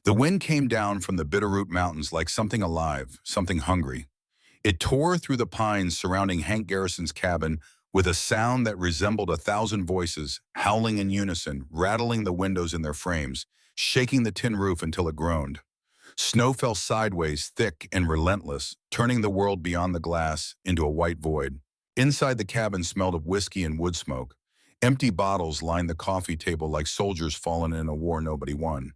The wind came down from the Bitterroot Mountains like something alive, something hungry. It tore through the pines surrounding Hank Garrison's cabin with a sound that resembled 1,000 voices, howling in unison, rattling the windows in their frames, shaking the tin roof until it groaned. Snow fell sideways, thick and relentless, turning the world beyond the glass into a white void. Inside the cabin smelled of whiskey and wood smoke. Empty bottles lined the coffee table like soldiers fallen in a war nobody won.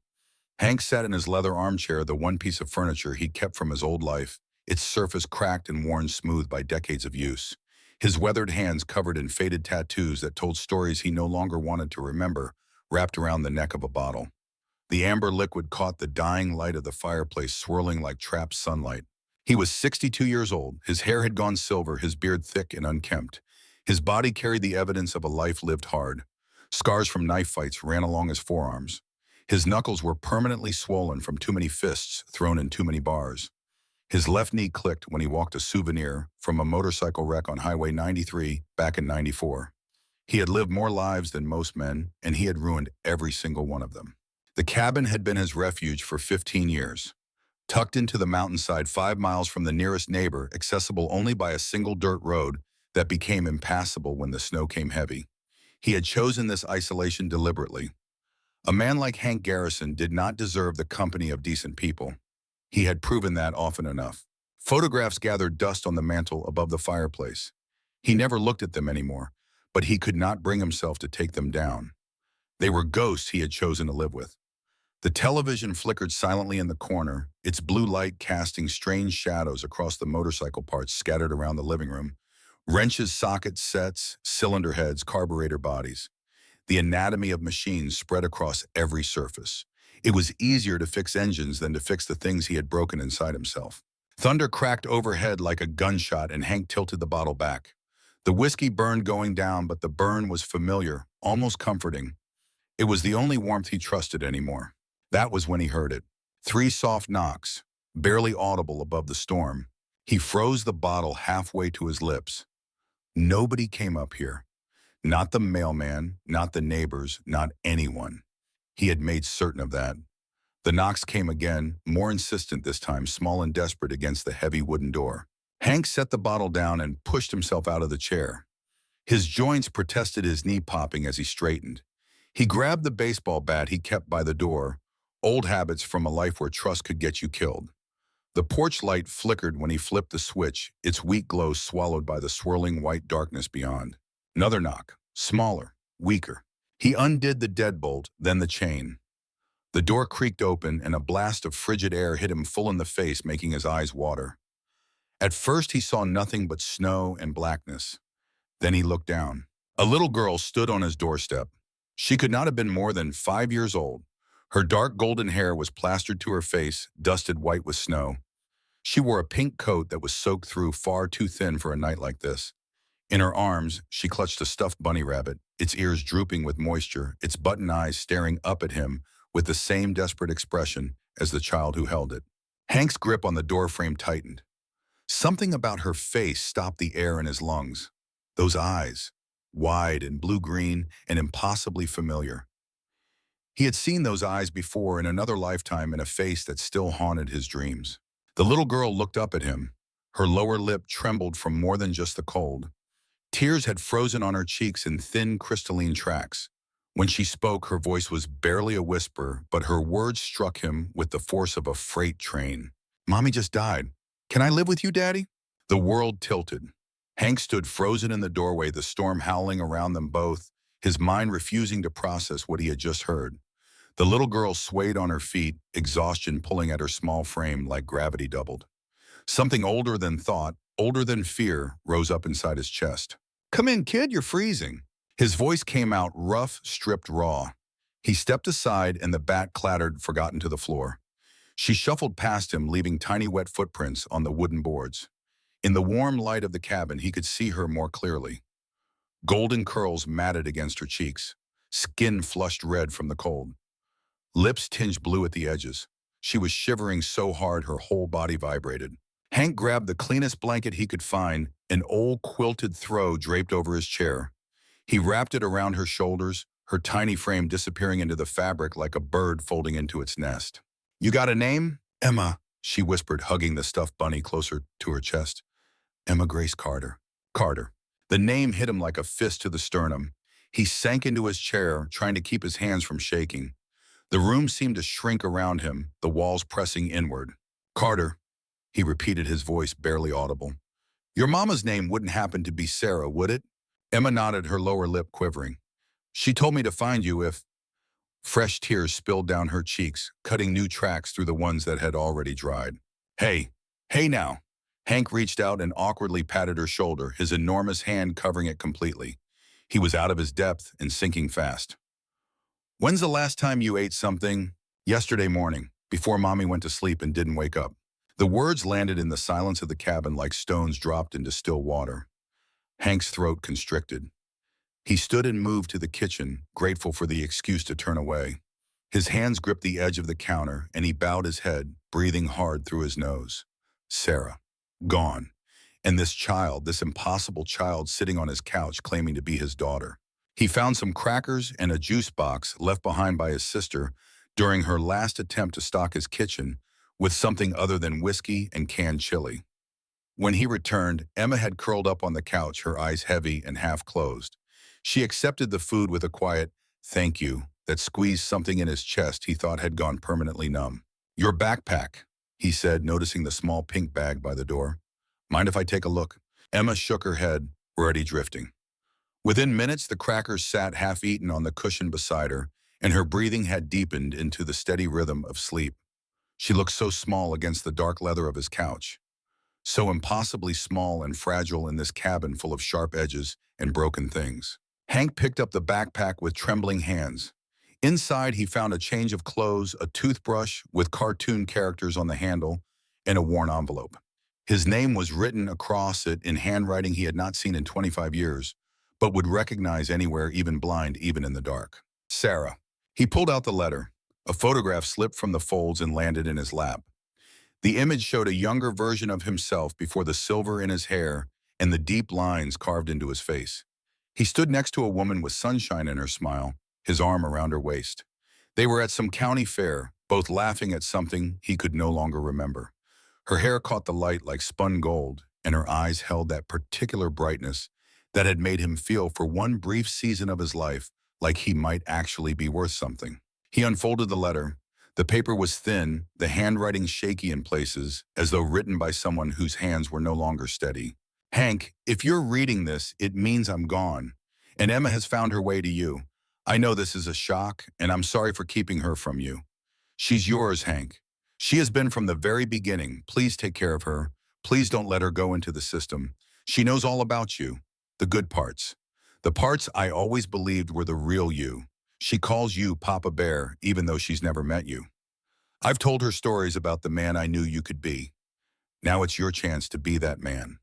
Hank sat in his leather armchair, the one piece of furniture he'd kept from his old life, its surface cracked and worn smooth by decades of use. His weathered hands covered in faded tattoos that told stories he no longer wanted to remember, wrapped around the neck of a bottle. The amber liquid caught the dying light of the fireplace, swirling like trapped sunlight. He was 62 years old. His hair had gone silver, his beard thick and unkempt. His body carried the evidence of a life lived hard. Scars from knife fights ran along his forearms. His knuckles were permanently swollen from too many fists thrown in too many bars. His left knee clicked when he walked a souvenir from a motorcycle wreck on Highway 93 back in '94. He had lived more lives than most men, and he had ruined every single one of them. The cabin had been his refuge for 15 years. Tucked into the mountainside 5 miles from the nearest neighbor, accessible only by a single dirt road that became impassable when the snow came heavy. He had chosen this isolation deliberately. A man like Hank Garrison did not deserve the company of decent people. He had proven that often enough. Photographs gathered dust on the mantel above the fireplace. He never looked at them anymore, but he could not bring himself to take them down. They were ghosts he had chosen to live with. The television flickered silently in the corner, its blue light casting strange shadows across the motorcycle parts scattered around the living room. Wrenches, sockets, sets, cylinder heads, carburetor bodies. The anatomy of machines spread across every surface. It was easier to fix engines than to fix the things he had broken inside himself. Thunder cracked overhead like a gunshot, and Hank tilted the bottle back. The whiskey burned going down, but the burn was familiar, almost comforting. It was the only warmth he trusted anymore. That was when he heard it. 3 soft knocks, barely audible above the storm. He froze the bottle halfway to his lips. Nobody came up here. Not the mailman, not the neighbors, not anyone. He had made certain of that. The knocks came again, more insistent this time, small and desperate against the heavy wooden door. Hank set the bottle down and pushed himself out of the chair. His joints protested his knee popping as he straightened. He grabbed the baseball bat he kept by the door, old habits from a life where trust could get you killed. The porch light flickered when he flipped the switch, its weak glow swallowed by the swirling white darkness beyond. Another knock, smaller, weaker. He undid the deadbolt, then the chain. The door creaked open, and a blast of frigid air hit him full in the face, making his eyes water. At first, he saw nothing but snow and blackness. Then he looked down. A little girl stood on his doorstep. She could not have been more than 5 years old. Her dark golden hair was plastered to her face, dusted white with snow. She wore a pink coat that was soaked through, far too thin for a night like this. In her arms, she clutched a stuffed bunny rabbit, its ears drooping with moisture, its button eyes staring up at him with the same desperate expression as the child who held it. Hank's grip on the doorframe tightened. Something about her face stopped the air in his lungs. Those eyes, wide and blue-green and impossibly familiar. He had seen those eyes before in another lifetime in a face that still haunted his dreams. The little girl looked up at him. Her lower lip trembled from more than just the cold. Tears had frozen on her cheeks in thin, crystalline tracks. When she spoke, her voice was barely a whisper, but her words struck him with the force of a freight train. "Mommy just died. Can I live with you, Daddy?" The world tilted. Hank stood frozen in the doorway, the storm howling around them both, his mind refusing to process what he had just heard. The little girl swayed on her feet, exhaustion pulling at her small frame like gravity doubled. Something older than thought, older than fear, rose up inside his chest. "Come in, kid, you're freezing." His voice came out rough, stripped raw. He stepped aside and the bat clattered, forgotten to the floor. She shuffled past him, leaving tiny wet footprints on the wooden boards. In the warm light of the cabin, he could see her more clearly. Golden curls matted against her cheeks, skin flushed red from the cold. Lips tinged blue at the edges. She was shivering so hard her whole body vibrated. Hank grabbed the cleanest blanket he could find, an old quilted throw draped over his chair. He wrapped it around her shoulders, her tiny frame disappearing into the fabric like a bird folding into its nest. You got a name? Emma, she whispered, hugging the stuffed bunny closer to her chest. Emma Grace Carter. Carter. The name hit him like a fist to the sternum. He sank into his chair, trying to keep his hands from shaking. The room seemed to shrink around him, the walls pressing inward. Carter, he repeated, his voice barely audible. Your mama's name wouldn't happen to be Sarah, would it? Emma nodded, her lower lip quivering. She told me to find you if... Fresh tears spilled down her cheeks, cutting new tracks through the ones that had already dried. Hey, hey now. Hank reached out and awkwardly patted her shoulder, his enormous hand covering it completely. He was out of his depth and sinking fast. When's the last time you ate something? Yesterday morning, before Mommy went to sleep and didn't wake up. The words landed in the silence of the cabin like stones dropped into still water. Hank's throat constricted. He stood and moved to the kitchen, grateful for the excuse to turn away. His hands gripped the edge of the counter, and he bowed his head, breathing hard through his nose. Sarah. Gone. And this child, this impossible child sitting on his couch claiming to be his daughter. He found some crackers and a juice box left behind by his sister during her last attempt to stock his kitchen with something other than whiskey and canned chili. When he returned, Emma had curled up on the couch, her eyes heavy and half closed. She accepted the food with a quiet, "Thank you," that squeezed something in his chest he thought had gone permanently numb. Your backpack, he said, noticing the small pink bag by the door. Mind if I take a look? Emma shook her head, already drifting. Within minutes, the crackers sat half-eaten on the cushion beside her, and her breathing had deepened into the steady rhythm of sleep. She looked so small against the dark leather of his couch. So impossibly small and fragile in this cabin full of sharp edges and broken things. Hank picked up the backpack with trembling hands. Inside, he found a change of clothes, a toothbrush with cartoon characters on the handle, and a worn envelope. His name was written across it in handwriting he had not seen in 25 years, but would recognize anywhere, even blind, even in the dark. Sarah. He pulled out the letter. A photograph slipped from the folds and landed in his lap. The image showed a younger version of himself before the silver in his hair and the deep lines carved into his face. He stood next to a woman with sunshine in her smile, his arm around her waist. They were at some county fair, both laughing at something he could no longer remember. Her hair caught the light like spun gold, and her eyes held that particular brightness that had made him feel for one brief season of his life like he might actually be worth something. He unfolded the letter. The paper was thin, the handwriting shaky in places, as though written by someone whose hands were no longer steady. Hank, if you're reading this, it means I'm gone, and Emma has found her way to you. I know this is a shock, and I'm sorry for keeping her from you. She's yours, Hank. She has been from the very beginning. Please take care of her. Please don't let her go into the system. She knows all about you, the good parts. The parts I always believed were the real you. She calls you Papa Bear, even though she's never met you. I've told her stories about the man I knew you could be. Now it's your chance to be that man.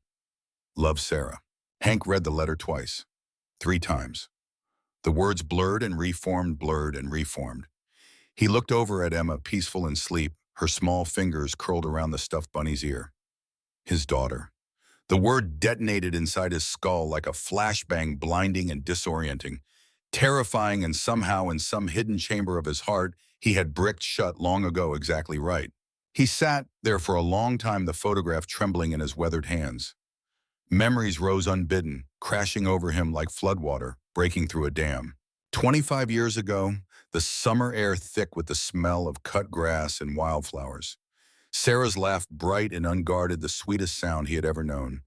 Love, Sarah. Hank read the letter twice, 3 times. The words blurred and reformed, blurred and reformed. He looked over at Emma, peaceful in sleep, her small fingers curled around the stuffed bunny's ear. His daughter. The word detonated inside his skull like a flashbang, blinding and disorienting. Terrifying, and somehow in some hidden chamber of his heart, he had bricked shut long ago exactly right. He sat there for a long time, the photograph trembling in his weathered hands. Memories rose unbidden, crashing over him like floodwater, breaking through a dam. 25 years ago, the summer air thick with the smell of cut grass and wildflowers. Sarah's laugh bright and unguarded, the sweetest sound he had ever known.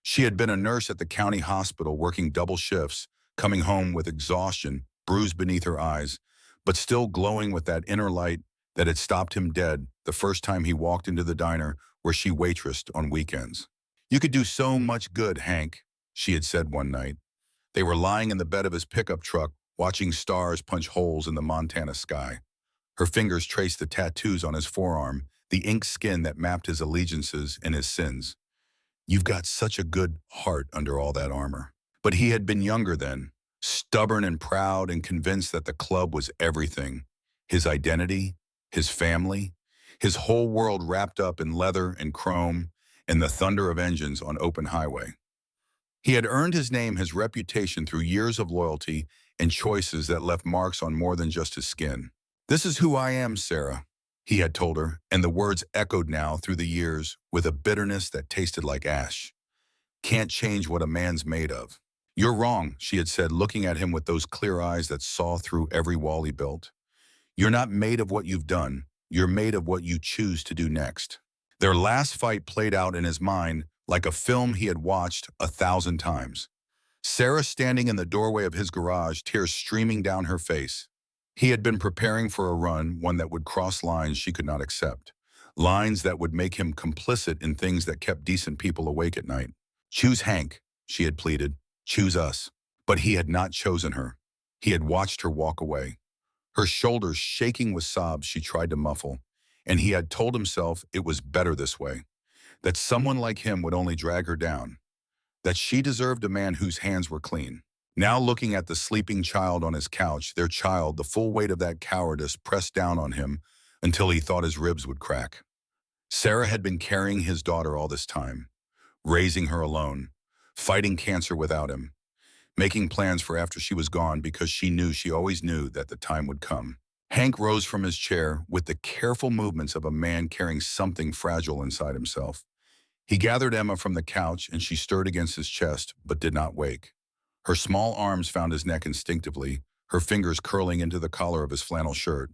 She had been a nurse at the county hospital, working double shifts, coming home with exhaustion, bruised beneath her eyes, but still glowing with that inner light that had stopped him dead the first time he walked into the diner where she waitressed on weekends. You could do so much good, Hank, she had said one night. They were lying in the bed of his pickup truck, watching stars punch holes in the Montana sky. Her fingers traced the tattoos on his forearm, the ink skin that mapped his allegiances and his sins. You've got such a good heart under all that armor. But he had been younger then, stubborn and proud and convinced that the club was everything. His identity, his family, his whole world wrapped up in leather and chrome and the thunder of engines on open highway. He had earned his name, his reputation through years of loyalty and choices that left marks on more than just his skin. This is who I am, Sarah. he had told her, and the words echoed now through the years with a bitterness that tasted like ash. Can't change what a man's made of. You're wrong, she had said, looking at him with those clear eyes that saw through every wall he built. You're not made of what you've done. You're made of what you choose to do next. Their last fight played out in his mind like a film he had watched 1,000 times. Sarah standing in the doorway of his garage, tears streaming down her face. He had been preparing for a run, one that would cross lines she could not accept. Lines that would make him complicit in things that kept decent people awake at night. Choose Hank, she had pleaded. Choose us. But he had not chosen her. He had watched her walk away. Her shoulders shaking with sobs she tried to muffle. And he had told himself it was better this way. That someone like him would only drag her down. That she deserved a man whose hands were clean. Now looking at the sleeping child on his couch, their child, the full weight of that cowardice pressed down on him until he thought his ribs would crack. Sarah had been carrying his daughter all this time, raising her alone, fighting cancer without him, making plans for after she was gone because she always knew that the time would come. Hank rose from his chair with the careful movements of a man carrying something fragile inside himself. He gathered Emma from the couch and she stirred against his chest, but did not wake. Her small arms found his neck instinctively, her fingers curling into the collar of his flannel shirt.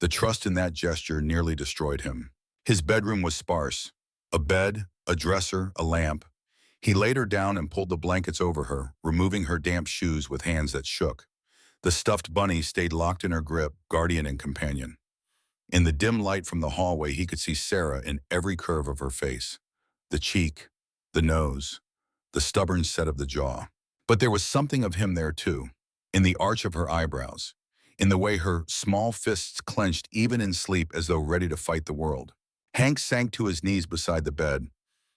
The trust in that gesture nearly destroyed him. His bedroom was sparse. A bed, a dresser, a lamp. He laid her down and pulled the blankets over her, removing her damp shoes with hands that shook. The stuffed bunny stayed locked in her grip, guardian and companion. In the dim light from the hallway, he could see Sarah in every curve of her face. The cheek, the nose, the stubborn set of the jaw. But there was something of him there too, in the arch of her eyebrows, in the way her small fists clenched even in sleep as though ready to fight the world. Hank sank to his knees beside the bed.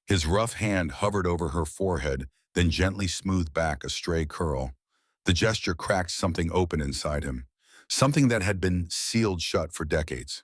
His rough hand hovered over her forehead, then gently smoothed back a stray curl. The gesture cracked something open inside him, something that had been sealed shut for decades.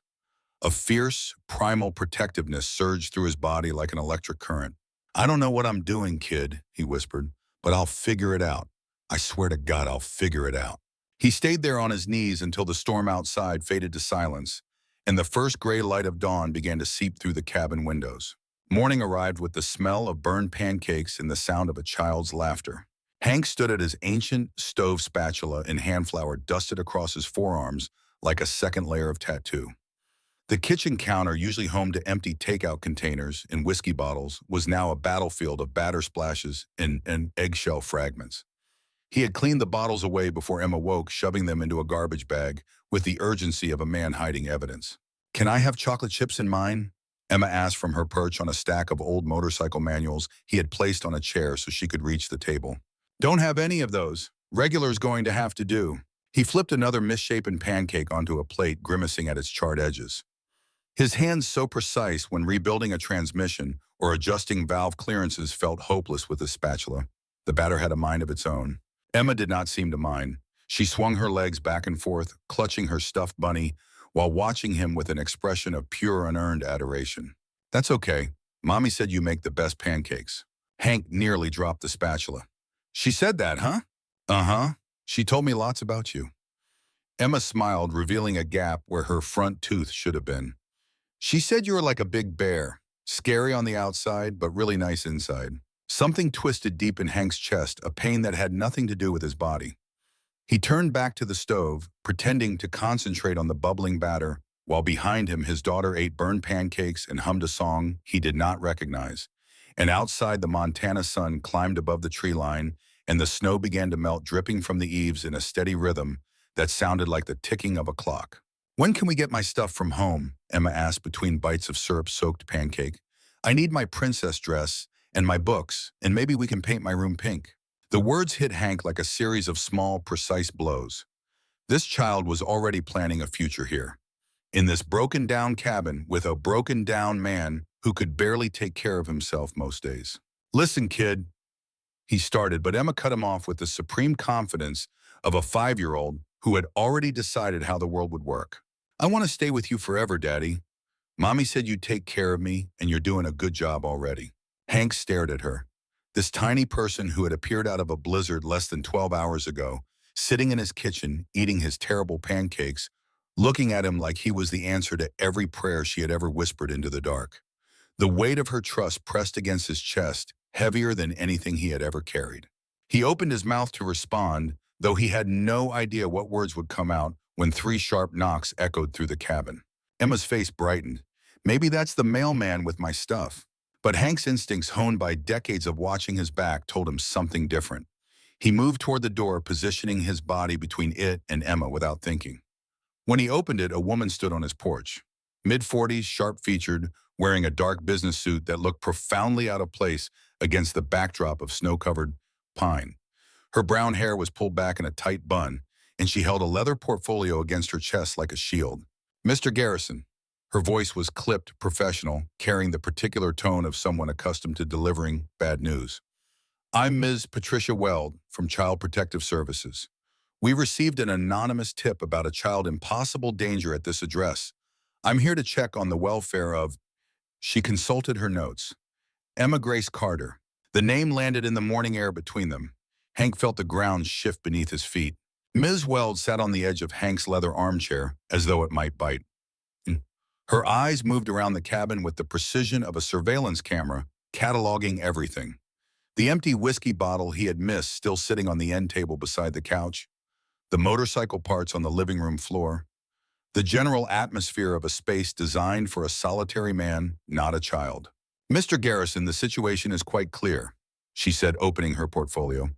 A fierce, primal protectiveness surged through his body like an electric current. I don't know what I'm doing, kid, he whispered, but I'll figure it out. I swear to God, I'll figure it out. He stayed there on his knees until the storm outside faded to silence, and the first gray light of dawn began to seep through the cabin windows. Morning arrived with the smell of burned pancakes and the sound of a child's laughter. Hank stood at his ancient stove spatula and hand flour dusted across his forearms like a second layer of tattoo. The kitchen counter, usually home to empty takeout containers and whiskey bottles, was now a battlefield of batter splashes and eggshell fragments. He had cleaned the bottles away before Emma woke, shoving them into a garbage bag with the urgency of a man hiding evidence. Can I have chocolate chips in mine? Emma asked from her perch on a stack of old motorcycle manuals he had placed on a chair so she could reach the table. Don't have any of those. Regular's going to have to do. He flipped another misshapen pancake onto a plate, grimacing at its charred edges. His hands so precise when rebuilding a transmission or adjusting valve clearances felt hopeless with his spatula. The batter had a mind of its own. Emma did not seem to mind. She swung her legs back and forth, clutching her stuffed bunny, while watching him with an expression of pure unearned adoration. That's okay. Mommy said you make the best pancakes. Hank nearly dropped the spatula. She said that, huh? Uh-huh. She told me lots about you. Emma smiled, revealing a gap where her front tooth should have been. She said you were like a big bear, scary on the outside, but really nice inside. Something twisted deep in Hank's chest, a pain that had nothing to do with his body. He turned back to the stove, pretending to concentrate on the bubbling batter, while behind him his daughter ate burned pancakes and hummed a song he did not recognize. And outside, the Montana sun climbed above the tree line, and the snow began to melt, dripping from the eaves in a steady rhythm that sounded like the ticking of a clock. When can we get my stuff from home? Emma asked between bites of syrup-soaked pancake. I need my princess dress and my books, and maybe we can paint my room pink. The words hit Hank like a series of small, precise blows. This child was already planning a future here, in this broken-down cabin with a broken-down man who could barely take care of himself most days. Listen, kid, he started, but Emma cut him off with the supreme confidence of a 5-year-old who had already decided how the world would work. I want to stay with you forever, Daddy. Mommy said you'd take care of me, and you're doing a good job already. Hank stared at her. This tiny person who had appeared out of a blizzard less than 12 hours ago, sitting in his kitchen, eating his terrible pancakes, looking at him like he was the answer to every prayer she had ever whispered into the dark. The weight of her trust pressed against his chest, heavier than anything he had ever carried. He opened his mouth to respond, though he had no idea what words would come out when three sharp knocks echoed through the cabin. Emma's face brightened. Maybe that's the mailman with my stuff. But Hank's instincts, honed by decades of watching his back, told him something different. He moved toward the door, positioning his body between it and Emma without thinking. When he opened it, a woman stood on his porch. Mid-40s, sharp-featured, wearing a dark business suit that looked profoundly out of place against the backdrop of snow-covered pine. Her brown hair was pulled back in a tight bun, and she held a leather portfolio against her chest like a shield. "Mr. Garrison." Her voice was clipped, professional, carrying the particular tone of someone accustomed to delivering bad news. "I'm Ms. Patricia Weld from Child Protective Services. We received an anonymous tip about a child in possible danger at this address. I'm here to check on the welfare of—" She consulted her notes. "Emma Grace Carter." The name landed in the morning air between them. Hank felt the ground shift beneath his feet. Ms. Weld sat on the edge of Hank's leather armchair, as though it might bite. Her eyes moved around the cabin with the precision of a surveillance camera, cataloging everything. The empty whiskey bottle he had missed still sitting on the end table beside the couch, the motorcycle parts on the living room floor, the general atmosphere of a space designed for a solitary man, not a child. "Mr. Garrison, the situation is quite clear," she said, opening her portfolio.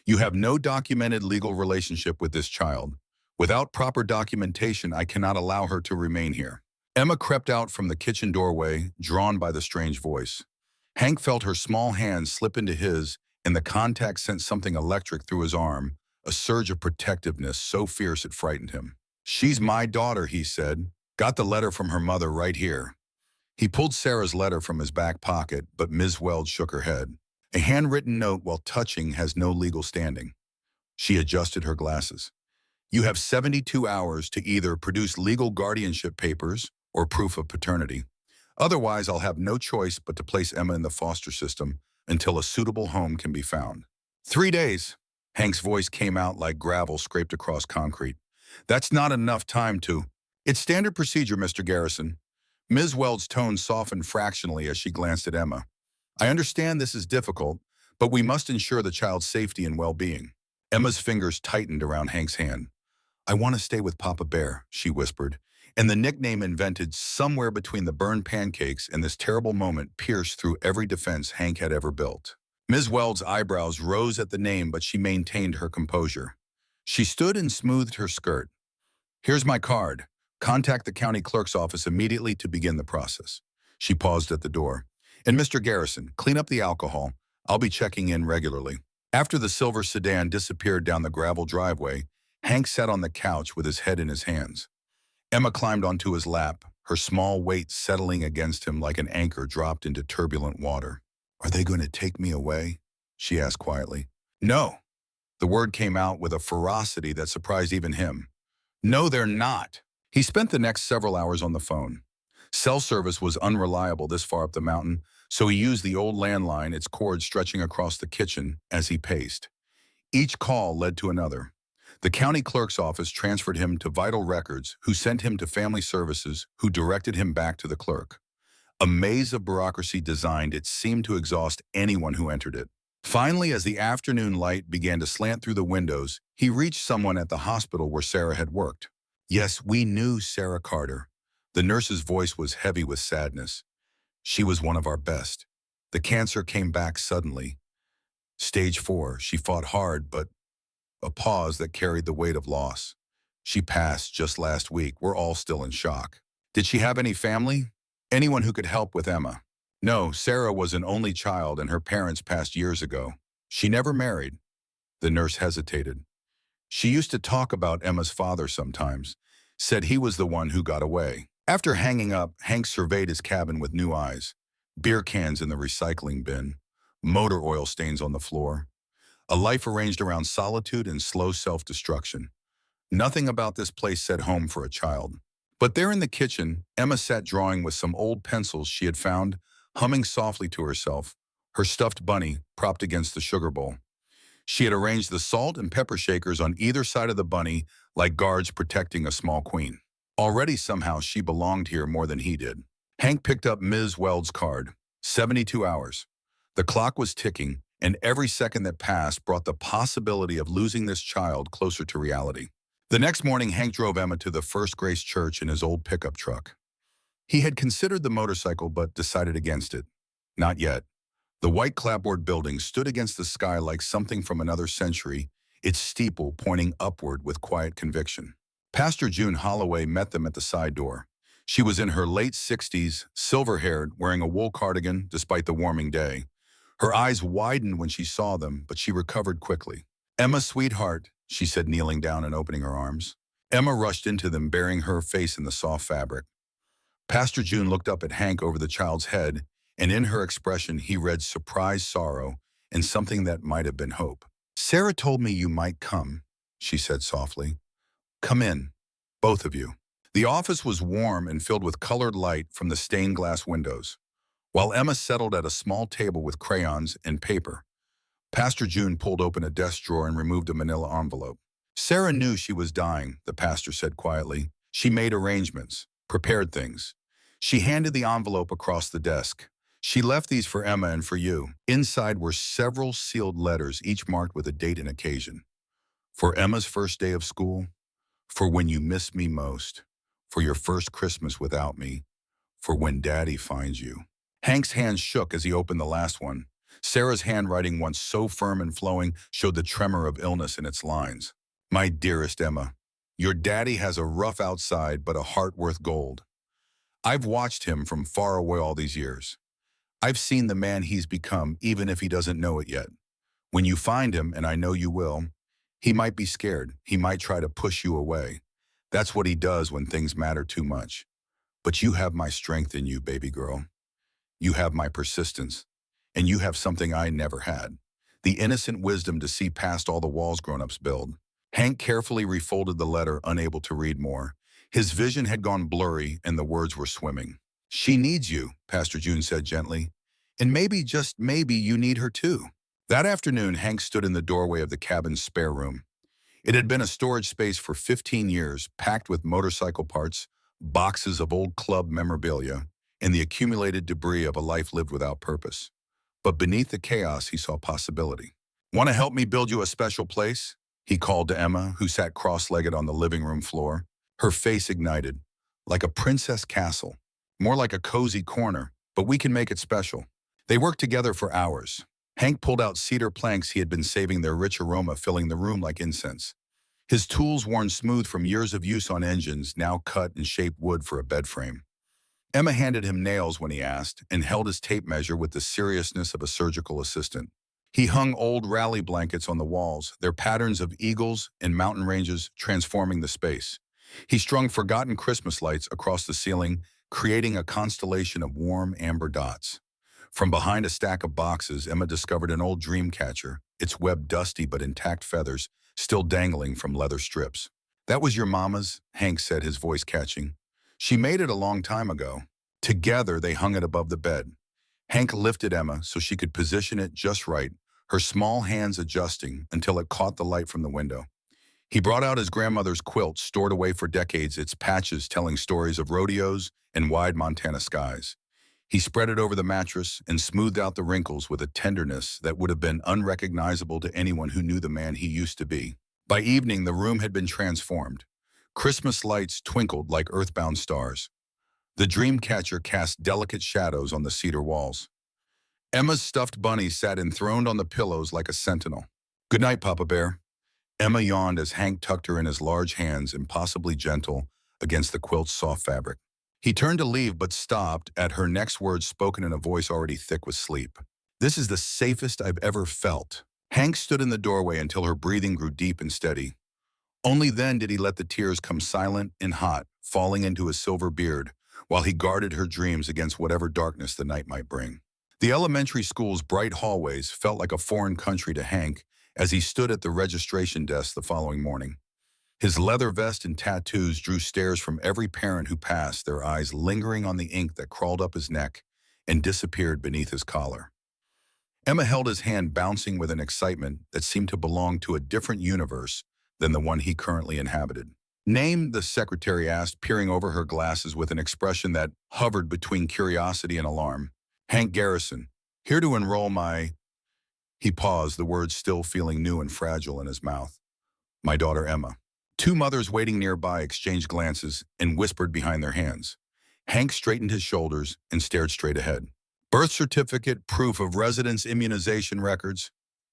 "You have no documented legal relationship with this child. Without proper documentation, I cannot allow her to remain here." Emma crept out from the kitchen doorway, drawn by the strange voice. Hank felt her small hand slip into his, and the contact sent something electric through his arm, a surge of protectiveness so fierce it frightened him. "She's my daughter," he said. "Got the letter from her mother right here." He pulled Sarah's letter from his back pocket, but Ms. Weld shook her head. "A handwritten note, while touching, has no legal standing." She adjusted her glasses. "You have 72 hours to either produce legal guardianship papers or proof of paternity. Otherwise, I'll have no choice but to place Emma in the foster system until a suitable home can be found." 3 days. Hank's voice came out like gravel scraped across concrete. "That's not enough time to—" "It's standard procedure, Mr. Garrison." Ms. Weld's tone softened fractionally as she glanced at Emma. "I understand this is difficult, but we must ensure the child's safety and well-being." Emma's fingers tightened around Hank's hand. "I want to stay with Papa Bear," she whispered, and the nickname invented somewhere between the burned pancakes and this terrible moment pierced through every defense Hank had ever built. Ms. Weld's eyebrows rose at the name, but she maintained her composure. She stood and smoothed her skirt. "Here's my card. Contact the county clerk's office immediately to begin the process." She paused at the door. "And Mr. Garrison, clean up the alcohol. I'll be checking in regularly." After the silver sedan disappeared down the gravel driveway, Hank sat on the couch with his head in his hands. Emma climbed onto his lap, her small weight settling against him like an anchor dropped into turbulent water. "Are they going to take me away?" she asked quietly. "No." The word came out with a ferocity that surprised even him. "No, they're not." He spent the next several hours on the phone. Cell service was unreliable this far up the mountain, so he used the old landline, its cord stretching across the kitchen, as he paced. Each call led to another. The county clerk's office transferred him to Vital Records, who sent him to Family Services, who directed him back to the clerk. A maze of bureaucracy designed it seemed to exhaust anyone who entered it. Finally, as the afternoon light began to slant through the windows, he reached someone at the hospital where Sarah had worked. "Yes, we knew Sarah Carter." The nurse's voice was heavy with sadness. "She was one of our best. The cancer came back suddenly. Stage 4, she fought hard, but—" A pause that carried the weight of loss. "She passed just last week. We're all still in shock." "Did she have any family? Anyone who could help with Emma?" "No, Sarah was an only child and her parents passed years ago. She never married." The nurse hesitated. "She used to talk about Emma's father sometimes. Said he was the one who got away." After hanging up, Hank surveyed his cabin with new eyes. Beer cans in the recycling bin. Motor oil stains on the floor. A life arranged around solitude and slow self-destruction. Nothing about this place said home for a child. But there in the kitchen, Emma sat drawing with some old pencils she had found, humming softly to herself, her stuffed bunny propped against the sugar bowl. She had arranged the salt and pepper shakers on either side of the bunny like guards protecting a small queen. Already somehow she belonged here more than he did. Hank picked up Ms. Weld's card. 72 hours. The clock was ticking, and every second that passed brought the possibility of losing this child closer to reality. The next morning, Hank drove Emma to the First Grace Church in his old pickup truck. He had considered the motorcycle but decided against it. Not yet. The white clapboard building stood against the sky like something from another century, its steeple pointing upward with quiet conviction. Pastor June Holloway met them at the side door. She was in her late 60s, silver-haired, wearing a wool cardigan despite the warming day. Her eyes widened when she saw them, but she recovered quickly. "Emma, sweetheart," she said, kneeling down and opening her arms. Emma rushed into them, burying her face in the soft fabric. Pastor June looked up at Hank over the child's head, and in her expression he read surprised sorrow and something that might have been hope. "Sarah told me you might come," she said softly. "Come in, both of you." The office was warm and filled with colored light from the stained glass windows. While Emma settled at a small table with crayons and paper, Pastor June pulled open a desk drawer and removed a manila envelope. "Sarah knew she was dying," the pastor said quietly. "She made arrangements, prepared things. She handed the envelope across the desk. She left these for Emma and for you." Inside were several sealed letters, each marked with a date and occasion. For Emma's first day of school, for when you miss me most, for your first Christmas without me, for when Daddy finds you. Hank's hand shook as he opened the last one. Sarah's handwriting, once so firm and flowing, showed the tremor of illness in its lines. "My dearest Emma, your daddy has a rough outside but a heart worth gold. I've watched him from far away all these years. I've seen the man he's become, even if he doesn't know it yet. When you find him, and I know you will, he might be scared. He might try to push you away. That's what he does when things matter too much. But you have my strength in you, baby girl. You have my persistence. And you have something I never had. The innocent wisdom to see past all the walls grown-ups build." Hank carefully refolded the letter, unable to read more. His vision had gone blurry and the words were swimming. "She needs you," Pastor June said gently. "And maybe, just maybe, you need her too." That afternoon, Hank stood in the doorway of the cabin's spare room. It had been a storage space for 15 years, packed with motorcycle parts, boxes of old club memorabilia, and the accumulated debris of a life lived without purpose. But beneath the chaos, he saw possibility. "Want to help me build you a special place?" he called to Emma, who sat cross-legged on the living room floor. Her face ignited, like a princess castle, more like a cozy corner, but we can make it special. They worked together for hours. Hank pulled out cedar planks he had been saving, their rich aroma filling the room like incense. His tools, worn smooth from years of use on engines, now cut and shaped wood for a bed frame. Emma handed him nails when he asked and held his tape measure with the seriousness of a surgical assistant. He hung old rally blankets on the walls, their patterns of eagles and mountain ranges transforming the space. He strung forgotten Christmas lights across the ceiling, creating a constellation of warm amber dots. From behind a stack of boxes, Emma discovered an old dream catcher, its web dusty but intact feathers still dangling from leather strips. "That was your mama's," Hank said, his voice catching. "She made it a long time ago." Together, they hung it above the bed. Hank lifted Emma so she could position it just right, her small hands adjusting until it caught the light from the window. He brought out his grandmother's quilt, stored away for decades, its patches telling stories of rodeos and wide Montana skies. He spread it over the mattress and smoothed out the wrinkles with a tenderness that would have been unrecognizable to anyone who knew the man he used to be. By evening, the room had been transformed. Christmas lights twinkled like earthbound stars. The dream catcher cast delicate shadows on the cedar walls. Emma's stuffed bunny sat enthroned on the pillows like a sentinel. "Good night, Papa Bear." Emma yawned as Hank tucked her in his large hands, impossibly gentle, against the quilt's soft fabric. He turned to leave but stopped at her next words, spoken in a voice already thick with sleep. "This is the safest I've ever felt." Hank stood in the doorway until her breathing grew deep and steady. Only then did he let the tears come silent and hot, falling into his silver beard, while he guarded her dreams against whatever darkness the night might bring. The elementary school's bright hallways felt like a foreign country to Hank as he stood at the registration desk the following morning. His leather vest and tattoos drew stares from every parent who passed, their eyes lingering on the ink that crawled up his neck and disappeared beneath his collar. Emma held his hand, bouncing with an excitement that seemed to belong to a different universe than the one he currently inhabited. Name, the secretary asked, peering over her glasses with an expression that hovered between curiosity and alarm. Hank Garrison. Here to enroll my... He paused, the words still feeling new and fragile in his mouth. My daughter Emma. Two mothers waiting nearby exchanged glances and whispered behind their hands. Hank straightened his shoulders and stared straight ahead. Birth certificate, proof of residence, immunization records,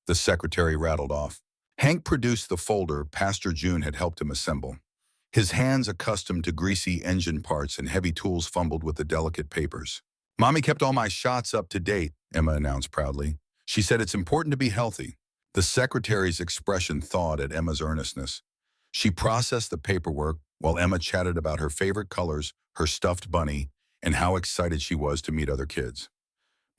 the secretary rattled off. Hank produced the folder Pastor June had helped him assemble. His hands, accustomed to greasy engine parts and heavy tools, fumbled with the delicate papers. Mommy kept all my shots up to date, Emma announced proudly. She said it's important to be healthy. The secretary's expression thawed at Emma's earnestness. She processed the paperwork while Emma chatted about her favorite colors, her stuffed bunny, and how excited she was to meet other kids.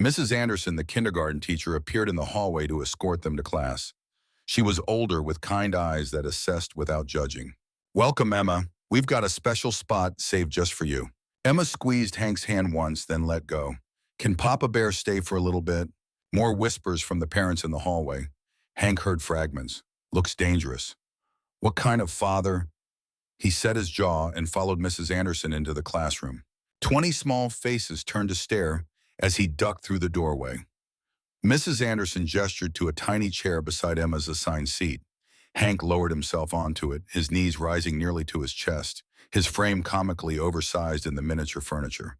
Mrs. Anderson, the kindergarten teacher, appeared in the hallway to escort them to class. She was older, with kind eyes that assessed without judging. Welcome, Emma. We've got a special spot saved just for you. Emma squeezed Hank's hand once, then let go. Can Papa Bear stay for a little bit? More whispers from the parents in the hallway. Hank heard fragments. Looks dangerous. What kind of father? He set his jaw and followed Mrs. Anderson into the classroom. 20 small faces turned to stare as he ducked through the doorway. Mrs. Anderson gestured to a tiny chair beside Emma's assigned seat. Hank lowered himself onto it, his knees rising nearly to his chest, his frame comically oversized in the miniature furniture.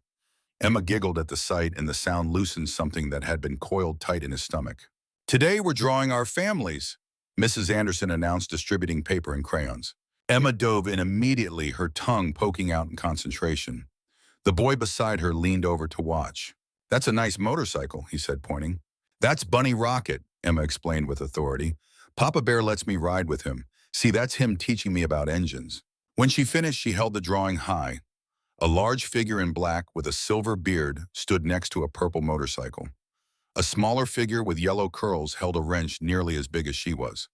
Emma giggled at the sight, and the sound loosened something that had been coiled tight in his stomach. Today we're drawing our families, Mrs. Anderson announced, distributing paper and crayons. Emma dove in immediately, her tongue poking out in concentration. The boy beside her leaned over to watch. That's a nice motorcycle, he said, pointing. That's Bunny Rocket, Emma explained with authority. Papa Bear lets me ride with him. See, that's him teaching me about engines. When she finished, she held the drawing high. A large figure in black with a silver beard stood next to a purple motorcycle. A smaller figure with yellow curls held a wrench nearly as big as she was.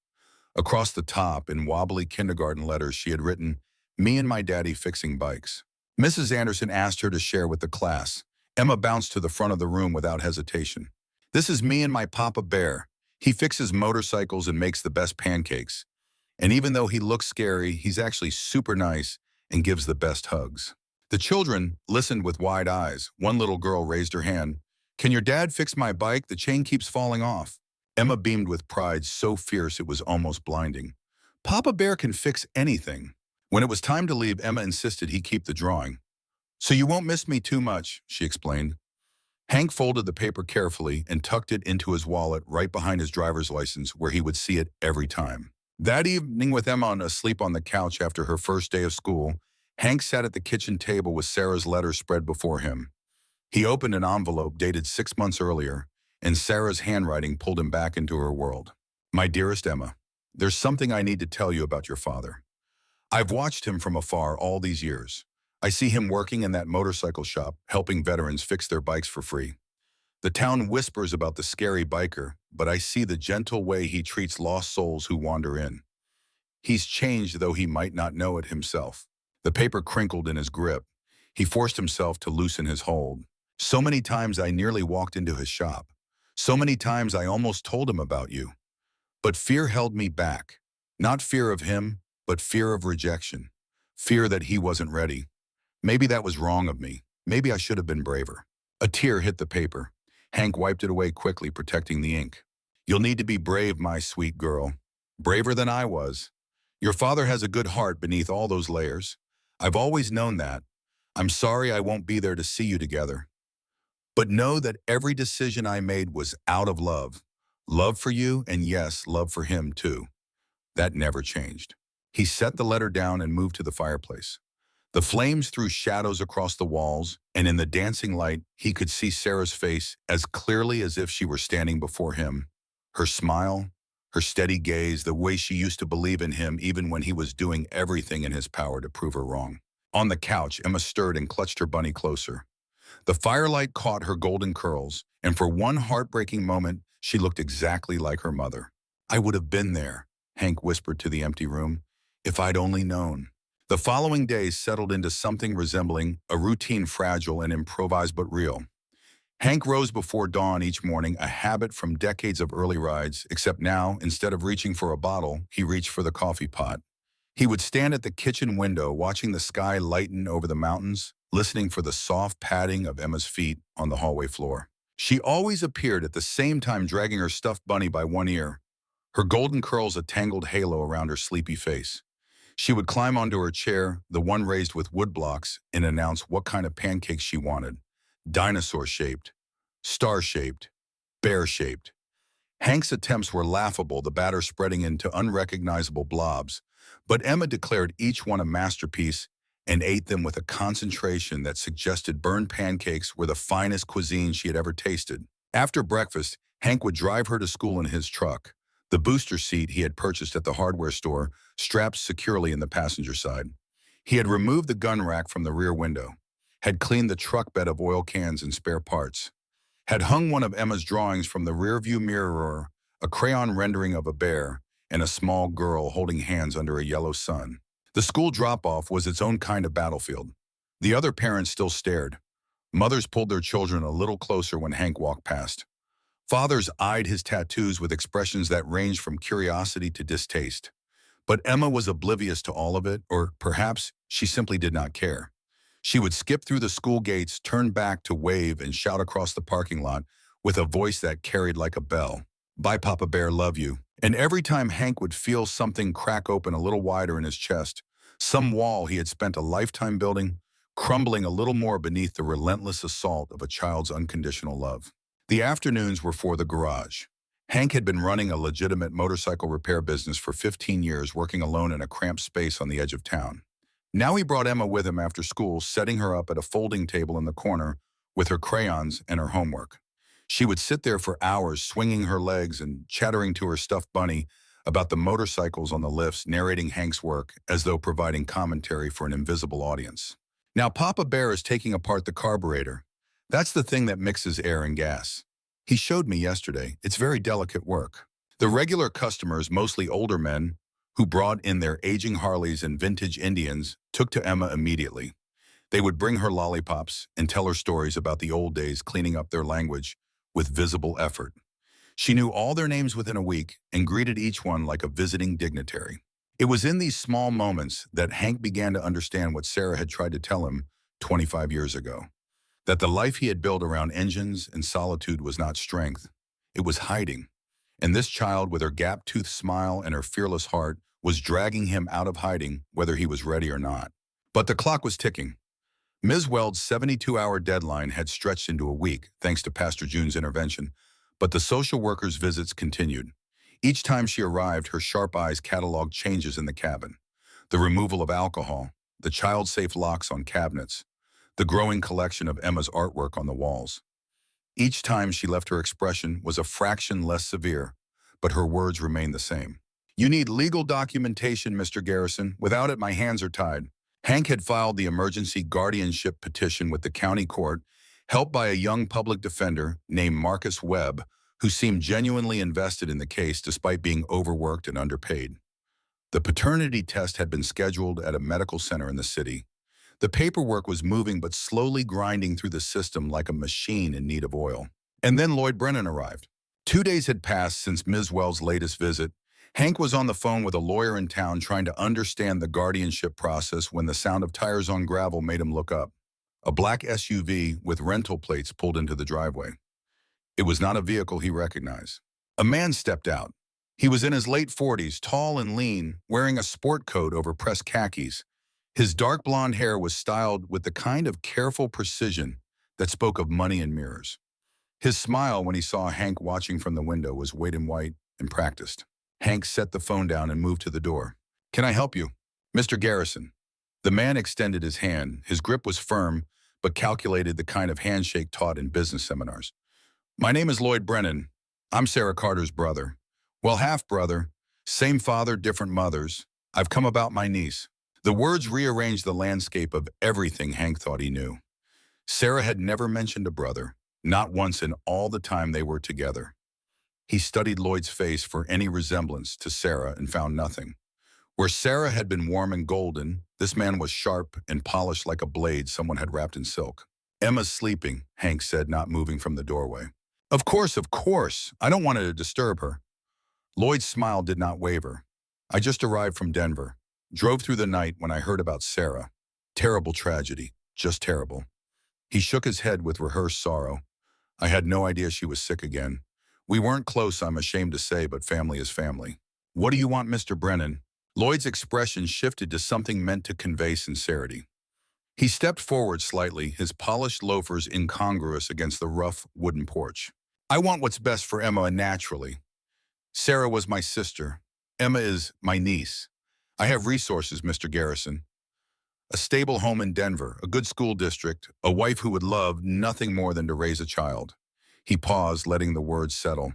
Across the top, in wobbly kindergarten letters, she had written, "Me and my daddy fixing bikes." Mrs. Anderson asked her to share with the class. Emma bounced to the front of the room without hesitation. This is me and my Papa Bear. He fixes motorcycles and makes the best pancakes. And even though he looks scary, he's actually super nice and gives the best hugs. The children listened with wide eyes. One little girl raised her hand. Can your dad fix my bike? The chain keeps falling off. Emma beamed with pride so fierce it was almost blinding. Papa Bear can fix anything. When it was time to leave, Emma insisted he keep the drawing. So you won't miss me too much, she explained. Hank folded the paper carefully and tucked it into his wallet right behind his driver's license, where he would see it every time. That evening, with Emma asleep on the couch after her first day of school, Hank sat at the kitchen table with Sarah's letter spread before him. He opened an envelope dated 6 months earlier, and Sarah's handwriting pulled him back into her world. My dearest Emma, there's something I need to tell you about your father. I've watched him from afar all these years. I see him working in that motorcycle shop, helping veterans fix their bikes for free. The town whispers about the scary biker, but I see the gentle way he treats lost souls who wander in. He's changed, though he might not know it himself. The paper crinkled in his grip. He forced himself to loosen his hold. So many times I nearly walked into his shop. So many times I almost told him about you. But fear held me back. Not fear of him, but fear of rejection. Fear that he wasn't ready. Maybe that was wrong of me. Maybe I should have been braver. A tear hit the paper. Hank wiped it away quickly, protecting the ink. You'll need to be brave, my sweet girl. Braver than I was. Your father has a good heart beneath all those layers. I've always known that. I'm sorry I won't be there to see you together. But know that every decision I made was out of love. Love for you, and yes, love for him too. That never changed. He set the letter down and moved to the fireplace. The flames threw shadows across the walls, and in the dancing light, he could see Sarah's face as clearly as if she were standing before him. Her smile, her steady gaze, the way she used to believe in him even when he was doing everything in his power to prove her wrong. On the couch, Emma stirred and clutched her bunny closer. The firelight caught her golden curls, and for one heartbreaking moment, she looked exactly like her mother. I would have been there, Hank whispered to the empty room, if I'd only known. The following days settled into something resembling a routine, fragile and improvised but real. Hank rose before dawn each morning, a habit from decades of early rides, except now, instead of reaching for a bottle, he reached for the coffee pot. He would stand at the kitchen window watching the sky lighten over the mountains, listening for the soft padding of Emma's feet on the hallway floor. She always appeared at the same time dragging her stuffed bunny by one ear, her golden curls a tangled halo around her sleepy face. She would climb onto her chair, the one raised with wood blocks, and announce what kind of pancakes she wanted. Dinosaur-shaped, star-shaped, bear-shaped. Hank's attempts were laughable, the batter spreading into unrecognizable blobs, but Emma declared each one a masterpiece and ate them with a concentration that suggested burned pancakes were the finest cuisine she had ever tasted. After breakfast, Hank would drive her to school in his truck, the booster seat he had purchased at the hardware store strapped securely in the passenger side. He had removed the gun rack from the rear window, had cleaned the truck bed of oil cans and spare parts, had hung one of Emma's drawings from the rearview mirror, a crayon rendering of a bear and a small girl holding hands under a yellow sun. The school drop-off was its own kind of battlefield. The other parents still stared. Mothers pulled their children a little closer when Hank walked past. Fathers eyed his tattoos with expressions that ranged from curiosity to distaste. But Emma was oblivious to all of it, or perhaps she simply did not care. She would skip through the school gates, turn back to wave and shout across the parking lot with a voice that carried like a bell. "Bye, Papa Bear, love you." And every time Hank would feel something crack open a little wider in his chest, some wall he had spent a lifetime building, crumbling a little more beneath the relentless assault of a child's unconditional love. The afternoons were for the garage. Hank had been running a legitimate motorcycle repair business for 15 years, working alone in a cramped space on the edge of town. Now he brought Emma with him after school, setting her up at a folding table in the corner with her crayons and her homework. She would sit there for hours, swinging her legs and chattering to her stuffed bunny about the motorcycles on the lifts, narrating Hank's work as though providing commentary for an invisible audience. "Now Papa Bear is taking apart the carburetor. That's the thing that mixes air and gas. He showed me yesterday. It's very delicate work." The regular customers, mostly older men, who brought in their aging Harleys and vintage Indians, took to Emma immediately. They would bring her lollipops and tell her stories about the old days, cleaning up their language with visible effort. She knew all their names within a week and greeted each one like a visiting dignitary. It was in these small moments that Hank began to understand what Sarah had tried to tell him 25 years ago. That the life he had built around engines and solitude was not strength, it was hiding. And this child, with her gap-toothed smile and her fearless heart, was dragging him out of hiding, whether he was ready or not. But the clock was ticking. Ms. Weld's 72-hour deadline had stretched into a week, thanks to Pastor June's intervention, but the social worker's visits continued. Each time she arrived, her sharp eyes cataloged changes in the cabin. The removal of alcohol, the child-safe locks on cabinets, the growing collection of Emma's artwork on the walls. Each time she left, her expression was a fraction less severe, but her words remained the same. "You need legal documentation, Mr. Garrison. Without it, my hands are tied." Hank had filed the emergency guardianship petition with the county court, helped by a young public defender named Marcus Webb, who seemed genuinely invested in the case despite being overworked and underpaid. The paternity test had been scheduled at a medical center in the city. The paperwork was moving but slowly grinding through the system like a machine in need of oil. And then Lloyd Brennan arrived. 2 days had passed since Ms. Wells' latest visit. Hank was on the phone with a lawyer in town trying to understand the guardianship process when the sound of tires on gravel made him look up. A black SUV with rental plates pulled into the driveway. It was not a vehicle he recognized. A man stepped out. He was in his late 40s, tall and lean, wearing a sport coat over pressed khakis. His dark blonde hair was styled with the kind of careful precision that spoke of money and mirrors. His smile when he saw Hank watching from the window was weight in white and practiced. Hank set the phone down and moved to the door. "Can I help you?" "Mr. Garrison." The man extended his hand. His grip was firm, but calculated, the kind of handshake taught in business seminars. "My name is Lloyd Brennan. I'm Sarah Carter's brother. Well, half-brother. Same father, different mothers. I've come about my niece." The words rearranged the landscape of everything Hank thought he knew. Sarah had never mentioned a brother, not once in all the time they were together. He studied Lloyd's face for any resemblance to Sarah and found nothing. Where Sarah had been warm and golden, this man was sharp and polished like a blade someone had wrapped in silk. "Emma's sleeping," Hank said, not moving from the doorway. Of course. I don't want to disturb her." Lloyd's smile did not waver. "I just arrived from Denver. Drove through the night when I heard about Sarah. Terrible tragedy, just terrible. He shook his head with rehearsed sorrow. I had no idea she was sick again. We weren't close, I'm ashamed to say, but family is family. What do you want, Mr. Brennan? Lloyd's expression shifted to something meant to convey sincerity. He stepped forward slightly, his polished loafers incongruous against the rough wooden porch. I want what's best for Emma naturally. Sarah was my sister. Emma is my niece. I have resources, Mr. Garrison. A stable home in Denver, a good school district, a wife who would love nothing more than to raise a child. He paused, letting the words settle.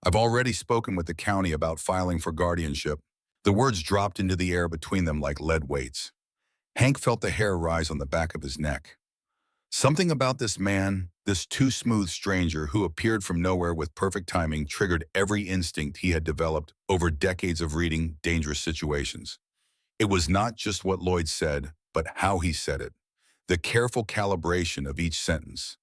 I've already spoken with the county about filing for guardianship. The words dropped into the air between them like lead weights. Hank felt the hair rise on the back of his neck. Something about this man, this too-smooth stranger who appeared from nowhere with perfect timing, triggered every instinct he had developed over decades of reading dangerous situations. It was not just what Lloyd said, but how he said it. The careful calibration of each sentence.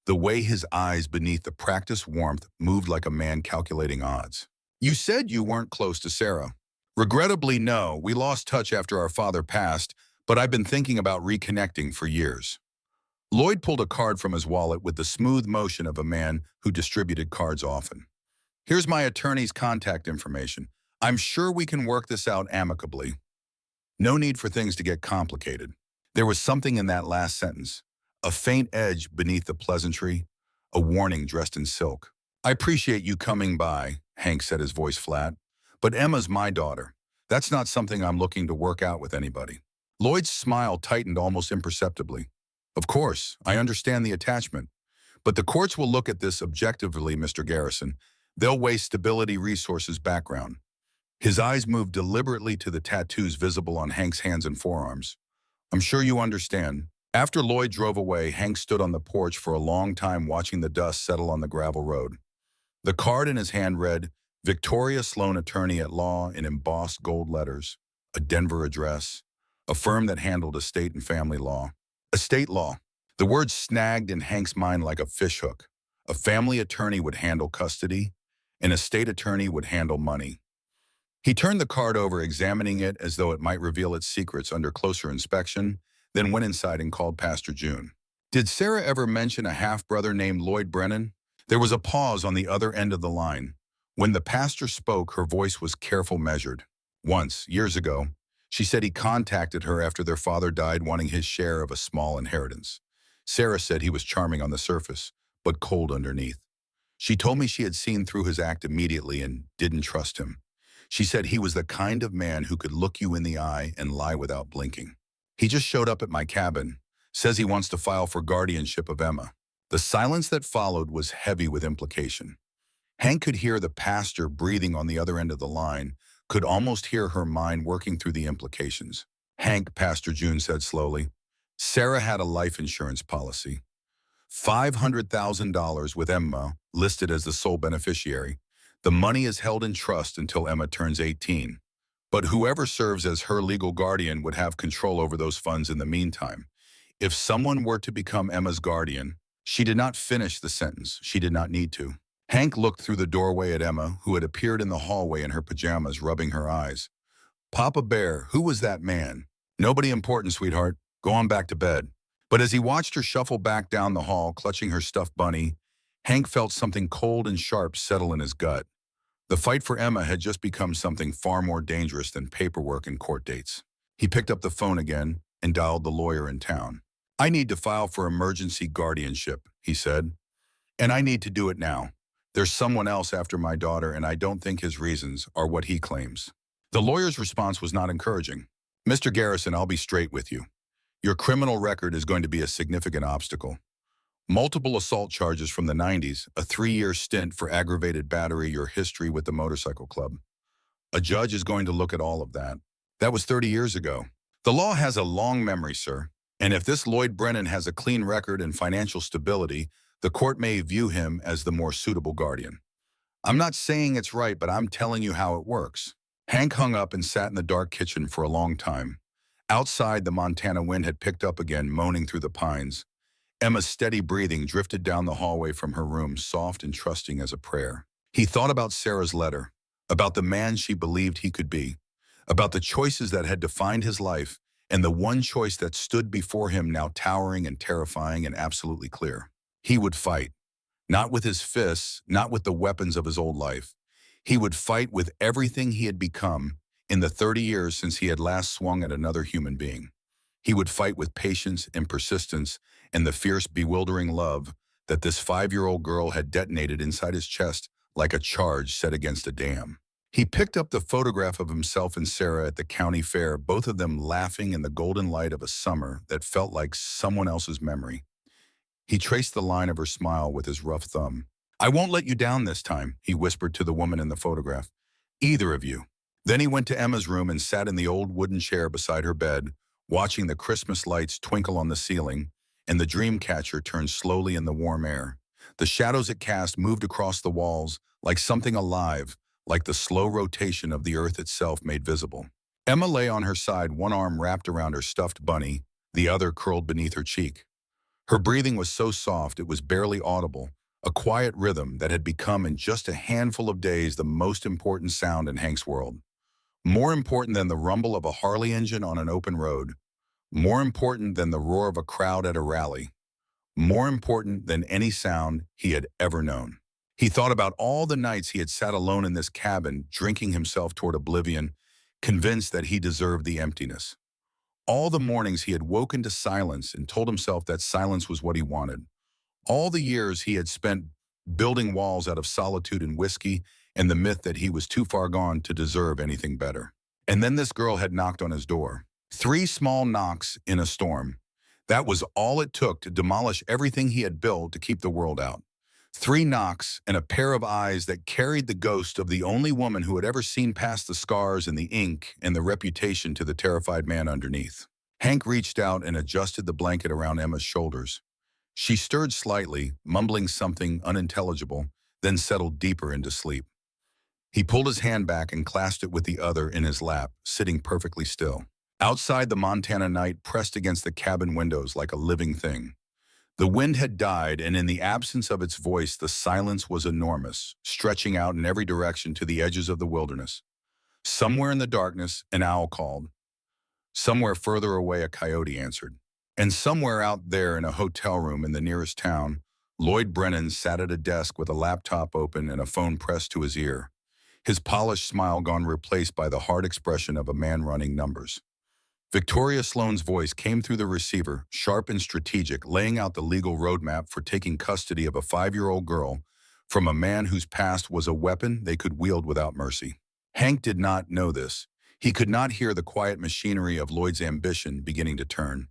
The way his eyes beneath the practiced warmth moved like a man calculating odds. You said you weren't close to Sarah. Regrettably, no. We lost touch after our father passed, but I've been thinking about reconnecting for years. Lloyd pulled a card from his wallet with the smooth motion of a man who distributed cards often. Here's my attorney's contact information. I'm sure we can work this out amicably. No need for things to get complicated. There was something in that last sentence, a faint edge beneath the pleasantry, a warning dressed in silk. I appreciate you coming by, Hank said, his voice flat, but Emma's my daughter. That's not something I'm looking to work out with anybody. Lloyd's smile tightened almost imperceptibly. Of course, I understand the attachment, but the courts will look at this objectively, Mr. Garrison. They'll weigh stability, resources, background. His eyes moved deliberately to the tattoos visible on Hank's hands and forearms. I'm sure you understand. After Lloyd drove away, Hank stood on the porch for a long time watching the dust settle on the gravel road. The card in his hand read, Victoria Sloan Attorney at Law in embossed gold letters, a Denver address, a firm that handled estate and family law. Estate law. The word snagged in Hank's mind like a fishhook. A family attorney would handle custody. An estate attorney would handle money. He turned the card over, examining it as though it might reveal its secrets under closer inspection, then went inside and called Pastor June. Did Sarah ever mention a half-brother named Lloyd Brennan? There was a pause on the other end of the line. When the pastor spoke, her voice was careful, measured. Once, years ago, she said he contacted her after their father died, wanting his share of a small inheritance. Sarah said he was charming on the surface, but cold underneath. She told me she had seen through his act immediately and didn't trust him. She said he was the kind of man who could look you in the eye and lie without blinking. He just showed up at my cabin, says he wants to file for guardianship of Emma. The silence that followed was heavy with implication. Hank could hear the pastor breathing on the other end of the line, could almost hear her mind working through the implications. Hank, Pastor June said slowly, Sarah had a life insurance policy. $500,000 with Emma listed as the sole beneficiary. The money is held in trust until Emma turns 18. But whoever serves as her legal guardian would have control over those funds in the meantime. If someone were to become Emma's guardian, she did not finish the sentence. She did not need to. Hank looked through the doorway at Emma, who had appeared in the hallway in her pajamas, rubbing her eyes. Papa Bear, who was that man? Nobody important, sweetheart. Go on back to bed. But as he watched her shuffle back down the hall, clutching her stuffed bunny, Hank felt something cold and sharp settle in his gut. The fight for Emma had just become something far more dangerous than paperwork and court dates. He picked up the phone again and dialed the lawyer in town. I need to file for emergency guardianship, he said. And I need to do it now. There's someone else after my daughter, and I don't think his reasons are what he claims. The lawyer's response was not encouraging. Mr. Garrison, I'll be straight with you. Your criminal record is going to be a significant obstacle. Multiple assault charges from the 90s, a 3-year stint for aggravated battery, your history with the motorcycle club. A judge is going to look at all of that. That was 30 years ago. The law has a long memory, sir. And if this Lloyd Brennan has a clean record and financial stability, the court may view him as the more suitable guardian. I'm not saying it's right, but I'm telling you how it works. Hank hung up and sat in the dark kitchen for a long time. Outside, the Montana wind had picked up again, moaning through the pines. Emma's steady breathing drifted down the hallway from her room, soft and trusting as a prayer. He thought about Sarah's letter, about the man she believed he could be, about the choices that had defined his life, and the one choice that stood before him now towering and terrifying and absolutely clear. He would fight, not with his fists, not with the weapons of his old life. He would fight with everything he had become in the 30 years since he had last swung at another human being. He would fight with patience and persistence and the fierce, bewildering love that this 5-year-old girl had detonated inside his chest like a charge set against a dam. He picked up the photograph of himself and Sarah at the county fair, both of them laughing in the golden light of a summer that felt like someone else's memory. He traced the line of her smile with his rough thumb. "I won't let you down this time," he whispered to the woman in the photograph. "Either of you." Then he went to Emma's room and sat in the old wooden chair beside her bed, watching the Christmas lights twinkle on the ceiling and the dream catcher turn slowly in the warm air. The shadows it cast moved across the walls like something alive, like the slow rotation of the earth itself made visible. Emma lay on her side, one arm wrapped around her stuffed bunny, the other curled beneath her cheek. Her breathing was so soft it was barely audible, a quiet rhythm that had become in just a handful of days the most important sound in Hank's world. More important than the rumble of a Harley engine on an open road. More important than the roar of a crowd at a rally. More important than any sound he had ever known. He thought about all the nights he had sat alone in this cabin, drinking himself toward oblivion, convinced that he deserved the emptiness. All the mornings he had woken to silence and told himself that silence was what he wanted. All the years he had spent building walls out of solitude and whiskey and the myth that he was too far gone to deserve anything better. And then this girl had knocked on his door. 3 small knocks in a storm. That was all it took to demolish everything he had built to keep the world out. 3 knocks and a pair of eyes that carried the ghost of the only woman who had ever seen past the scars and the ink and the reputation to the terrified man underneath. Hank reached out and adjusted the blanket around Emma's shoulders. She stirred slightly, mumbling something unintelligible, then settled deeper into sleep. He pulled his hand back and clasped it with the other in his lap, sitting perfectly still. Outside, the Montana night pressed against the cabin windows like a living thing. The wind had died, and in the absence of its voice, the silence was enormous, stretching out in every direction to the edges of the wilderness. Somewhere in the darkness, an owl called. Somewhere further away, a coyote answered. And somewhere out there in a hotel room in the nearest town, Lloyd Brennan sat at a desk with a laptop open and a phone pressed to his ear, his polished smile gone replaced by the hard expression of a man running numbers. Victoria Sloane's voice came through the receiver, sharp and strategic, laying out the legal roadmap for taking custody of a 5-year-old girl from a man whose past was a weapon they could wield without mercy. Hank did not know this. He could not hear the quiet machinery of Lloyd's ambition beginning to turn.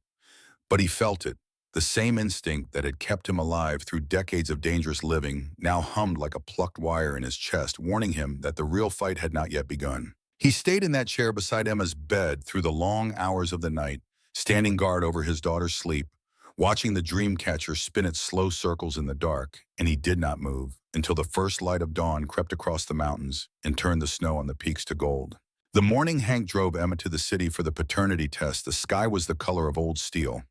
But he felt it. The same instinct that had kept him alive through decades of dangerous living now hummed like a plucked wire in his chest, warning him that the real fight had not yet begun. He stayed in that chair beside Emma's bed through the long hours of the night, standing guard over his daughter's sleep, watching the dream catcher spin its slow circles in the dark, and he did not move until the first light of dawn crept across the mountains and turned the snow on the peaks to gold. The morning Hank drove Emma to the city for the paternity test, the sky was the color of old steel.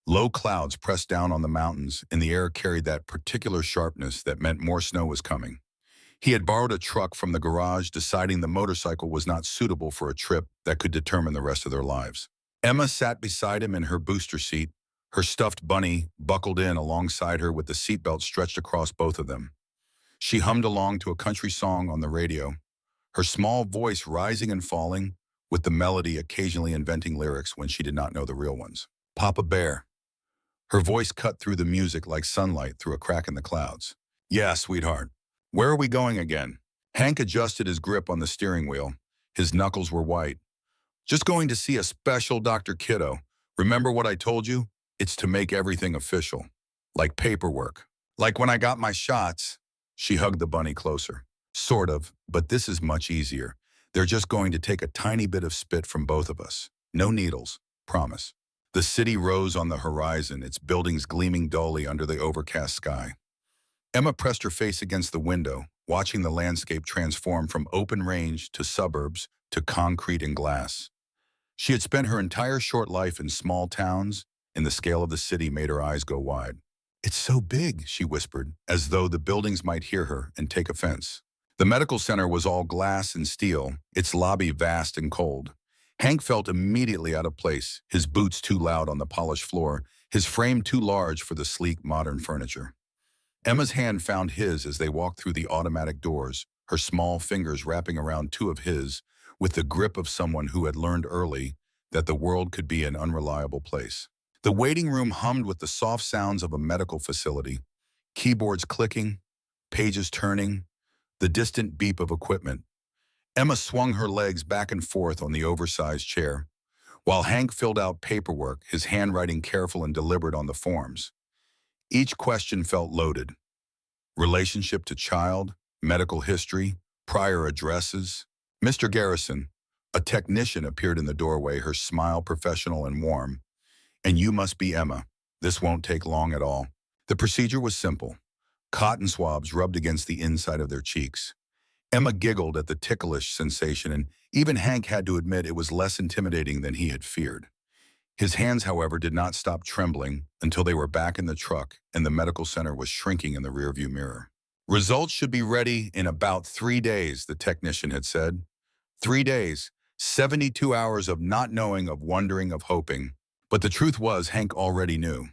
Low clouds pressed down on the mountains, and the air carried that particular sharpness that meant more snow was coming. He had borrowed a truck from the garage, deciding the motorcycle was not suitable for a trip that could determine the rest of their lives. Emma sat beside him in her booster seat, her stuffed bunny buckled in alongside her with the seatbelt stretched across both of them. She hummed along to a country song on the radio, her small voice rising and falling, with the melody occasionally inventing lyrics when she did not know the real ones. "Papa Bear." Her voice cut through the music like sunlight through a crack in the clouds. "Yeah, sweetheart. Where are we going again?" Hank adjusted his grip on the steering wheel. His knuckles were white. "Just going to see a special Dr. Kiddo. Remember what I told you? It's to make everything official. Like paperwork. Like when I got my shots." She hugged the bunny closer. "Sort of, but this is much easier. They're just going to take a tiny bit of spit from both of us. No needles. Promise." The city rose on the horizon, its buildings gleaming dully under the overcast sky. Emma pressed her face against the window, watching the landscape transform from open range to suburbs to concrete and glass. She had spent her entire short life in small towns, and the scale of the city made her eyes go wide. "It's so big," she whispered, as though the buildings might hear her and take offense. The medical center was all glass and steel, its lobby vast and cold. Hank felt immediately out of place, his boots too loud on the polished floor, his frame too large for the sleek modern furniture. Emma's hand found his as they walked through the automatic doors, her small fingers wrapping around two of his, with the grip of someone who had learned early that the world could be an unreliable place. The waiting room hummed with the soft sounds of a medical facility, keyboards clicking, pages turning, the distant beep of equipment. Emma swung her legs back and forth on the oversized chair, while Hank filled out paperwork, his handwriting careful and deliberate on the forms. Each question felt loaded. Relationship to child, medical history, prior addresses. Mr. Garrison, a technician, appeared in the doorway, her smile professional and warm. And you must be Emma. This won't take long at all. The procedure was simple. Cotton swabs rubbed against the inside of their cheeks. Emma giggled at the ticklish sensation, and even Hank had to admit it was less intimidating than he had feared. His hands, however, did not stop trembling until they were back in the truck and the medical center was shrinking in the rearview mirror. Results should be ready in about 3 days, the technician had said. 3 days, 72 hours of not knowing, of wondering, of hoping. But the truth was, Hank already knew.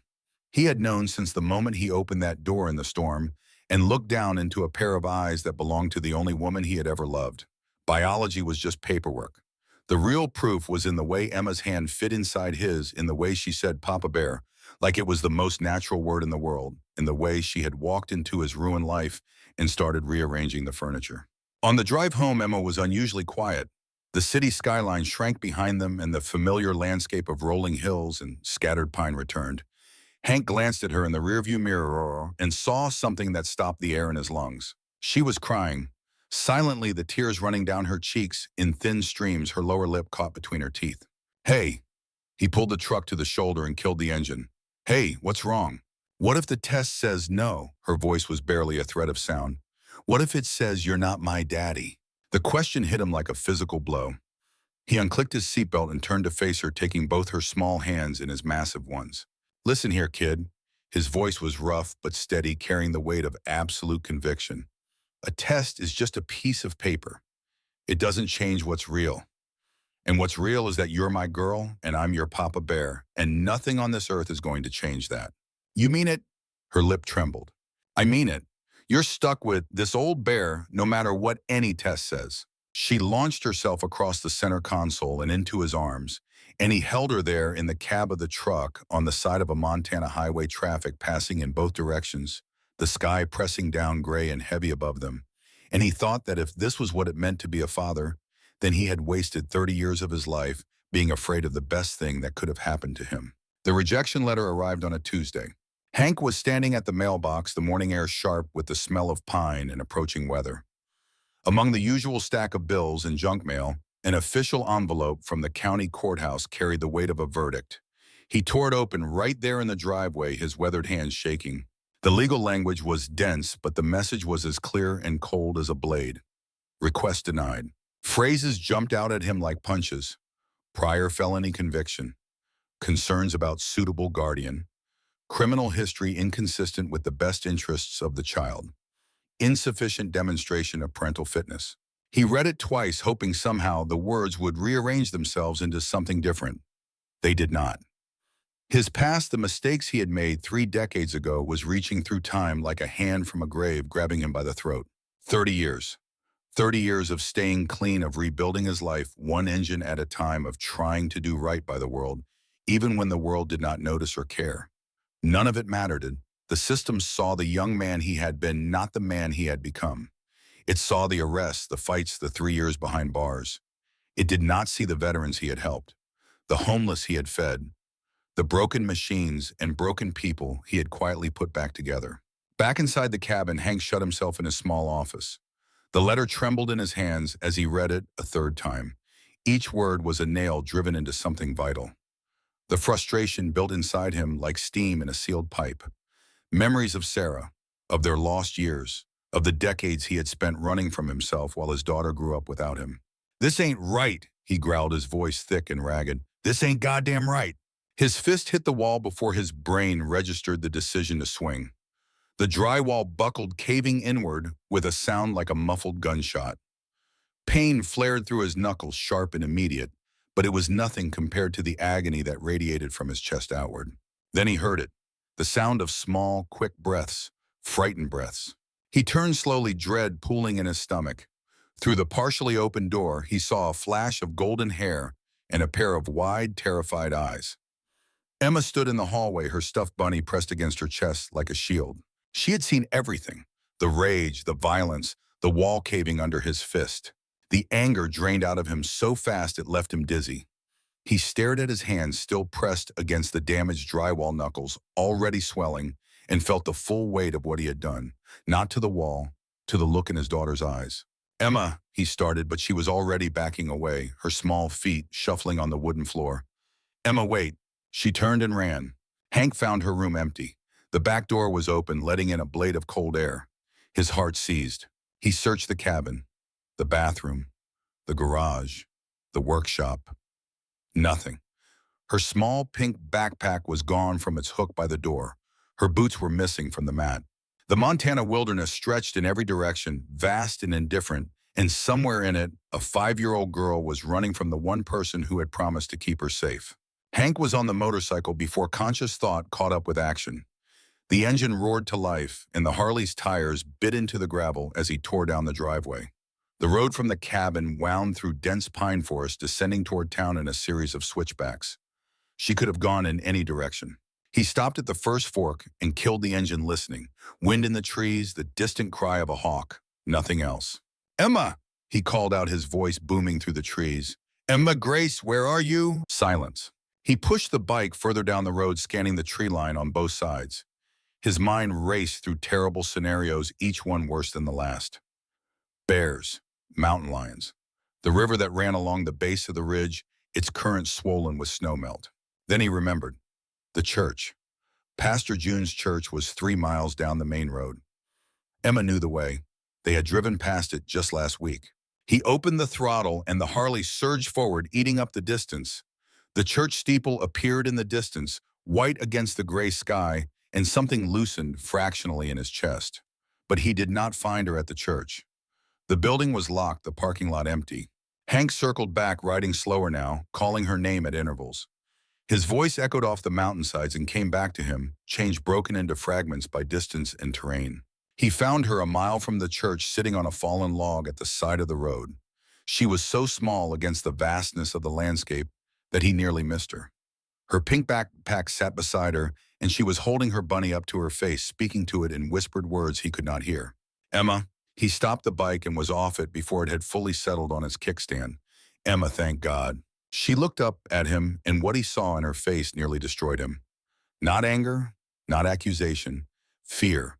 He had known since the moment he opened that door in the storm and looked down into a pair of eyes that belonged to the only woman he had ever loved. Biology was just paperwork. The real proof was in the way Emma's hand fit inside his, in the way she said Papa Bear, like it was the most natural word in the world, in the way she had walked into his ruined life and started rearranging the furniture. On the drive home, Emma was unusually quiet. The city skyline shrank behind them and the familiar landscape of rolling hills and scattered pine returned. Hank glanced at her in the rearview mirror and saw something that stopped the air in his lungs. She was crying. Silently, the tears running down her cheeks in thin streams, her lower lip caught between her teeth. Hey! He pulled the truck to the shoulder and killed the engine. Hey, what's wrong? What if the test says no? Her voice was barely a thread of sound. What if it says you're not my daddy? The question hit him like a physical blow. He unclicked his seatbelt and turned to face her, taking both her small hands in his massive ones. Listen here, kid. His voice was rough but steady, carrying the weight of absolute conviction. A test is just a piece of paper. It doesn't change what's real. And what's real is that you're my girl and I'm your Papa Bear, and nothing on this earth is going to change that. You mean it? Her lip trembled. I mean it. You're stuck with this old bear no matter what any test says. She launched herself across the center console and into his arms, and he held her there in the cab of the truck on the side of a Montana highway, traffic passing in both directions, the sky pressing down gray and heavy above them. And he thought that if this was what it meant to be a father, then he had wasted 30 years of his life being afraid of the best thing that could have happened to him. The rejection letter arrived on a Tuesday. Hank was standing at the mailbox, the morning air sharp with the smell of pine and approaching weather. Among the usual stack of bills and junk mail, an official envelope from the county courthouse carried the weight of a verdict. He tore it open right there in the driveway, his weathered hands shaking. The legal language was dense, but the message was as clear and cold as a blade. Request denied. Phrases jumped out at him like punches. Prior felony conviction. Concerns about suitable guardian. Criminal history inconsistent with the best interests of the child. Insufficient demonstration of parental fitness. He read it twice, hoping somehow the words would rearrange themselves into something different. They did not. His past, the mistakes he had made 3 decades ago, was reaching through time like a hand from a grave, grabbing him by the throat. 30 years. 30 years of staying clean, of rebuilding his life, one engine at a time, of trying to do right by the world, even when the world did not notice or care. None of it mattered. The system saw the young man he had been, not the man he had become. It saw the arrests, the fights, the 3 years behind bars. It did not see the veterans he had helped, the homeless he had fed, the broken machines and broken people he had quietly put back together. Back inside the cabin, Hank shut himself in his small office. The letter trembled in his hands as he read it a third time. Each word was a nail driven into something vital. The frustration built inside him like steam in a sealed pipe. Memories of Sarah, of their lost years, of the decades he had spent running from himself while his daughter grew up without him. This ain't right, he growled, his voice thick and ragged. This ain't goddamn right. His fist hit the wall before his brain registered the decision to swing. The drywall buckled, caving inward with a sound like a muffled gunshot. Pain flared through his knuckles, sharp and immediate, but it was nothing compared to the agony that radiated from his chest outward. Then he heard it, the sound of small, quick breaths, frightened breaths. He turned slowly, dread pooling in his stomach. Through the partially open door, he saw a flash of golden hair and a pair of wide, terrified eyes. Emma stood in the hallway, her stuffed bunny pressed against her chest like a shield. She had seen everything, the rage, the violence, the wall caving under his fist. The anger drained out of him so fast it left him dizzy. He stared at his hands still pressed against the damaged drywall knuckles, already swelling, and felt the full weight of what he had done, not to the wall, to the look in his daughter's eyes. Emma, he started, but she was already backing away, her small feet shuffling on the wooden floor. Emma, wait. She turned and ran. Hank found her room empty. The back door was open, letting in a blade of cold air. His heart seized. He searched the cabin, the bathroom, the garage, the workshop. Nothing. Her small pink backpack was gone from its hook by the door. Her boots were missing from the mat. The Montana wilderness stretched in every direction, vast and indifferent, and somewhere in it, a 5-year-old girl was running from the one person who had promised to keep her safe. Hank was on the motorcycle before conscious thought caught up with action. The engine roared to life, and the Harley's tires bit into the gravel as he tore down the driveway. The road from the cabin wound through dense pine forest, descending toward town in a series of switchbacks. She could have gone in any direction. He stopped at the first fork and killed the engine, listening. Wind in the trees, the distant cry of a hawk. Nothing else. "Emma!" he called out, his voice booming through the trees. "Emma Grace, where are you?" Silence. He pushed the bike further down the road, scanning the tree line on both sides. His mind raced through terrible scenarios, each one worse than the last. Bears, mountain lions, the river that ran along the base of the ridge, its current swollen with snowmelt. Then he remembered. The church. Pastor June's church was 3 miles down the main road. Emma knew the way. They had driven past it just last week. He opened the throttle and the Harley surged forward, eating up the distance. The church steeple appeared in the distance, white against the gray sky, and something loosened fractionally in his chest. But he did not find her at the church. The building was locked, the parking lot empty. Hank circled back, riding slower now, calling her name at intervals. His voice echoed off the mountainsides and came back to him, change broken into fragments by distance and terrain. He found her a mile from the church, sitting on a fallen log at the side of the road. She was so small against the vastness of the landscape that he nearly missed her. Her pink backpack sat beside her, and she was holding her bunny up to her face, speaking to it in whispered words he could not hear. "Emma." He stopped the bike and was off it before it had fully settled on its kickstand. "Emma, thank God." She looked up at him, and what he saw in her face nearly destroyed him. Not anger, not accusation, fear.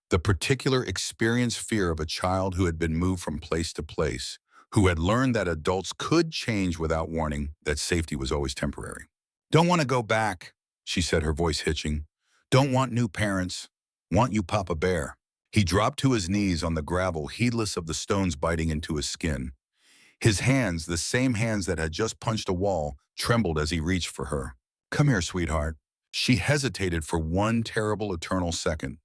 The particular experienced fear of a child who had been moved from place to place, who had learned that adults could change without warning, that safety was always temporary. "Don't want to go back," she said, her voice hitching. "Don't want new parents. Want you, Papa Bear." He dropped to his knees on the gravel, heedless of the stones biting into his skin. His hands, the same hands that had just punched a wall, trembled as he reached for her. "Come here, sweetheart." She hesitated for one terrible eternal second.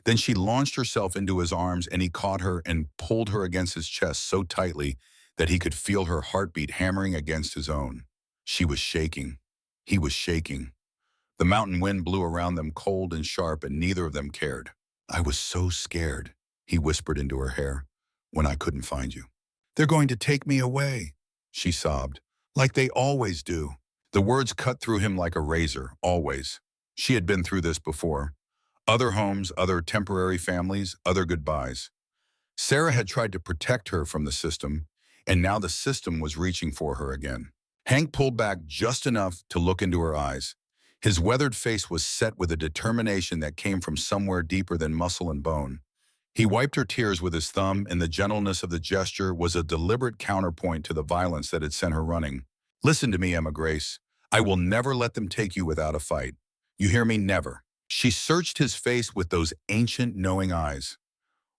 Then she launched herself into his arms, and he caught her and pulled her against his chest so tightly that he could feel her heartbeat hammering against his own. She was shaking. He was shaking. The mountain wind blew around them, cold and sharp, and neither of them cared. "I was so scared," he whispered into her hair, "when I couldn't find you." "They're going to take me away," she sobbed, "like they always do." The words cut through him like a razor, always. She had been through this before. Other homes, other temporary families, other goodbyes. Sarah had tried to protect her from the system, and now the system was reaching for her again. Hank pulled back just enough to look into her eyes. His weathered face was set with a determination that came from somewhere deeper than muscle and bone. He wiped her tears with his thumb, and the gentleness of the gesture was a deliberate counterpoint to the violence that had sent her running. "Listen to me, Emma Grace. I will never let them take you without a fight. You hear me? Never." She searched his face with those ancient, knowing eyes.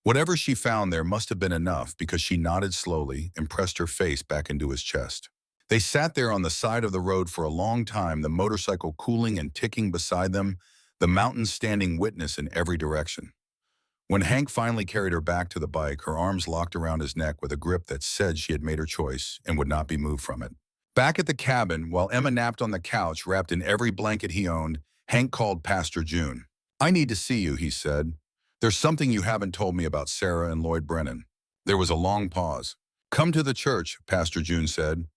Whatever she found there must have been enough, because she nodded slowly and pressed her face back into his chest. They sat there on the side of the road for a long time, the motorcycle cooling and ticking beside them, the mountains standing witness in every direction. When Hank finally carried her back to the bike, her arms locked around his neck with a grip that said she had made her choice and would not be moved from it. Back at the cabin, while Emma napped on the couch wrapped in every blanket he owned, Hank called Pastor June. "I need to see you," he said. "There's something you haven't told me about Sarah and Lloyd Brennan." There was a long pause. "Come to the church," Pastor June said,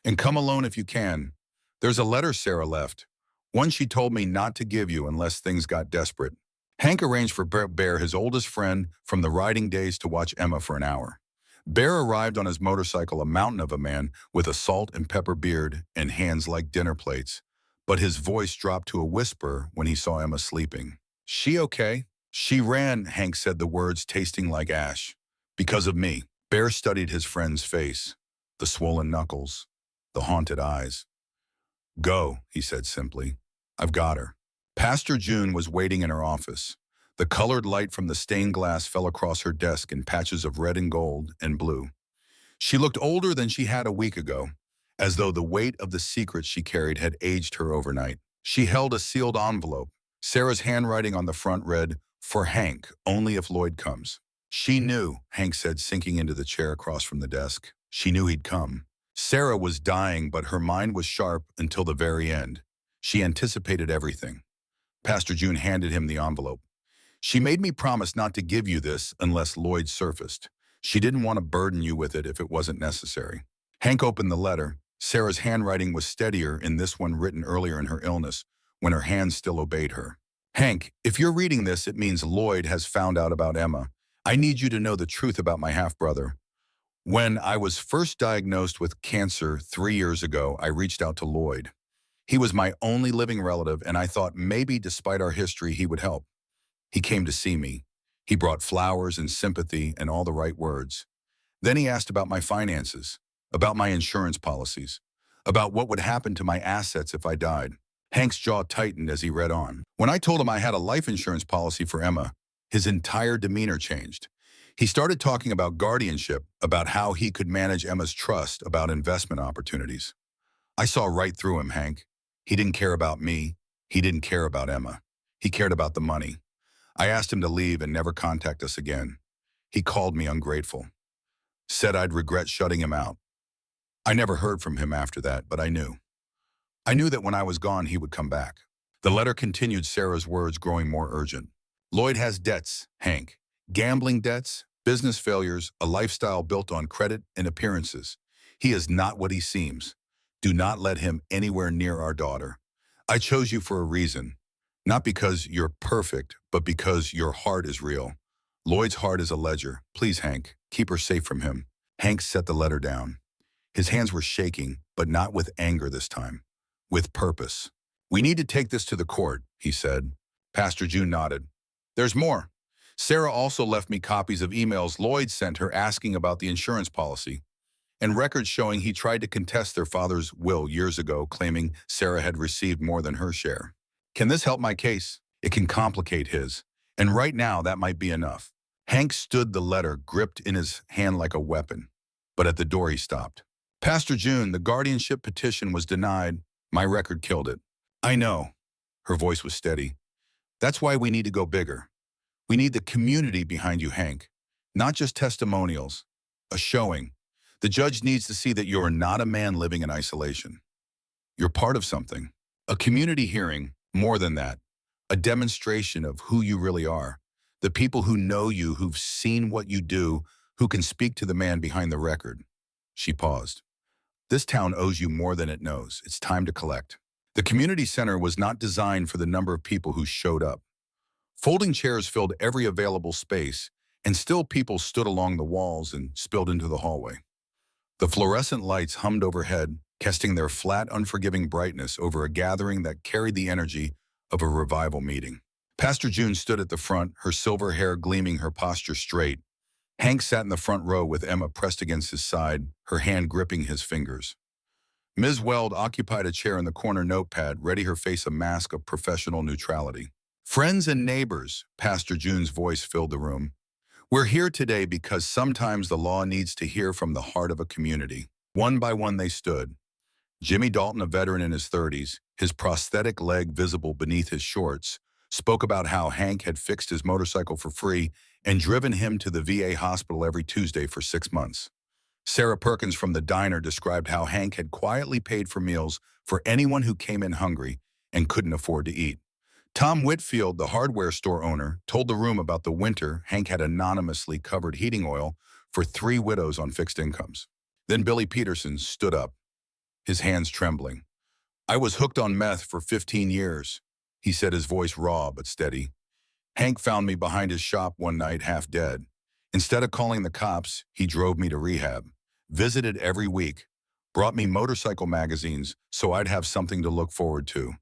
"and come alone if you can. There's a letter Sarah left. One she told me not to give you unless things got desperate." Hank arranged for Bear, his oldest friend from the riding days, to watch Emma for an hour. Bear arrived on his motorcycle, a mountain of a man with a salt and pepper beard and hands like dinner plates. But his voice dropped to a whisper when he saw Emma sleeping. "She okay?" "She ran," Hank said, the words tasting like ash. "Because of me." Bear studied his friend's face, the swollen knuckles, the haunted eyes. "Go," he said simply. "I've got her." Pastor June was waiting in her office. The colored light from the stained glass fell across her desk in patches of red and gold and blue. She looked older than she had a week ago, as though the weight of the secret she carried had aged her overnight. She held a sealed envelope. Sarah's handwriting on the front read, "For Hank, only if Lloyd comes." "She knew," Hank said, sinking into the chair across from the desk. "She knew he'd come." Sarah was dying, but her mind was sharp until the very end. She anticipated everything. Pastor June handed him the envelope. "She made me promise not to give you this unless Lloyd surfaced. She didn't want to burden you with it if it wasn't necessary." Hank opened the letter. Sarah's handwriting was steadier in this one, written earlier in her illness, when her hands still obeyed her. "Hank, if you're reading this, it means Lloyd has found out about Emma. I need you to know the truth about my half-brother. When I was first diagnosed with cancer 3 years ago, I reached out to Lloyd. He was my only living relative, and I thought maybe despite our history he would help. He came to see me. He brought flowers and sympathy and all the right words. Then he asked about my finances, about my insurance policies, about what would happen to my assets if I died." Hank's jaw tightened as he read on. "When I told him I had a life insurance policy for Emma, his entire demeanor changed. He started talking about guardianship, about how he could manage Emma's trust, about investment opportunities. I saw right through him, Hank. He didn't care about me. He didn't care about Emma. He cared about the money. I asked him to leave and never contact us again. He called me ungrateful. Said I'd regret shutting him out. I never heard from him after that, but I knew. I knew that when I was gone, he would come back." The letter continued, Sarah's words growing more urgent. "Lloyd has debts, Hank. Gambling debts, business failures, a lifestyle built on credit and appearances. He is not what he seems. Do not let him anywhere near our daughter. I chose you for a reason. Not because you're perfect, but because your heart is real. Lloyd's heart is a ledger. Please, Hank, keep her safe from him." Hank set the letter down. His hands were shaking, but not with anger this time. With purpose. "We need to take this to the court," he said. Pastor June nodded. "There's more. Sarah also left me copies of emails Lloyd sent her asking about the insurance policy, and records showing he tried to contest their father's will years ago, claiming Sarah had received more than her share. Can this help my case? It can complicate his. And right now, that might be enough." Hank stood the letter gripped in his hand like a weapon, but at the door he stopped. "Pastor June, the guardianship petition was denied. My record killed it." "I know." Her voice was steady. "That's why we need to go bigger. We need the community behind you, Hank. Not just testimonials. A showing. The judge needs to see that you're not a man living in isolation. You're part of something. A community hearing, more than that. A demonstration of who you really are. The people who know you, who've seen what you do, who can speak to the man behind the record." She paused. "This town owes you more than it knows. It's time to collect." The community center was not designed for the number of people who showed up. Folding chairs filled every available space, and still people stood along the walls and spilled into the hallway. The fluorescent lights hummed overhead, casting their flat, unforgiving brightness over a gathering that carried the energy of a revival meeting. Pastor June stood at the front, her silver hair gleaming, her posture straight. Hank sat in the front row with Emma pressed against his side, her hand gripping his fingers. Ms. Weld occupied a chair in the corner, notepad, ready, her face a mask of professional neutrality. "Friends and neighbors," Pastor June's voice filled the room. "We're here today because sometimes the law needs to hear from the heart of a community." One by one they stood. Jimmy Dalton, a veteran in his 30s, his prosthetic leg visible beneath his shorts, spoke about how Hank had fixed his motorcycle for free and driven him to the VA hospital every Tuesday for 6 months. Sarah Perkins from the diner described how Hank had quietly paid for meals for anyone who came in hungry and couldn't afford to eat. Tom Whitfield, the hardware store owner, told the room about the winter Hank had anonymously covered heating oil for 3 widows on fixed incomes. Then Billy Peterson stood up, his hands trembling. "I was hooked on meth for 15 years, he said, his voice raw but steady. "Hank found me behind his shop one night half dead. Instead of calling the cops, he drove me to rehab, visited every week, brought me motorcycle magazines so I'd have something to look forward to.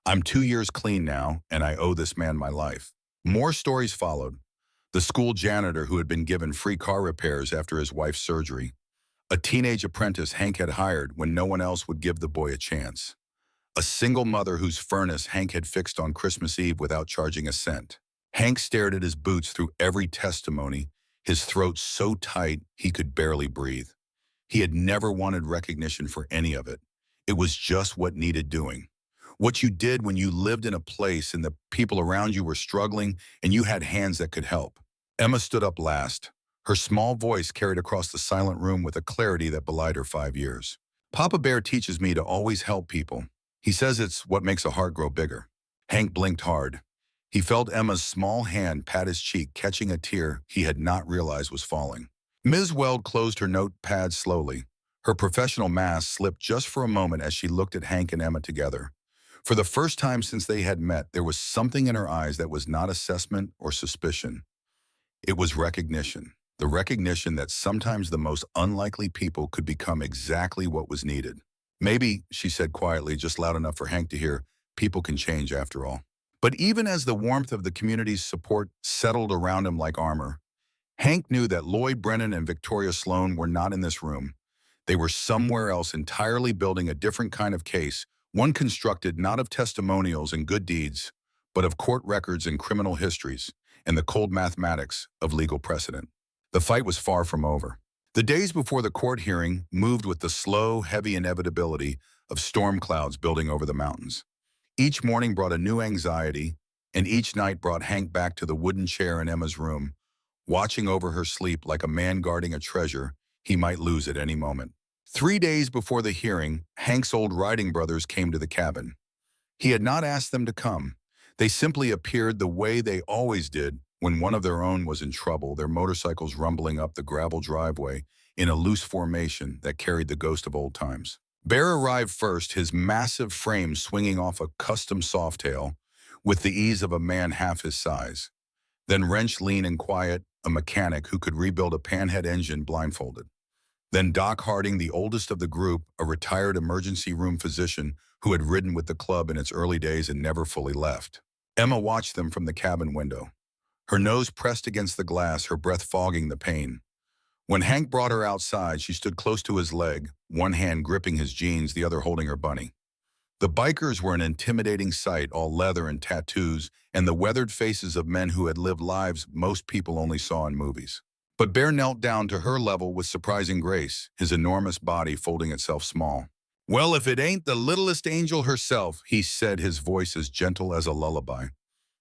I'm 2 years clean now, and I owe this man my life." More stories followed. The school janitor who had been given free car repairs after his wife's surgery. A teenage apprentice Hank had hired when no one else would give the boy a chance. A single mother whose furnace Hank had fixed on Christmas Eve without charging a cent. Hank stared at his boots through every testimony, his throat so tight he could barely breathe. He had never wanted recognition for any of it. It was just what needed doing. What you did when you lived in a place and the people around you were struggling and you had hands that could help. Emma stood up last. Her small voice carried across the silent room with a clarity that belied her 5 years. "Papa Bear teaches me to always help people. He says it's what makes a heart grow bigger." Hank blinked hard. He felt Emma's small hand pat his cheek, catching a tear he had not realized was falling. Ms. Weld closed her notepad slowly. Her professional mask slipped just for a moment as she looked at Hank and Emma together. For the first time since they had met, there was something in her eyes that was not assessment or suspicion. It was recognition. The recognition that sometimes the most unlikely people could become exactly what was needed. "Maybe," she said quietly, just loud enough for Hank to hear, "people can change after all." But even as the warmth of the community's support settled around him like armor, Hank knew that Lloyd Brennan and Victoria Sloan were not in this room. They were somewhere else entirely building a different kind of case, one constructed not of testimonials and good deeds, but of court records and criminal histories, and the cold mathematics of legal precedent. The fight was far from over. The days before the court hearing moved with the slow, heavy inevitability of storm clouds building over the mountains. Each morning brought a new anxiety, and each night brought Hank back to the wooden chair in Emma's room, watching over her sleep like a man guarding a treasure he might lose at any moment. 3 days before the hearing, Hank's old riding brothers came to the cabin. He had not asked them to come. They simply appeared the way they always did when one of their own was in trouble, their motorcycles rumbling up the gravel driveway in a loose formation that carried the ghost of old times. Bear arrived first, his massive frame swinging off a custom softail with the ease of a man half his size. Then Wrench, lean and quiet, a mechanic who could rebuild a panhead engine blindfolded. Then Doc Harding, the oldest of the group, a retired emergency room physician who had ridden with the club in its early days and never fully left. Emma watched them from the cabin window, her nose pressed against the glass, her breath fogging the pain. When Hank brought her outside, she stood close to his leg, one hand gripping his jeans, the other holding her bunny. The bikers were an intimidating sight, all leather and tattoos, and the weathered faces of men who had lived lives most people only saw in movies. But Bear knelt down to her level with surprising grace, his enormous body folding itself small. "Well, if it ain't the littlest angel herself," he said, his voice as gentle as a lullaby.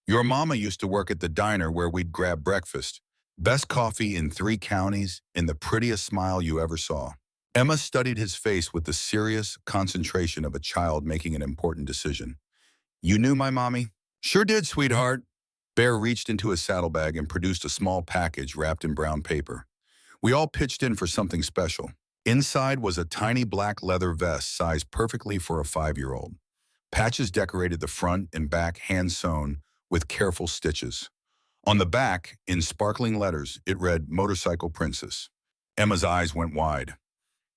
"Your mama used to work at the diner where we'd grab breakfast. Best coffee in 3 counties and the prettiest smile you ever saw." Emma studied his face with the serious concentration of a child making an important decision. "You knew my mommy?" "Sure did, sweetheart." Bear reached into his saddlebag and produced a small package wrapped in brown paper. We all pitched in for something special. Inside was a tiny black leather vest sized perfectly for a 5-year-old. Patches decorated the front and back, hand-sewn with careful stitches. On the back, in sparkling letters, it read, "Motorcycle Princess." Emma's eyes went wide.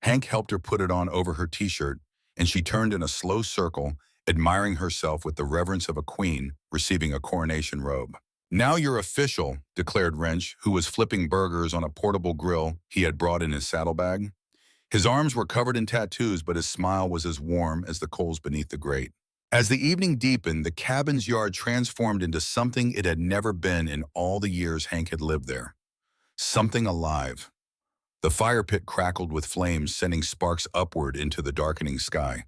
Hank helped her put it on over her t-shirt, and she turned in a slow circle, admiring herself with the reverence of a queen receiving a coronation robe. "Now you're official," declared Wrench, who was flipping burgers on a portable grill he had brought in his saddlebag. His arms were covered in tattoos, but his smile was as warm as the coals beneath the grate. As the evening deepened, the cabin's yard transformed into something it had never been in all the years Hank had lived there. Something alive. The fire pit crackled with flames, sending sparks upward into the darkening sky.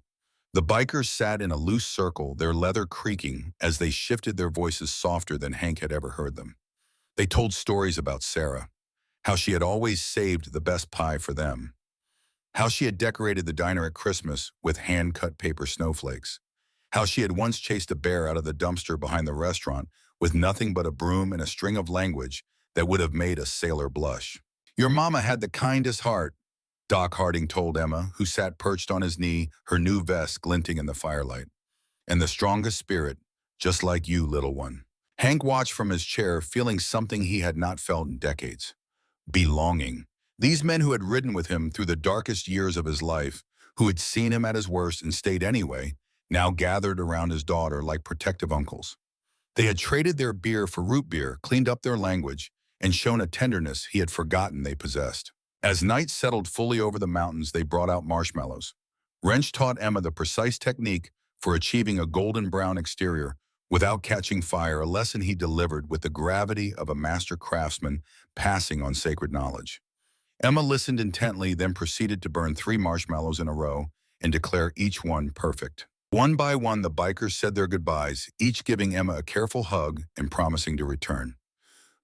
The bikers sat in a loose circle, their leather creaking as they shifted their voices softer than Hank had ever heard them. They told stories about Sarah, how she had always saved the best pie for them, how she had decorated the diner at Christmas with hand-cut paper snowflakes, how she had once chased a bear out of the dumpster behind the restaurant with nothing but a broom and a string of language that would have made a sailor blush. Your mama had the kindest heart, Doc Harding told Emma, who sat perched on his knee, her new vest glinting in the firelight. And the strongest spirit, just like you, little one. Hank watched from his chair, feeling something he had not felt in decades. Belonging. These men who had ridden with him through the darkest years of his life, who had seen him at his worst and stayed anyway, now gathered around his daughter like protective uncles. They had traded their beer for root beer, cleaned up their language, and shown a tenderness he had forgotten they possessed. As night settled fully over the mountains, they brought out marshmallows. Wrench taught Emma the precise technique for achieving a golden brown exterior without catching fire, a lesson he delivered with the gravity of a master craftsman passing on sacred knowledge. Emma listened intently, then proceeded to burn 3 marshmallows in a row and declare each one perfect. One by one, the bikers said their goodbyes, each giving Emma a careful hug and promising to return.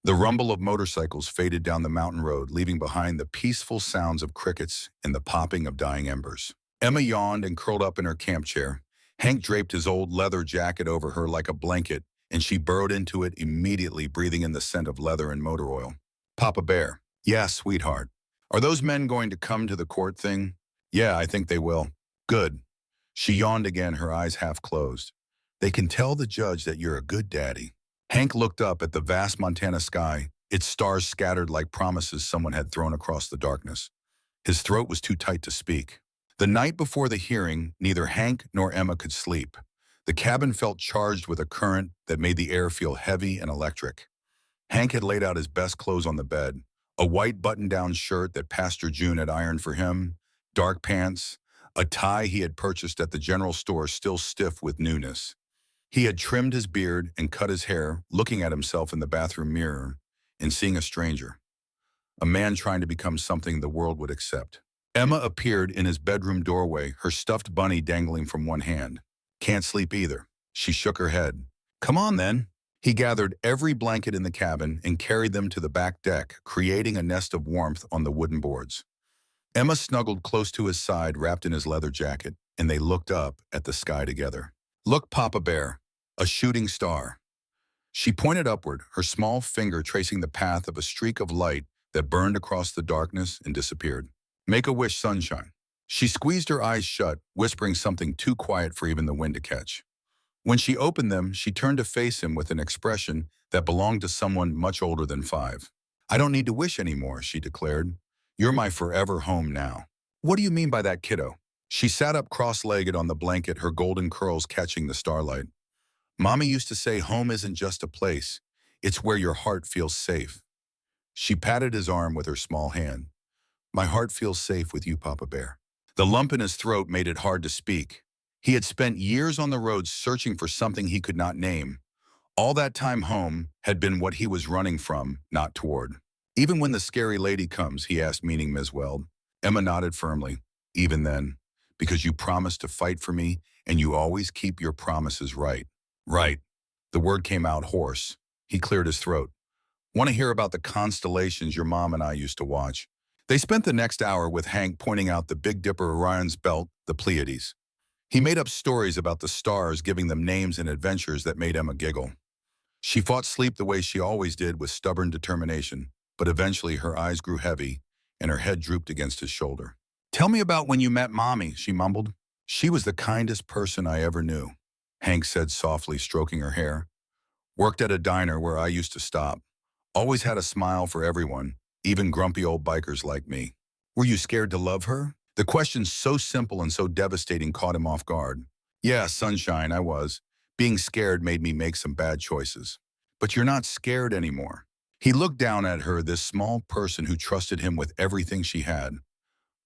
The rumble of motorcycles faded down the mountain road, leaving behind the peaceful sounds of crickets and the popping of dying embers. Emma yawned and curled up in her camp chair. Hank draped his old leather jacket over her like a blanket, and she burrowed into it immediately, breathing in the scent of leather and motor oil. Papa Bear. Yeah, sweetheart. Are those men going to come to the court thing? Yeah, I think they will. Good. She yawned again, her eyes half closed. They can tell the judge that you're a good daddy. Hank looked up at the vast Montana sky, its stars scattered like promises someone had thrown across the darkness. His throat was too tight to speak. The night before the hearing, neither Hank nor Emma could sleep. The cabin felt charged with a current that made the air feel heavy and electric. Hank had laid out his best clothes on the bed, a white button-down shirt that Pastor June had ironed for him, dark pants, a tie he had purchased at the general store still stiff with newness. He had trimmed his beard and cut his hair, looking at himself in the bathroom mirror and seeing a stranger, a man trying to become something the world would accept. Emma appeared in his bedroom doorway, her stuffed bunny dangling from one hand. Can't sleep either. She shook her head. Come on then. He gathered every blanket in the cabin and carried them to the back deck, creating a nest of warmth on the wooden boards. Emma snuggled close to his side, wrapped in his leather jacket, and they looked up at the sky together. Look, Papa Bear, a shooting star. She pointed upward, her small finger tracing the path of a streak of light that burned across the darkness and disappeared. Make a wish, sunshine. She squeezed her eyes shut, whispering something too quiet for even the wind to catch. When she opened them, she turned to face him with an expression that belonged to someone much older than 5. I don't need to wish anymore, she declared. You're my forever home now. What do you mean by that, kiddo? She sat up cross-legged on the blanket, her golden curls catching the starlight. Mommy used to say home isn't just a place, it's where your heart feels safe. She patted his arm with her small hand. My heart feels safe with you, Papa Bear. The lump in his throat made it hard to speak. He had spent years on the road searching for something he could not name. All that time home had been what he was running from, not toward. Even when the scary lady comes, he asked, meaning Ms. Weld. Emma nodded firmly. Even then, because you promised to fight for me, and you always keep your promises right. Right. The word came out hoarse. He cleared his throat. Want to hear about the constellations your mom and I used to watch? They spent the next hour with Hank pointing out the Big Dipper, Orion's belt, the Pleiades. He made up stories about the stars, giving them names and adventures that made Emma giggle. She fought sleep the way she always did, with stubborn determination, but eventually her eyes grew heavy and her head drooped against his shoulder. Tell me about when you met Mommy, she mumbled. She was the kindest person I ever knew, Hank said softly, stroking her hair. Worked at a diner where I used to stop. Always had a smile for everyone, even grumpy old bikers like me. Were you scared to love her? The question, so simple and so devastating, caught him off guard. Yeah, sunshine, I was. Being scared made me make some bad choices. But you're not scared anymore. He looked down at her, this small person who trusted him with everything she had.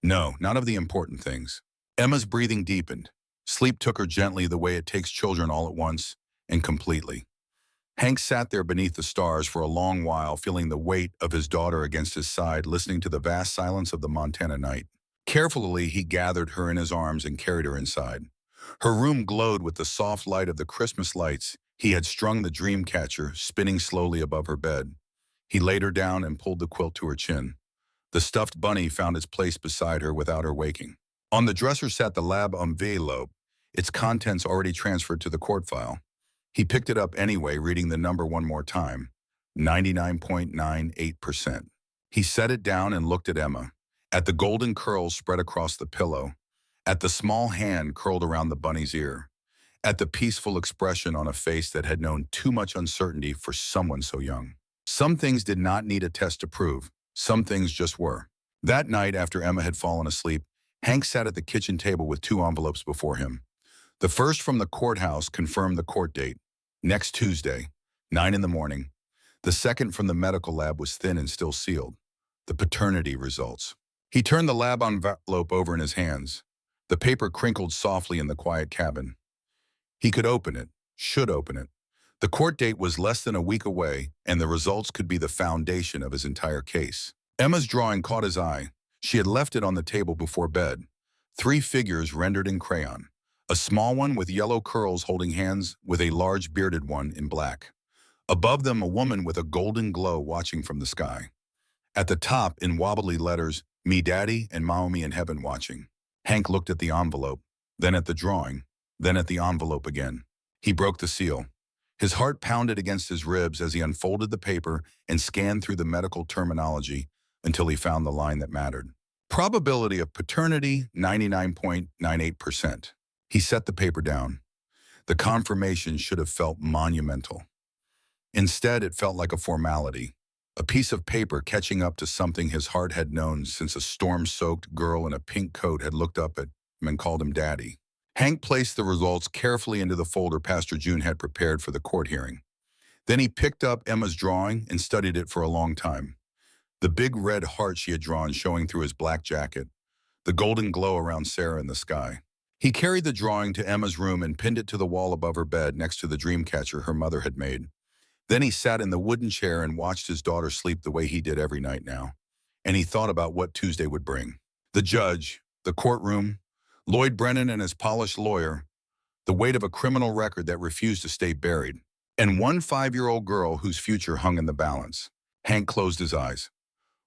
No, none of the important things. Emma's breathing deepened. Sleep took her gently, the way it takes children, all at once, and completely. Hank sat there beneath the stars for a long while, feeling the weight of his daughter against his side, listening to the vast silence of the Montana night. Carefully, he gathered her in his arms and carried her inside. Her room glowed with the soft light of the Christmas lights he had strung the dream catcher, spinning slowly above her bed. He laid her down and pulled the quilt to her chin. The stuffed bunny found its place beside her without her waking. On the dresser sat the lab envelope, its contents already transferred to the court file. He picked it up anyway, reading the number one more time, 99.98%. He set it down and looked at Emma, at the golden curls spread across the pillow, at the small hand curled around the bunny's ear, at the peaceful expression on a face that had known too much uncertainty for someone so young. Some things did not need a test to prove. Some things just were. That night, after Emma had fallen asleep, Hank sat at the kitchen table with two envelopes before him. The first from the courthouse confirmed the court date, next Tuesday, 9 in the morning. The second from the medical lab was thin and still sealed, the paternity results. He turned the lab envelope over in his hands. The paper crinkled softly in the quiet cabin. He could open it, should open it. The court date was less than a week away, and the results could be the foundation of his entire case. Emma's drawing caught his eye. She had left it on the table before bed. Three figures rendered in crayon. A small one with yellow curls holding hands with a large bearded one in black. Above them, a woman with a golden glow watching from the sky. At the top, in wobbly letters, me daddy and mommy in heaven watching. Hank looked at the envelope, then at the drawing, then at the envelope again. He broke the seal. His heart pounded against his ribs as he unfolded the paper and scanned through the medical terminology until he found the line that mattered. Probability of paternity, 99.98%. He set the paper down. The confirmation should have felt monumental. Instead, it felt like a formality, a piece of paper catching up to something his heart had known since a storm-soaked girl in a pink coat had looked up at him and called him daddy. Hank placed the results carefully into the folder Pastor June had prepared for the court hearing. Then he picked up Emma's drawing and studied it for a long time. The big red heart she had drawn showing through his black jacket, the golden glow around Sarah in the sky. He carried the drawing to Emma's room and pinned it to the wall above her bed next to the dream catcher her mother had made. Then he sat in the wooden chair and watched his daughter sleep the way he did every night now. And he thought about what Tuesday would bring. The judge, the courtroom, Lloyd Brennan and his polished lawyer, the weight of a criminal record that refused to stay buried, and one 5-year-old girl whose future hung in the balance. Hank closed his eyes.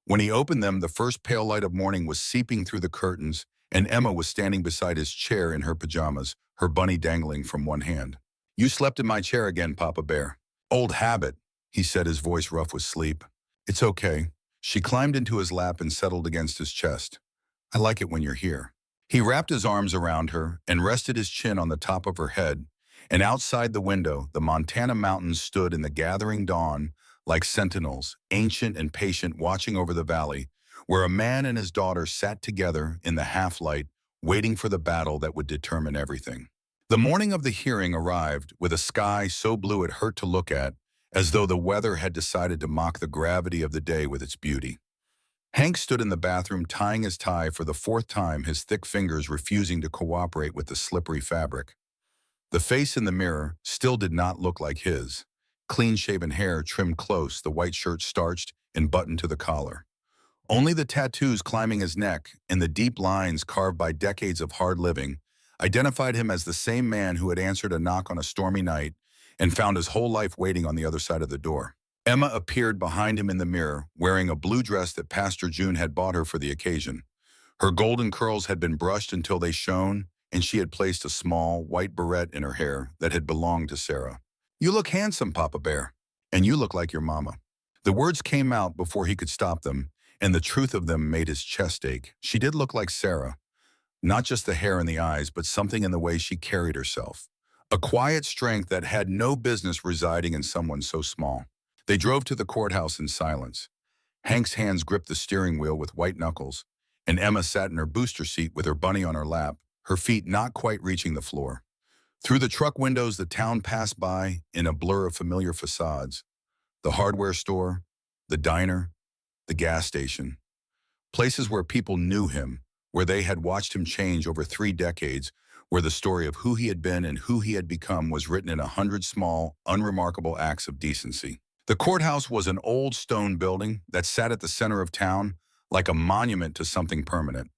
When he opened them, the first pale light of morning was seeping through the curtains, and Emma was standing beside his chair in her pajamas, her bunny dangling from one hand. "You slept in my chair again, Papa Bear." "Old habit," he said, his voice rough with sleep. "It's okay." She climbed into his lap and settled against his chest. "I like it when you're here." He wrapped his arms around her and rested his chin on the top of her head, and outside the window, the Montana mountains stood in the gathering dawn like sentinels, ancient and patient, watching over the valley, where a man and his daughter sat together in the half-light, waiting for the battle that would determine everything. The morning of the hearing arrived with a sky so blue it hurt to look at, as though the weather had decided to mock the gravity of the day with its beauty. Hank stood in the bathroom tying his tie for the fourth time, his thick fingers refusing to cooperate with the slippery fabric. The face in the mirror still did not look like his. Clean-shaven hair trimmed close, the white shirt starched and buttoned to the collar. Only the tattoos climbing his neck and the deep lines carved by decades of hard living identified him as the same man who had answered a knock on a stormy night and found his whole life waiting on the other side of the door. Emma appeared behind him in the mirror, wearing a blue dress that Pastor June had bought her for the occasion. Her golden curls had been brushed until they shone, and she had placed a small, white barrette in her hair that had belonged to Sarah. "You look handsome, Papa Bear, and you look like your mama." The words came out before he could stop them, and the truth of them made his chest ache. She did look like Sarah. Not just the hair and the eyes, but something in the way she carried herself. A quiet strength that had no business residing in someone so small. They drove to the courthouse in silence. Hank's hands gripped the steering wheel with white knuckles, and Emma sat in her booster seat with her bunny on her lap, her feet not quite reaching the floor. Through the truck windows, the town passed by in a blur of familiar facades. The hardware store, the diner, the gas station. Places where people knew him, where they had watched him change over 3 decades, where the story of who he had been and who he had become was written in 100 small, unremarkable acts of decency. The courthouse was an old stone building that sat at the center of town like a monument to something permanent.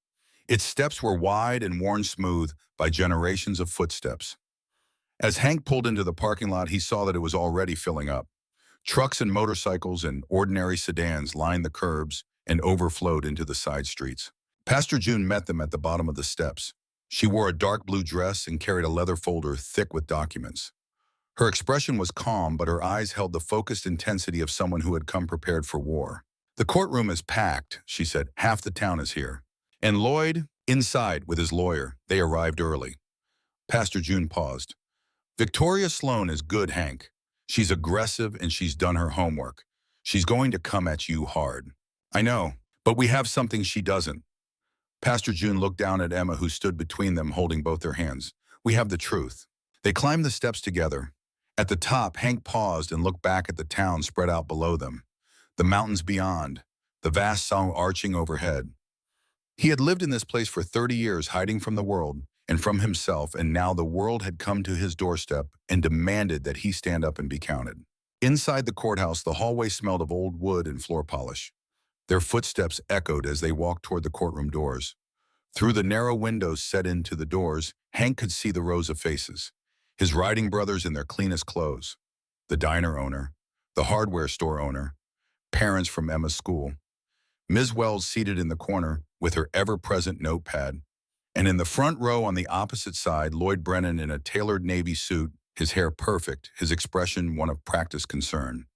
Its steps were wide and worn smooth by generations of footsteps. As Hank pulled into the parking lot, he saw that it was already filling up. Trucks and motorcycles and ordinary sedans lined the curbs and overflowed into the side streets. Pastor June met them at the bottom of the steps. She wore a dark blue dress and carried a leather folder thick with documents. Her expression was calm, but her eyes held the focused intensity of someone who had come prepared for war. "The courtroom is packed," she said. "Half the town is here." And Lloyd, inside with his lawyer, they arrived early. Pastor June paused. "Victoria Sloan is good, Hank. She's aggressive and she's done her homework. She's going to come at you hard." "I know, but we have something she doesn't." Pastor June looked down at Emma, who stood between them holding both their hands. "We have the truth." They climbed the steps together. At the top, Hank paused and looked back at the town spread out below them, the mountains beyond, the vast song arching overhead. He had lived in this place for 30 years, hiding from the world and from himself, and now the world had come to his doorstep and demanded that he stand up and be counted. Inside the courthouse, the hallway smelled of old wood and floor polish. Their footsteps echoed as they walked toward the courtroom doors. Through the narrow windows set into the doors, Hank could see the rows of faces. His writing brothers in their cleanest clothes, the diner owner, the hardware store owner, parents from Emma's school, Ms. Wells seated in the corner with her ever-present notepad, and in the front row on the opposite side, Lloyd Brennan in a tailored navy suit, his hair perfect, his expression one of practiced concern.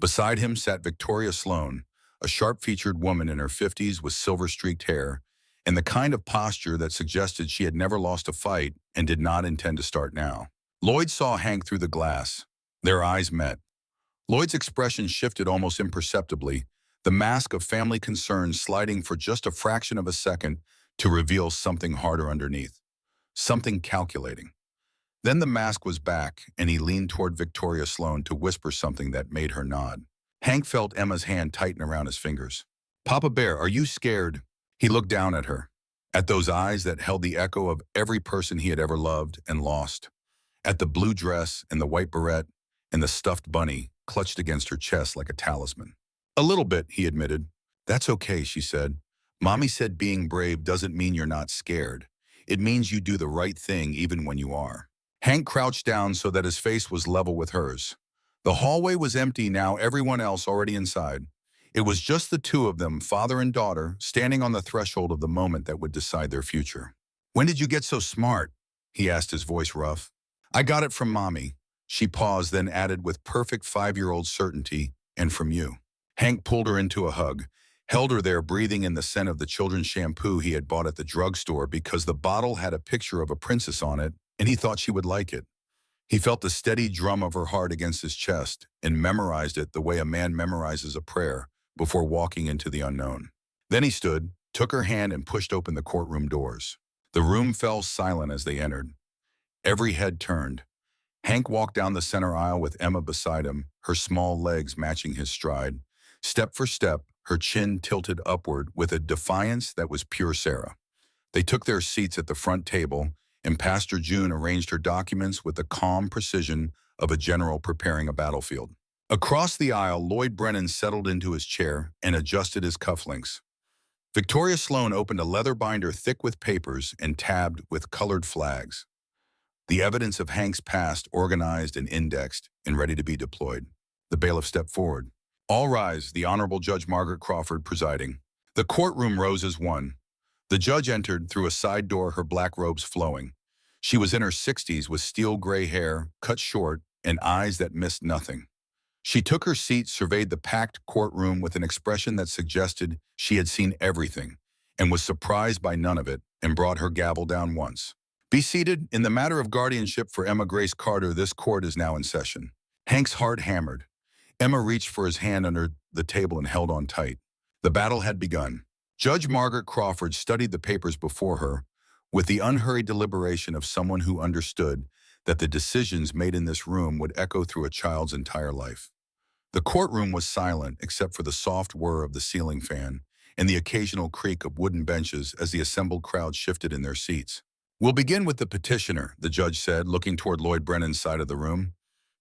Beside him sat Victoria Sloan, a sharp-featured woman in her 50s with silver-streaked hair, and the kind of posture that suggested she had never lost a fight and did not intend to start now. Lloyd saw Hank through the glass. Their eyes met. Lloyd's expression shifted almost imperceptibly, the mask of family concern sliding for just a fraction of a second to reveal something harder underneath, something calculating. Then the mask was back, and he leaned toward Victoria Sloan to whisper something that made her nod. Hank felt Emma's hand tighten around his fingers. "Papa Bear, are you scared?" He looked down at her, at those eyes that held the echo of every person he had ever loved and lost, at the blue dress and the white beret and the stuffed bunny clutched against her chest like a talisman. "A little bit," he admitted. "That's okay," she said. "Mommy said being brave doesn't mean you're not scared. It means you do the right thing even when you are." Hank crouched down so that his face was level with hers. The hallway was empty now, everyone else already inside. It was just the two of them, father and daughter, standing on the threshold of the moment that would decide their future. "When did you get so smart?" he asked, his voice rough. "I got it from Mommy." She paused, then added with perfect 5-year-old certainty, "and from you." Hank pulled her into a hug, held her there, breathing in the scent of the children's shampoo he had bought at the drugstore because the bottle had a picture of a princess on it, and he thought she would like it. He felt the steady drum of her heart against his chest and memorized it the way a man memorizes a prayer before walking into the unknown. Then he stood, took her hand, and pushed open the courtroom doors. The room fell silent as they entered. Every head turned. Hank walked down the center aisle with Emma beside him, her small legs matching his stride. Step for step, her chin tilted upward with a defiance that was pure Sarah. They took their seats at the front table, and Pastor June arranged her documents with the calm precision of a general preparing a battlefield. Across the aisle, Lloyd Brennan settled into his chair and adjusted his cufflinks. Victoria Sloan opened a leather binder thick with papers and tabbed with colored flags. The evidence of Hank's past organized and indexed and ready to be deployed. The bailiff stepped forward. "All rise," the Honorable Judge Margaret Crawford presiding. The courtroom rose as one. The judge entered through a side door, her black robes flowing. She was in her 60s with steel gray hair, cut short, and eyes that missed nothing. She took her seat, surveyed the packed courtroom with an expression that suggested she had seen everything and was surprised by none of it, and brought her gavel down once. "Be seated. In the matter of guardianship for Emma Grace Carter, this court is now in session." Hank's heart hammered. Emma reached for his hand under the table and held on tight. The battle had begun. Judge Margaret Crawford studied the papers before her with the unhurried deliberation of someone who understood that the decisions made in this room would echo through a child's entire life. The courtroom was silent except for the soft whir of the ceiling fan and the occasional creak of wooden benches as the assembled crowd shifted in their seats. "We'll begin with the petitioner," the judge said, looking toward Lloyd Brennan's side of the room.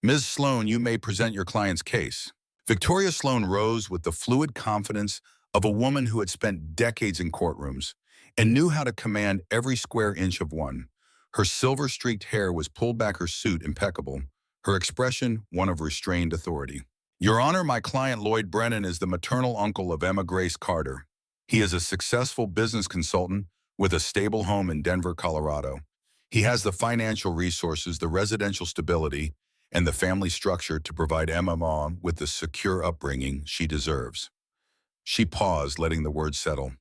"Ms. Sloan, you may present your client's case." Victoria Sloan rose with the fluid confidence of a woman who had spent decades in courtrooms and knew how to command every square inch of one. Her silver-streaked hair was pulled back, her suit impeccable, her expression one of restrained authority. Your Honor, my client Lloyd Brennan is the maternal uncle of Emma Grace Carter. He is a successful business consultant with a stable home in Denver, Colorado. He has the financial resources, the residential stability, and the family structure to provide Emma Mom with the secure upbringing she deserves. She paused, letting the words settle.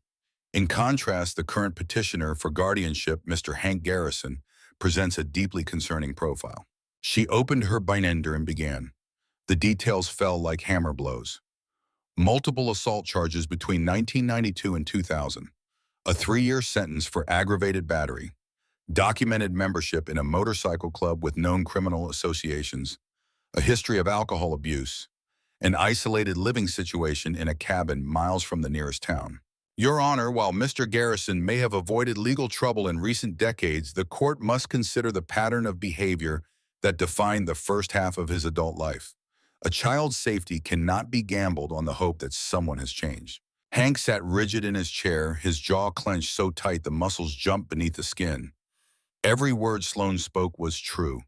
In contrast, the current petitioner for guardianship, Mr. Hank Garrison, presents a deeply concerning profile. She opened her binder and began. The details fell like hammer blows. Multiple assault charges between 1992 and 2000, a 3-year sentence for aggravated battery, documented membership in a motorcycle club with known criminal associations, a history of alcohol abuse, an isolated living situation in a cabin miles from the nearest town. Your Honor, while Mr. Garrison may have avoided legal trouble in recent decades, the court must consider the pattern of behavior that defined the first half of his adult life. A child's safety cannot be gambled on the hope that someone has changed. Hank sat rigid in his chair, his jaw clenched so tight the muscles jumped beneath the skin. Every word Sloan spoke was true.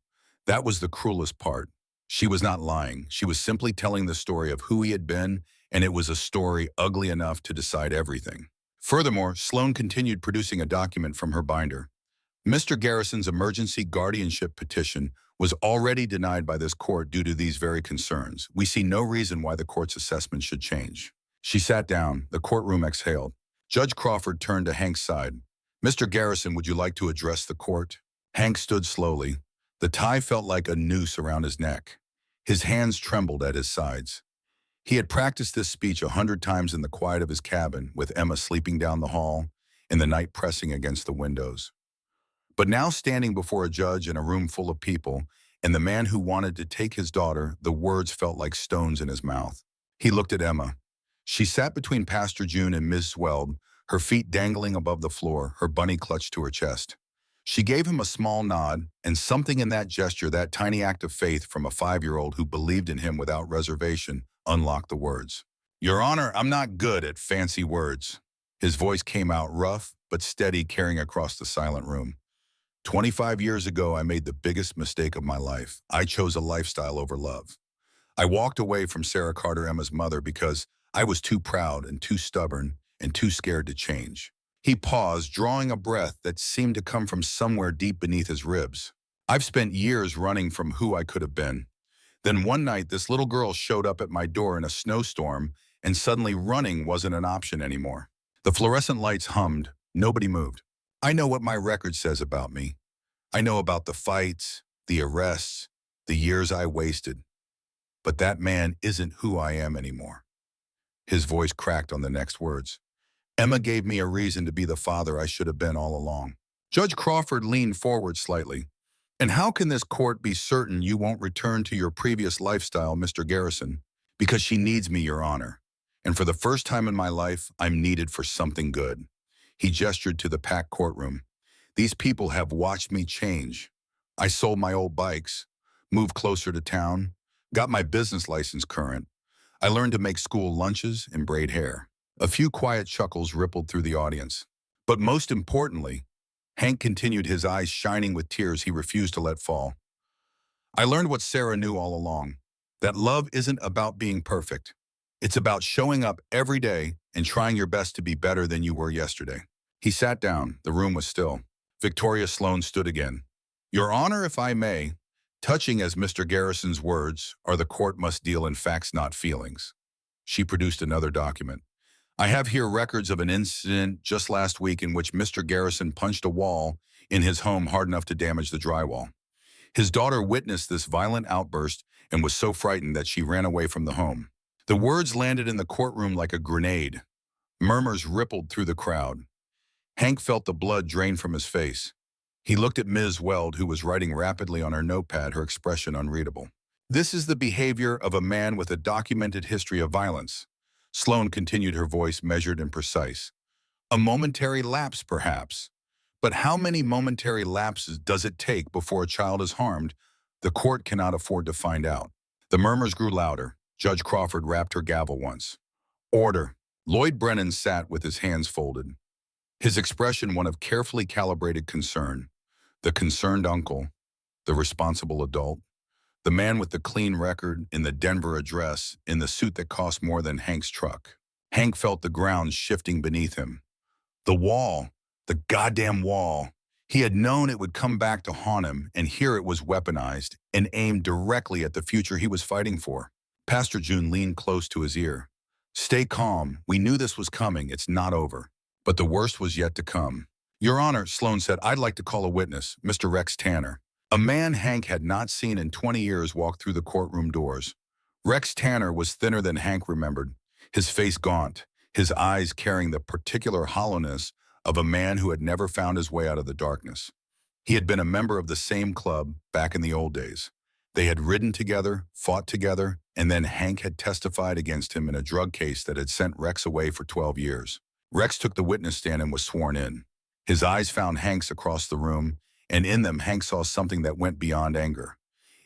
That was the cruelest part. She was not lying. She was simply telling the story of who he had been, and it was a story ugly enough to decide everything. Furthermore, Sloan continued producing a document from her binder. Mr. Garrison's emergency guardianship petition was already denied by this court due to these very concerns. We see no reason why the court's assessment should change. She sat down. The courtroom exhaled. Judge Crawford turned to Hank's side. Mr. Garrison, would you like to address the court? Hank stood slowly. The tie felt like a noose around his neck. His hands trembled at his sides. He had practiced this speech 100 times in the quiet of his cabin, with Emma sleeping down the hall and the night pressing against the windows. But now standing before a judge in a room full of people, and the man who wanted to take his daughter, the words felt like stones in his mouth. He looked at Emma. She sat between Pastor June and Ms. Sweld, her feet dangling above the floor, her bunny clutched to her chest. She gave him a small nod, and something in that gesture, that tiny act of faith from a 5-year-old who believed in him without reservation, unlocked the words. Your Honor, I'm not good at fancy words. His voice came out rough but steady, carrying across the silent room. 25 years ago, I made the biggest mistake of my life. I chose a lifestyle over love. I walked away from Sarah Carter, Emma's mother, because I was too proud and too stubborn and too scared to change. He paused, drawing a breath that seemed to come from somewhere deep beneath his ribs. I've spent years running from who I could have been. Then one night, this little girl showed up at my door in a snowstorm, and suddenly running wasn't an option anymore. The fluorescent lights hummed. Nobody moved. I know what my record says about me. I know about the fights, the arrests, the years I wasted. But that man isn't who I am anymore. His voice cracked on the next words. Emma gave me a reason to be the father I should have been all along. Judge Crawford leaned forward slightly. And how can this court be certain you won't return to your previous lifestyle, Mr. Garrison? Because she needs me, Your Honor. And for the first time in my life, I'm needed for something good. He gestured to the packed courtroom. These people have watched me change. I sold my old bikes, moved closer to town, got my business license current. I learned to make school lunches and braid hair. A few quiet chuckles rippled through the audience. But most importantly, Hank continued, his eyes shining with tears he refused to let fall. I learned what Sarah knew all along, that love isn't about being perfect. It's about showing up every day and trying your best to be better than you were yesterday. He sat down. The room was still. Victoria Sloan stood again. Your Honor, if I may, touching as Mr. Garrison's words are, the court must deal in facts, not feelings. She produced another document. I have here records of an incident just last week in which Mr. Garrison punched a wall in his home hard enough to damage the drywall. His daughter witnessed this violent outburst and was so frightened that she ran away from the home. The words landed in the courtroom like a grenade. Murmurs rippled through the crowd. Hank felt the blood drain from his face. He looked at Ms. Weld, who was writing rapidly on her notepad, her expression unreadable. This is the behavior of a man with a documented history of violence. Sloan continued, her voice measured and precise. A momentary lapse, perhaps. But how many momentary lapses does it take before a child is harmed? The court cannot afford to find out. The murmurs grew louder. Judge Crawford rapped her gavel once. Order. Lloyd Brennan sat with his hands folded, his expression one of carefully calibrated concern. The concerned uncle, the responsible adult, the man with the clean record in the Denver address in the suit that cost more than Hank's truck. Hank felt the ground shifting beneath him. The wall, the goddamn wall. He had known it would come back to haunt him, and here it was weaponized and aimed directly at the future he was fighting for. Pastor June leaned close to his ear. Stay calm. We knew this was coming. It's not over. But the worst was yet to come. Your Honor, Sloan said, I'd like to call a witness, Mr. Rex Tanner. A man Hank had not seen in 20 years walked through the courtroom doors. Rex Tanner was thinner than Hank remembered, his face gaunt, his eyes carrying the particular hollowness of a man who had never found his way out of the darkness. He had been a member of the same club back in the old days. They had ridden together, fought together, and then Hank had testified against him in a drug case that had sent Rex away for 12 years. Rex took the witness stand and was sworn in. His eyes found Hank's across the room, and in them Hank saw something that went beyond anger.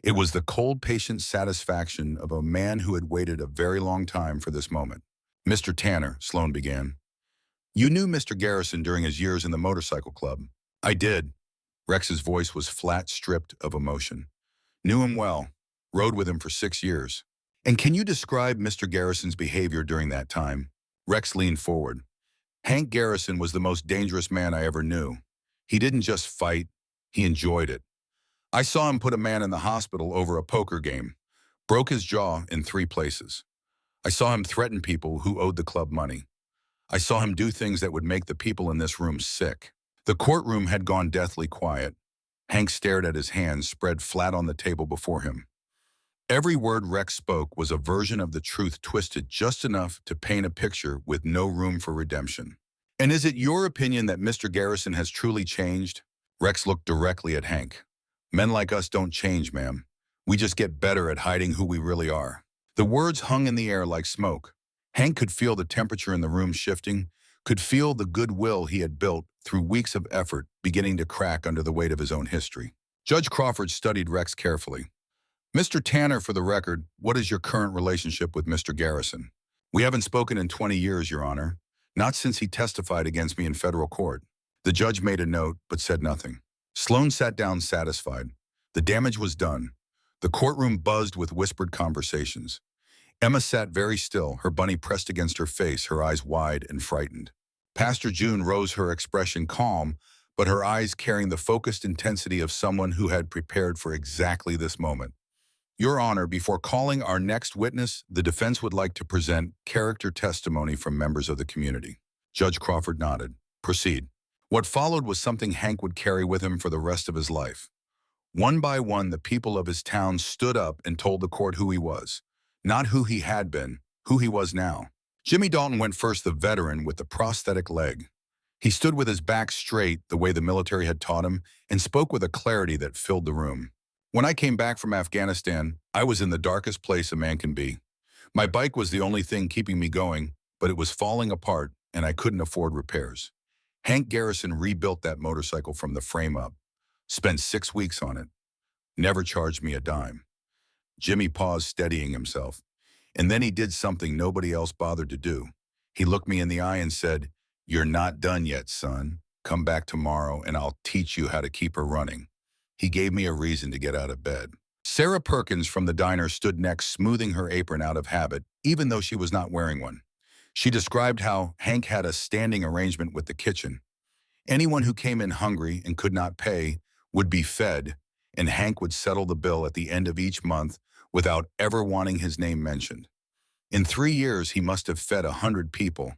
It was the cold, patient satisfaction of a man who had waited a very long time for this moment. Mr. Tanner, Sloan began. You knew Mr. Garrison during his years in the motorcycle club. I did. Rex's voice was flat, stripped of emotion. Knew him well. Rode with him for 6 years. And can you describe Mr. Garrison's behavior during that time? Rex leaned forward. Hank Garrison was the most dangerous man I ever knew. He didn't just fight, he enjoyed it. I saw him put a man in the hospital over a poker game, broke his jaw in 3 places. I saw him threaten people who owed the club money. I saw him do things that would make the people in this room sick. The courtroom had gone deathly quiet. Hank stared at his hands spread flat on the table before him. Every word Rex spoke was a version of the truth twisted just enough to paint a picture with no room for redemption. And is it your opinion that Mr. Garrison has truly changed? Rex looked directly at Hank. Men like us don't change, ma'am. We just get better at hiding who we really are. The words hung in the air like smoke. Hank could feel the temperature in the room shifting, could feel the goodwill he had built through weeks of effort beginning to crack under the weight of his own history. Judge Crawford studied Rex carefully. Mr. Tanner, for the record, what is your current relationship with Mr. Garrison? We haven't spoken in 20 years, Your Honor. Not since he testified against me in federal court. The judge made a note, but said nothing. Sloan sat down satisfied. The damage was done. The courtroom buzzed with whispered conversations. Emma sat very still, her bunny pressed against her face, her eyes wide and frightened. Pastor June rose, her expression calm, but her eyes carrying the focused intensity of someone who had prepared for exactly this moment. Your Honor, before calling our next witness, the defense would like to present character testimony from members of the community. Judge Crawford nodded. Proceed. What followed was something Hank would carry with him for the rest of his life. One by one, the people of his town stood up and told the court who he was. Not who he had been, who he was now. Jimmy Dalton went first, the veteran with the prosthetic leg. He stood with his back straight, the way the military had taught him, and spoke with a clarity that filled the room. When I came back from Afghanistan, I was in the darkest place a man can be. My bike was the only thing keeping me going, but it was falling apart and I couldn't afford repairs. Hank Garrison rebuilt that motorcycle from the frame up, spent 6 weeks on it, never charged me a dime. Jimmy paused, steadying himself, and then he did something nobody else bothered to do. He looked me in the eye and said, "You're not done yet, son. Come back tomorrow and I'll teach you how to keep her running." He gave me a reason to get out of bed. Sarah Perkins from the diner stood next, smoothing her apron out of habit, even though she was not wearing one. She described how Hank had a standing arrangement with the kitchen. Anyone who came in hungry and could not pay would be fed, and Hank would settle the bill at the end of each month without ever wanting his name mentioned. In 3 years, he must have fed 100 people,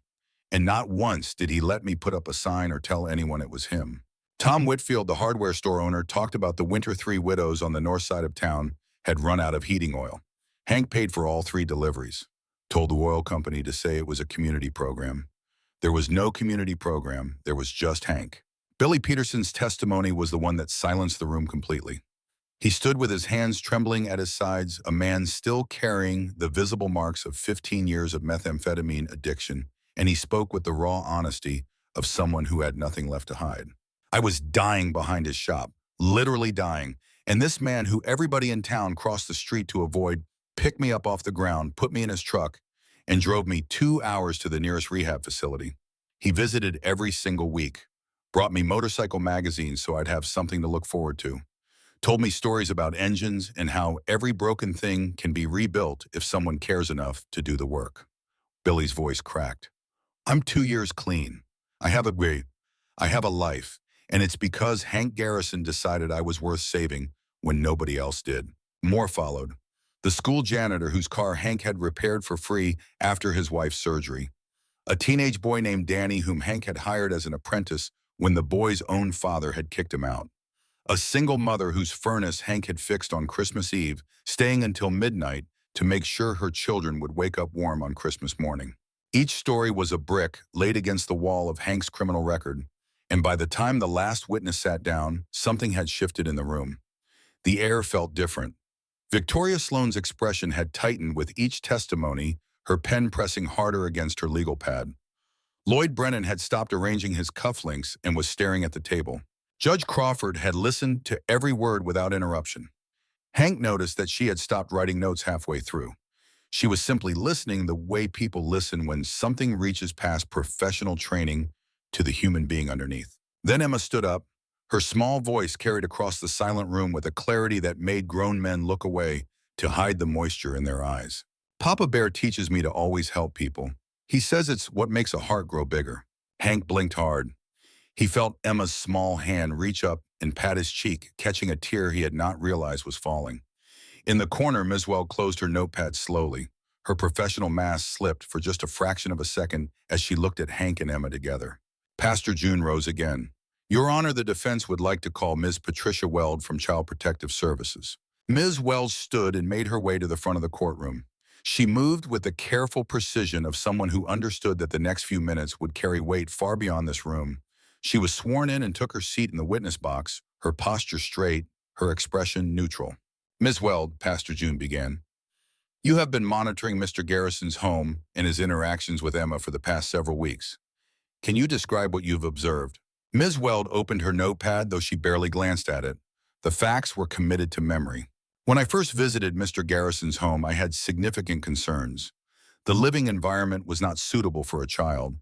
and not once did he let me put up a sign or tell anyone it was him. Tom Whitfield, the hardware store owner, talked about the winter 3 widows on the north side of town had run out of heating oil. Hank paid for all 3 deliveries, told the oil company to say it was a community program. There was no community program, there was just Hank. Billy Peterson's testimony was the one that silenced the room completely. He stood with his hands trembling at his sides, a man still carrying the visible marks of 15 years of methamphetamine addiction, and he spoke with the raw honesty of someone who had nothing left to hide. I was dying behind his shop, literally dying, and this man who everybody in town crossed the street to avoid picked me up off the ground, put me in his truck, and drove me 2 hours to the nearest rehab facility. He visited every single week, brought me motorcycle magazines so I'd have something to look forward to, told me stories about engines and how every broken thing can be rebuilt if someone cares enough to do the work. Billy's voice cracked. I'm 2 years clean. I have a way. I have a life, and it's because Hank Garrison decided I was worth saving when nobody else did. More followed. The school janitor whose car Hank had repaired for free after his wife's surgery. A teenage boy named Danny whom Hank had hired as an apprentice when the boy's own father had kicked him out. A single mother whose furnace Hank had fixed on Christmas Eve, staying until midnight to make sure her children would wake up warm on Christmas morning. Each story was a brick laid against the wall of Hank's criminal record, and by the time the last witness sat down, something had shifted in the room. The air felt different. Victoria Sloan's expression had tightened with each testimony, her pen pressing harder against her legal pad. Lloyd Brennan had stopped arranging his cufflinks and was staring at the table. Judge Crawford had listened to every word without interruption. Hank noticed that she had stopped writing notes halfway through. She was simply listening the way people listen when something reaches past professional training to the human being underneath. Then Emma stood up. Her small voice carried across the silent room with a clarity that made grown men look away to hide the moisture in their eyes. Papa Bear teaches me to always help people. He says it's what makes a heart grow bigger. Hank blinked hard. He felt Emma's small hand reach up and pat his cheek, catching a tear he had not realized was falling. In the corner, Ms. Weld closed her notepad slowly. Her professional mask slipped for just a fraction of a second as she looked at Hank and Emma together. Pastor June rose again. Your Honor, the defense would like to call Ms. Patricia Weld from Child Protective Services. Ms. Weld stood and made her way to the front of the courtroom. She moved with the careful precision of someone who understood that the next few minutes would carry weight far beyond this room. She was sworn in and took her seat in the witness box, her posture straight, her expression neutral. Ms. Weld, Pastor June began, you have been monitoring Mr. Garrison's home and his interactions with Emma for the past several weeks. Can you describe what you've observed? Ms. Weld opened her notepad, though she barely glanced at it. The facts were committed to memory. When I first visited Mr. Garrison's home, I had significant concerns. The living environment was not suitable for a child.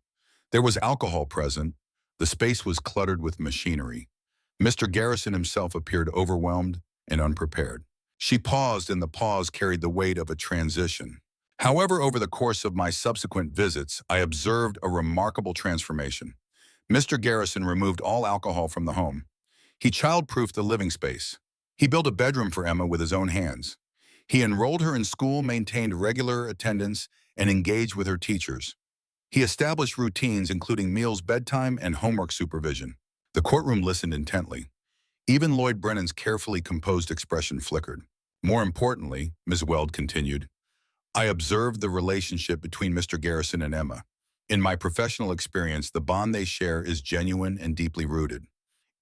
There was alcohol present. The space was cluttered with machinery. Mr. Garrison himself appeared overwhelmed and unprepared. She paused, and the pause carried the weight of a transition. However, over the course of my subsequent visits, I observed a remarkable transformation. Mr. Garrison removed all alcohol from the home. He child-proofed the living space. He built a bedroom for Emma with his own hands. He enrolled her in school, maintained regular attendance, and engaged with her teachers. He established routines including meals, bedtime, and homework supervision. The courtroom listened intently. Even Lloyd Brennan's carefully composed expression flickered. More importantly, Ms. Weld continued, I observed the relationship between Mr. Garrison and Emma. In my professional experience, the bond they share is genuine and deeply rooted.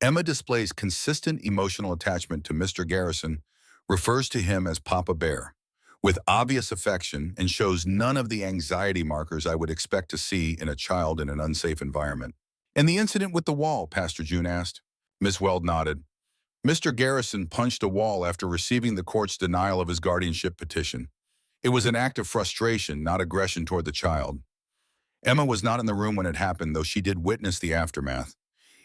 Emma displays consistent emotional attachment to Mr. Garrison, refers to him as Papa Bear, with obvious affection, and shows none of the anxiety markers I would expect to see in a child in an unsafe environment. And the incident with the wall, Pastor June asked. Ms. Weld nodded. Mr. Garrison punched a wall after receiving the court's denial of his guardianship petition. It was an act of frustration, not aggression toward the child. Emma was not in the room when it happened, though she did witness the aftermath.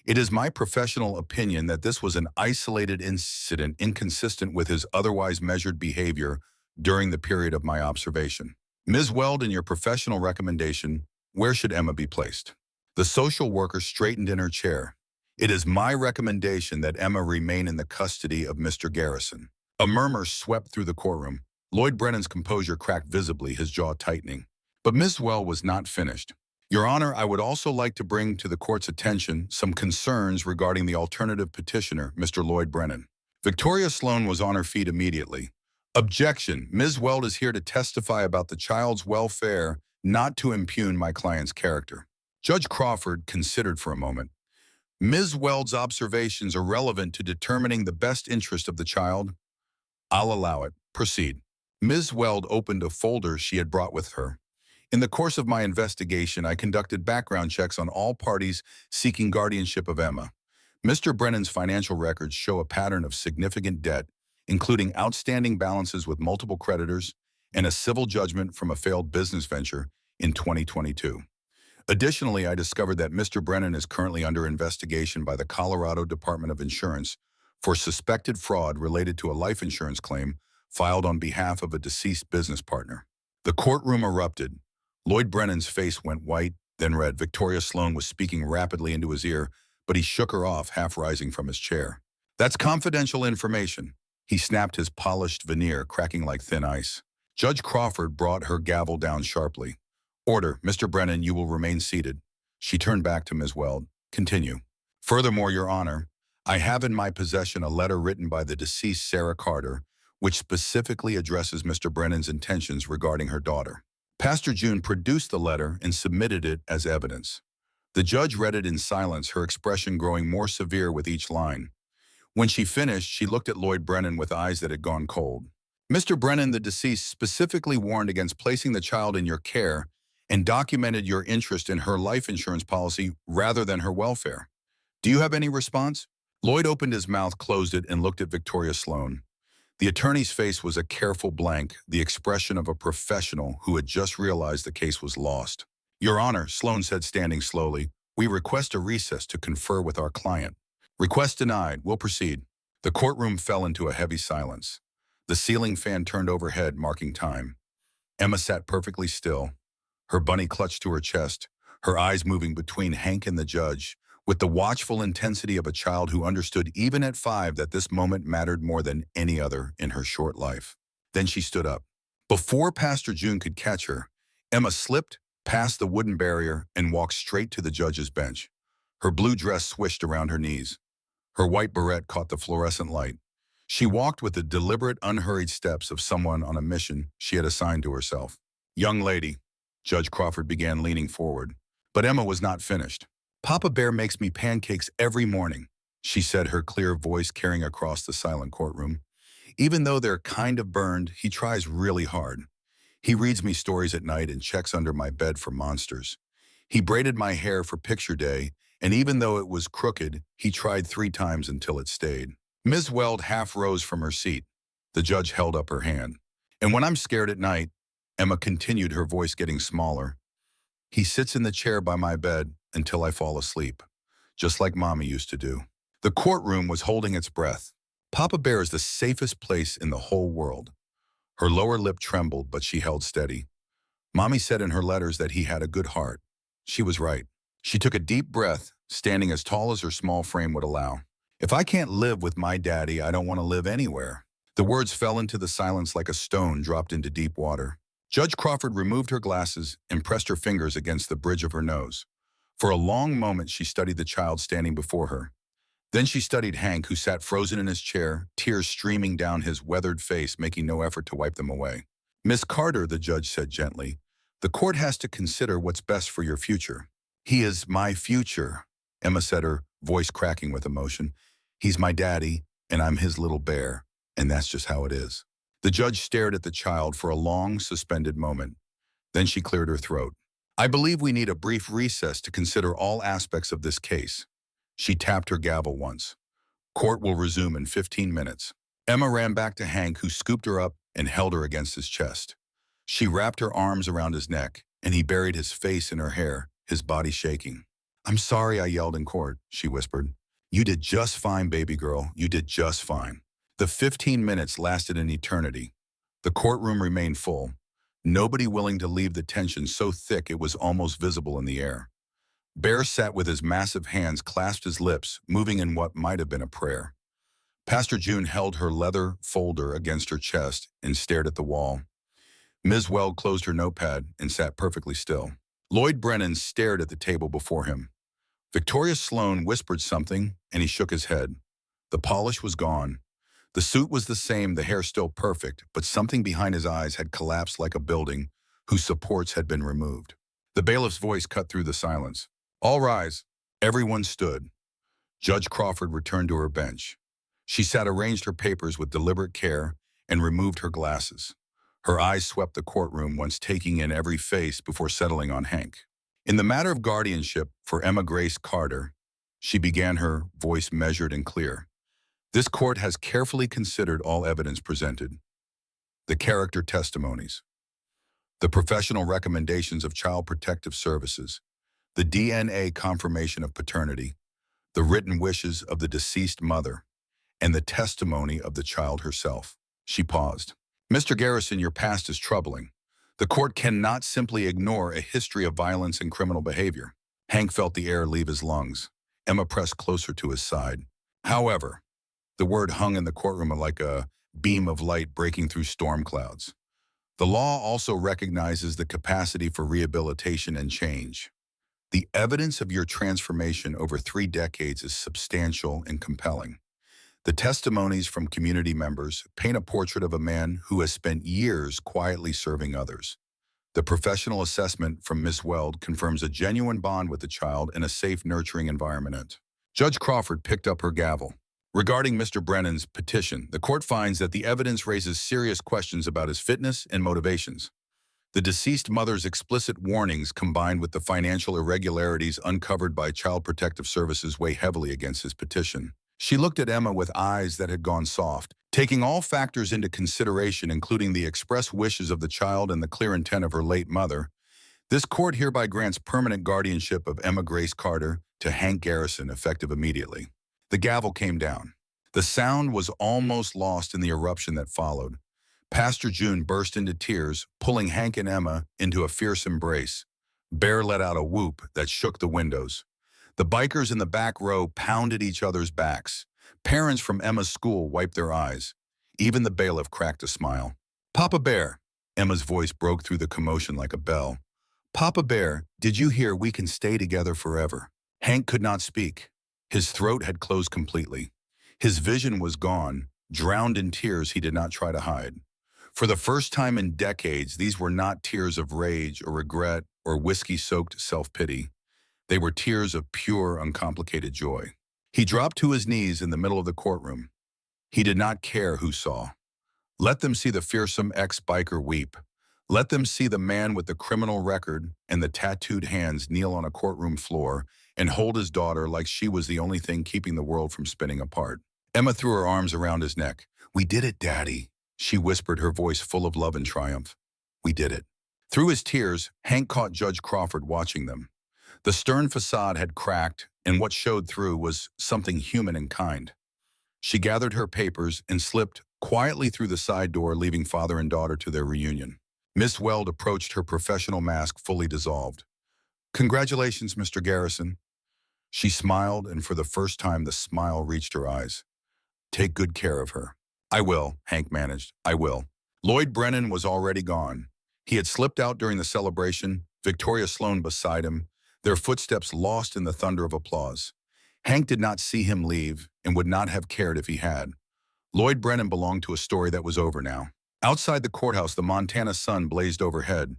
It is my professional opinion that this was an isolated incident inconsistent with his otherwise measured behavior during the period of my observation. Ms. Weld, in your professional recommendation, where should Emma be placed? The social worker straightened in her chair. It is my recommendation that Emma remain in the custody of Mr. Garrison. A murmur swept through the courtroom. Lloyd Brennan's composure cracked visibly, his jaw tightening. But Ms. Weld was not finished. Your Honor, I would also like to bring to the court's attention some concerns regarding the alternative petitioner, Mr. Lloyd Brennan. Victoria Sloan was on her feet immediately. Objection. Ms. Weld is here to testify about the child's welfare, not to impugn my client's character. Judge Crawford considered for a moment. Ms. Weld's observations are relevant to determining the best interest of the child. I'll allow it. Proceed. Ms. Weld opened a folder she had brought with her. In the course of my investigation, I conducted background checks on all parties seeking guardianship of Emma. Mr. Brennan's financial records show a pattern of significant debt, including outstanding balances with multiple creditors and a civil judgment from a failed business venture in 2022. Additionally, I discovered that Mr. Brennan is currently under investigation by the Colorado Department of Insurance for suspected fraud related to a life insurance claim filed on behalf of a deceased business partner. The courtroom erupted. Lloyd Brennan's face went white, then red. Victoria Sloan was speaking rapidly into his ear, but he shook her off, half rising from his chair. That's confidential information. He snapped his polished veneer, cracking like thin ice. Judge Crawford brought her gavel down sharply. Order, Mr. Brennan, you will remain seated. She turned back to Ms. Weld. Continue. Furthermore, Your Honor, I have in my possession a letter written by the deceased Sarah Carter, which specifically addresses Mr. Brennan's intentions regarding her daughter. Pastor June produced the letter and submitted it as evidence. The judge read it in silence, her expression growing more severe with each line. When she finished, she looked at Lloyd Brennan with eyes that had gone cold. Mr. Brennan, the deceased, specifically warned against placing the child in your care and documented your interest in her life insurance policy rather than her welfare. Do you have any response? Lloyd opened his mouth, closed it, and looked at Victoria Sloan. The attorney's face was a careful blank, the expression of a professional who had just realized the case was lost. Your Honor, Sloan said, standing slowly, we request a recess to confer with our client. Request denied. We'll proceed. The courtroom fell into a heavy silence. The ceiling fan turned overhead, marking time. Emma sat perfectly still, her bunny clutched to her chest, her eyes moving between Hank and the judge, with the watchful intensity of a child who understood even at 5 that this moment mattered more than any other in her short life. Then she stood up. Before Pastor June could catch her, Emma slipped past the wooden barrier and walked straight to the judge's bench. Her blue dress swished around her knees. Her white barrette caught the fluorescent light. She walked with the deliberate, unhurried steps of someone on a mission she had assigned to herself. Young lady, Judge Crawford began, leaning forward. But Emma was not finished. Papa Bear makes me pancakes every morning, she said, her clear voice carrying across the silent courtroom. Even though they're kind of burned, he tries really hard. He reads me stories at night and checks under my bed for monsters. He braided my hair for picture day, and even though it was crooked, he tried 3 times until it stayed. Ms. Weld half rose from her seat. The judge held up her hand. And when I'm scared at night, Emma continued, her voice getting smaller, he sits in the chair by my bed until I fall asleep, just like Mommy used to do. The courtroom was holding its breath. Papa Bear is the safest place in the whole world. Her lower lip trembled, but she held steady. Mommy said in her letters that he had a good heart. She was right. She took a deep breath, standing as tall as her small frame would allow. If I can't live with my daddy, I don't want to live anywhere. The words fell into the silence like a stone dropped into deep water. Judge Crawford removed her glasses and pressed her fingers against the bridge of her nose. For a long moment, she studied the child standing before her. Then she studied Hank, who sat frozen in his chair, tears streaming down his weathered face, making no effort to wipe them away. Miss Carter, the judge said gently, the court has to consider what's best for your future. He is my future, Emma said, her voice cracking with emotion. He's my daddy, and I'm his little bear, and that's just how it is. The judge stared at the child for a long, suspended moment. Then she cleared her throat. I believe we need a brief recess to consider all aspects of this case. She tapped her gavel once. Court will resume in 15 minutes. Emma ran back to Hank, who scooped her up and held her against his chest. She wrapped her arms around his neck, and he buried his face in her hair, his body shaking. I'm sorry I yelled in court, she whispered. You did just fine, baby girl. You did just fine. The 15 minutes lasted an eternity. The courtroom remained full, nobody willing to leave, the tension so thick it was almost visible in the air. Bear sat with his massive hands clasped his lips, moving in what might have been a prayer. Pastor June held her leather folder against her chest and stared at the wall. Ms. Weld closed her notepad and sat perfectly still. Lloyd Brennan stared at the table before him. Victoria Sloan whispered something, and he shook his head. The polish was gone. The suit was the same, the hair still perfect, but something behind his eyes had collapsed like a building whose supports had been removed. The bailiff's voice cut through the silence. All rise. Everyone stood. Judge Crawford returned to her bench. She sat, arranged her papers with deliberate care, and removed her glasses. Her eyes swept the courtroom, once taking in every face before settling on Hank. In the matter of guardianship for Emma Grace Carter, she began, her voice measured and clear. This court has carefully considered all evidence presented. the character testimonies, the professional recommendations of Child Protective Services, the DNA confirmation of paternity, the written wishes of the deceased mother, and the testimony of the child herself. She paused. Mr. Garrison, your past is troubling. The court cannot simply ignore a history of violence and criminal behavior. Hank felt the air leave his lungs. Emma pressed closer to his side. However, the word hung in the courtroom like a beam of light breaking through storm clouds. The law also recognizes the capacity for rehabilitation and change. The evidence of your transformation over 3 decades is substantial and compelling. The testimonies from community members paint a portrait of a man who has spent years quietly serving others. The professional assessment from Ms. Weld confirms a genuine bond with the child in a safe, nurturing environment. Judge Crawford picked up her gavel. Regarding Mr. Brennan's petition, the court finds that the evidence raises serious questions about his fitness and motivations. The deceased mother's explicit warnings combined with the financial irregularities uncovered by Child Protective Services weigh heavily against his petition. She looked at Emma with eyes that had gone soft, taking all factors into consideration, including the express wishes of the child and the clear intent of her late mother. This court hereby grants permanent guardianship of Emma Grace Carter to Hank Garrison, effective immediately. The gavel came down. The sound was almost lost in the eruption that followed. Pastor June burst into tears, pulling Hank and Emma into a fierce embrace. Bear let out a whoop that shook the windows. The bikers in the back row pounded each other's backs. Parents from Emma's school wiped their eyes. Even the bailiff cracked a smile. "Papa Bear," Emma's voice broke through the commotion like a bell. "Papa Bear, did you hear we can stay together forever?" Hank could not speak. His throat had closed completely. His vision was gone, drowned in tears he did not try to hide. For the first time in decades, these were not tears of rage or regret or whiskey-soaked self-pity. They were tears of pure, uncomplicated joy. He dropped to his knees in the middle of the courtroom. He did not care who saw. Let them see the fearsome ex-biker weep. Let them see the man with the criminal record and the tattooed hands kneel on a courtroom floor and hold his daughter like she was the only thing keeping the world from spinning apart. Emma threw her arms around his neck. "We did it, Daddy," she whispered, her voice full of love and triumph. "We did it." Through his tears, Hank caught Judge Crawford watching them. The stern facade had cracked, and what showed through was something human and kind. She gathered her papers and slipped quietly through the side door, leaving father and daughter to their reunion. Miss Weld approached, her professional mask fully dissolved. "Congratulations, Mr. Garrison." She smiled, and for the first time the smile reached her eyes. "Take good care of her." "I will," Hank managed. "I will." Lloyd Brennan was already gone. He had slipped out during the celebration, Victoria Sloan beside him, their footsteps lost in the thunder of applause. Hank did not see him leave and would not have cared if he had. Lloyd Brennan belonged to a story that was over now. Outside the courthouse, the Montana sun blazed overhead.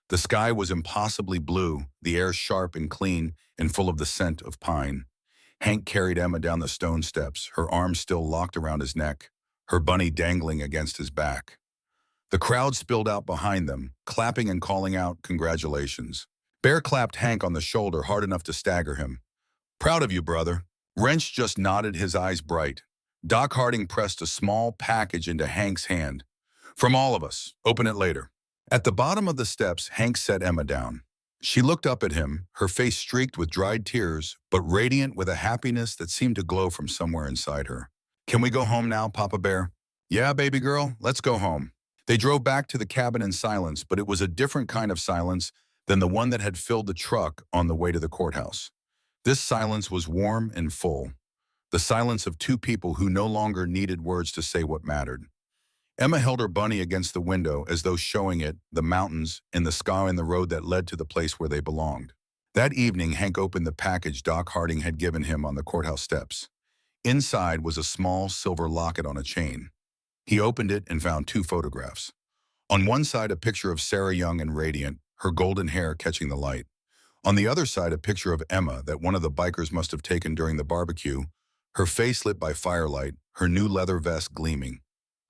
The sky was impossibly blue, the air sharp and clean and full of the scent of pine. Hank carried Emma down the stone steps, her arms still locked around his neck, her bunny dangling against his back. The crowd spilled out behind them, clapping and calling out congratulations. Bear clapped Hank on the shoulder hard enough to stagger him. "Proud of you, brother." Wrench just nodded, his eyes bright. Doc Harding pressed a small package into Hank's hand. "From all of us. Open it later." At the bottom of the steps, Hank set Emma down. She looked up at him, her face streaked with dried tears, but radiant with a happiness that seemed to glow from somewhere inside her. "Can we go home now, Papa Bear?" "Yeah, baby girl, let's go home." They drove back to the cabin in silence, but it was a different kind of silence than the one that had filled the truck on the way to the courthouse. This silence was warm and full, the silence of two people who no longer needed words to say what mattered. Emma held her bunny against the window as though showing it the mountains and the sky and the road that led to the place where they belonged. That evening, Hank opened the package Doc Harding had given him on the courthouse steps. Inside was a small silver locket on a chain. He opened it and found 2 photographs. On one side, a picture of Sarah young and radiant, her golden hair catching the light. On the other side, a picture of Emma that one of the bikers must have taken during the barbecue, her face lit by firelight, her new leather vest gleaming,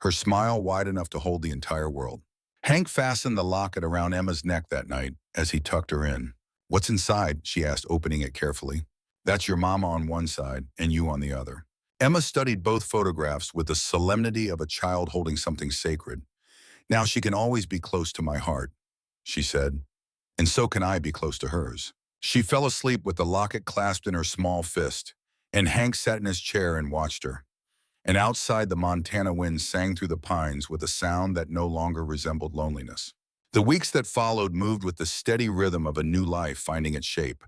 her smile wide enough to hold the entire world. Hank fastened the locket around Emma's neck that night as he tucked her in. "What's inside?" she asked, opening it carefully. "That's your mama on one side and you on the other." Emma studied both photographs with the solemnity of a child holding something sacred. Now she can always be close to my heart, she said, and so can I be close to hers. She fell asleep with the locket clasped in her small fist, and Hank sat in his chair and watched her. And outside, the Montana wind sang through the pines with a sound that no longer resembled loneliness. The weeks that followed moved with the steady rhythm of a new life finding its shape.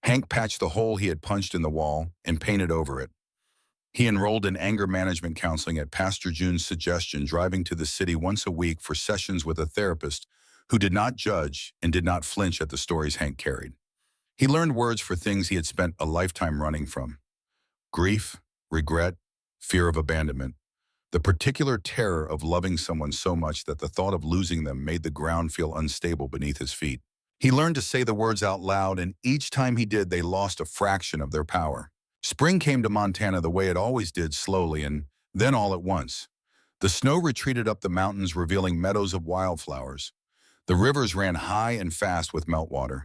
Hank patched the hole he had punched in the wall and painted over it. He enrolled in anger management counseling at Pastor June's suggestion, driving to the city once a week for sessions with a therapist who did not judge and did not flinch at the stories Hank carried. He learned words for things he had spent a lifetime running from: grief, regret, fear of abandonment, the particular terror of loving someone so much that the thought of losing them made the ground feel unstable beneath his feet. He learned to say the words out loud, and each time he did, they lost a fraction of their power. Spring came to Montana the way it always did, slowly, and then all at once. The snow retreated up the mountains, revealing meadows of wildflowers. The rivers ran high and fast with meltwater.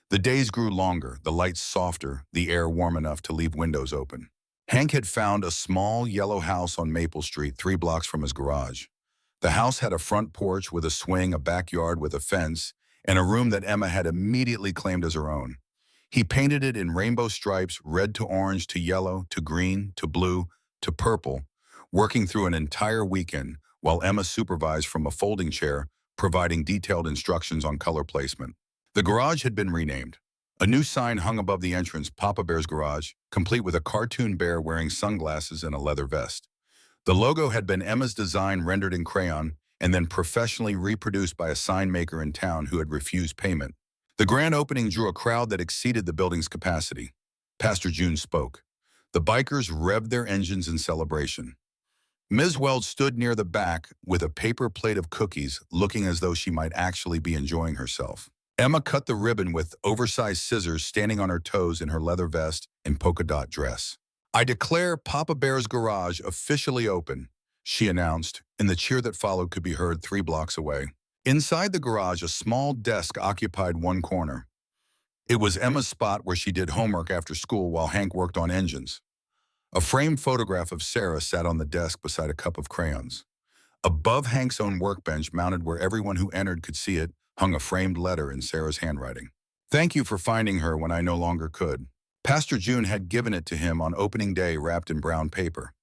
The days grew longer, the lights softer, the air warm enough to leave windows open. Hank had found a small yellow house on Maple Street, 3 blocks from his garage. The house had a front porch with a swing, a backyard with a fence, and a room that Emma had immediately claimed as her own. He painted it in rainbow stripes, red to orange to yellow to green to blue to purple, working through an entire weekend while Emma supervised from a folding chair, providing detailed instructions on color placement. The garage had been renamed. A new sign hung above the entrance, Papa Bear's Garage, complete with a cartoon bear wearing sunglasses and a leather vest. The logo had been Emma's design, rendered in crayon and then professionally reproduced by a sign maker in town who had refused payment. The grand opening drew a crowd that exceeded the building's capacity. Pastor June spoke. The bikers revved their engines in celebration. Ms. Weld stood near the back with a paper plate of cookies, looking as though she might actually be enjoying herself. Emma cut the ribbon with oversized scissors, standing on her toes in her leather vest and polka dot dress. "I declare Papa Bear's Garage officially open," she announced, and the cheer that followed could be heard 3 blocks away. Inside the garage, a small desk occupied one corner. It was Emma's spot where she did homework after school while Hank worked on engines. A framed photograph of Sarah sat on the desk beside a cup of crayons. Above Hank's own workbench, mounted where everyone who entered could see it, hung a framed letter in Sarah's handwriting. "Thank you for finding her when I no longer could." Pastor June had given it to him on opening day, wrapped in brown paper.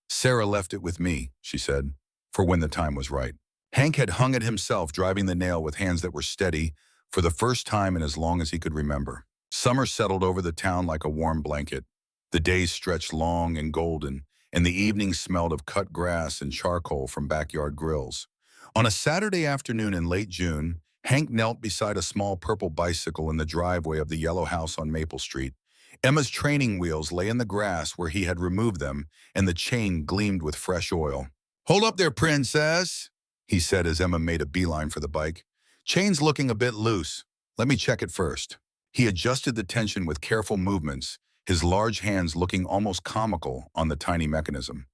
"Sarah left it with me," she said, "for when the time was right." Hank had hung it himself, driving the nail with hands that were steady for the first time in as long as he could remember. Summer settled over the town like a warm blanket. The days stretched long and golden, and the evenings smelled of cut grass and charcoal from backyard grills. On a Saturday afternoon in late June, Hank knelt beside a small purple bicycle in the driveway of the yellow house on Maple Street. Emma's training wheels lay in the grass where he had removed them, and the chain gleamed with fresh oil. "Hold up there, princess," he said as Emma made a beeline for the bike. "Chain's looking a bit loose. Let me check it first." He adjusted the tension with careful movements, his large hands looking almost comical on the tiny mechanism.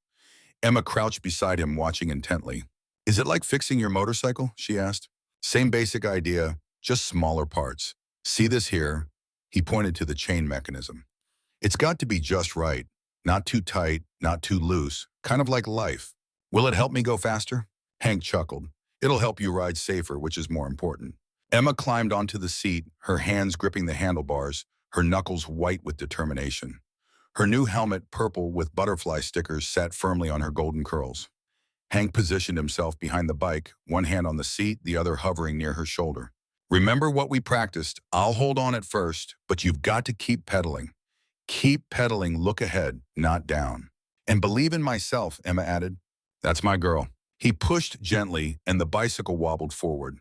Emma crouched beside him, watching intently. "Is it like fixing your motorcycle?" she asked. "Same basic idea, just smaller parts. See this here?" He pointed to the chain mechanism. "It's got to be just right. Not too tight, not too loose, kind of like life. Will it help me go faster?" Hank chuckled. "It'll help you ride safer, which is more important." Emma climbed onto the seat, her hands gripping the handlebars, her knuckles white with determination. Her new helmet, purple with butterfly stickers, sat firmly on her golden curls. Hank positioned himself behind the bike, one hand on the seat, the other hovering near her shoulder. "Remember what we practiced. I'll hold on at first, but you've got to keep pedaling. Keep pedaling, look ahead, not down. And believe in myself," Emma added. "That's my girl." He pushed gently, and the bicycle wobbled forward.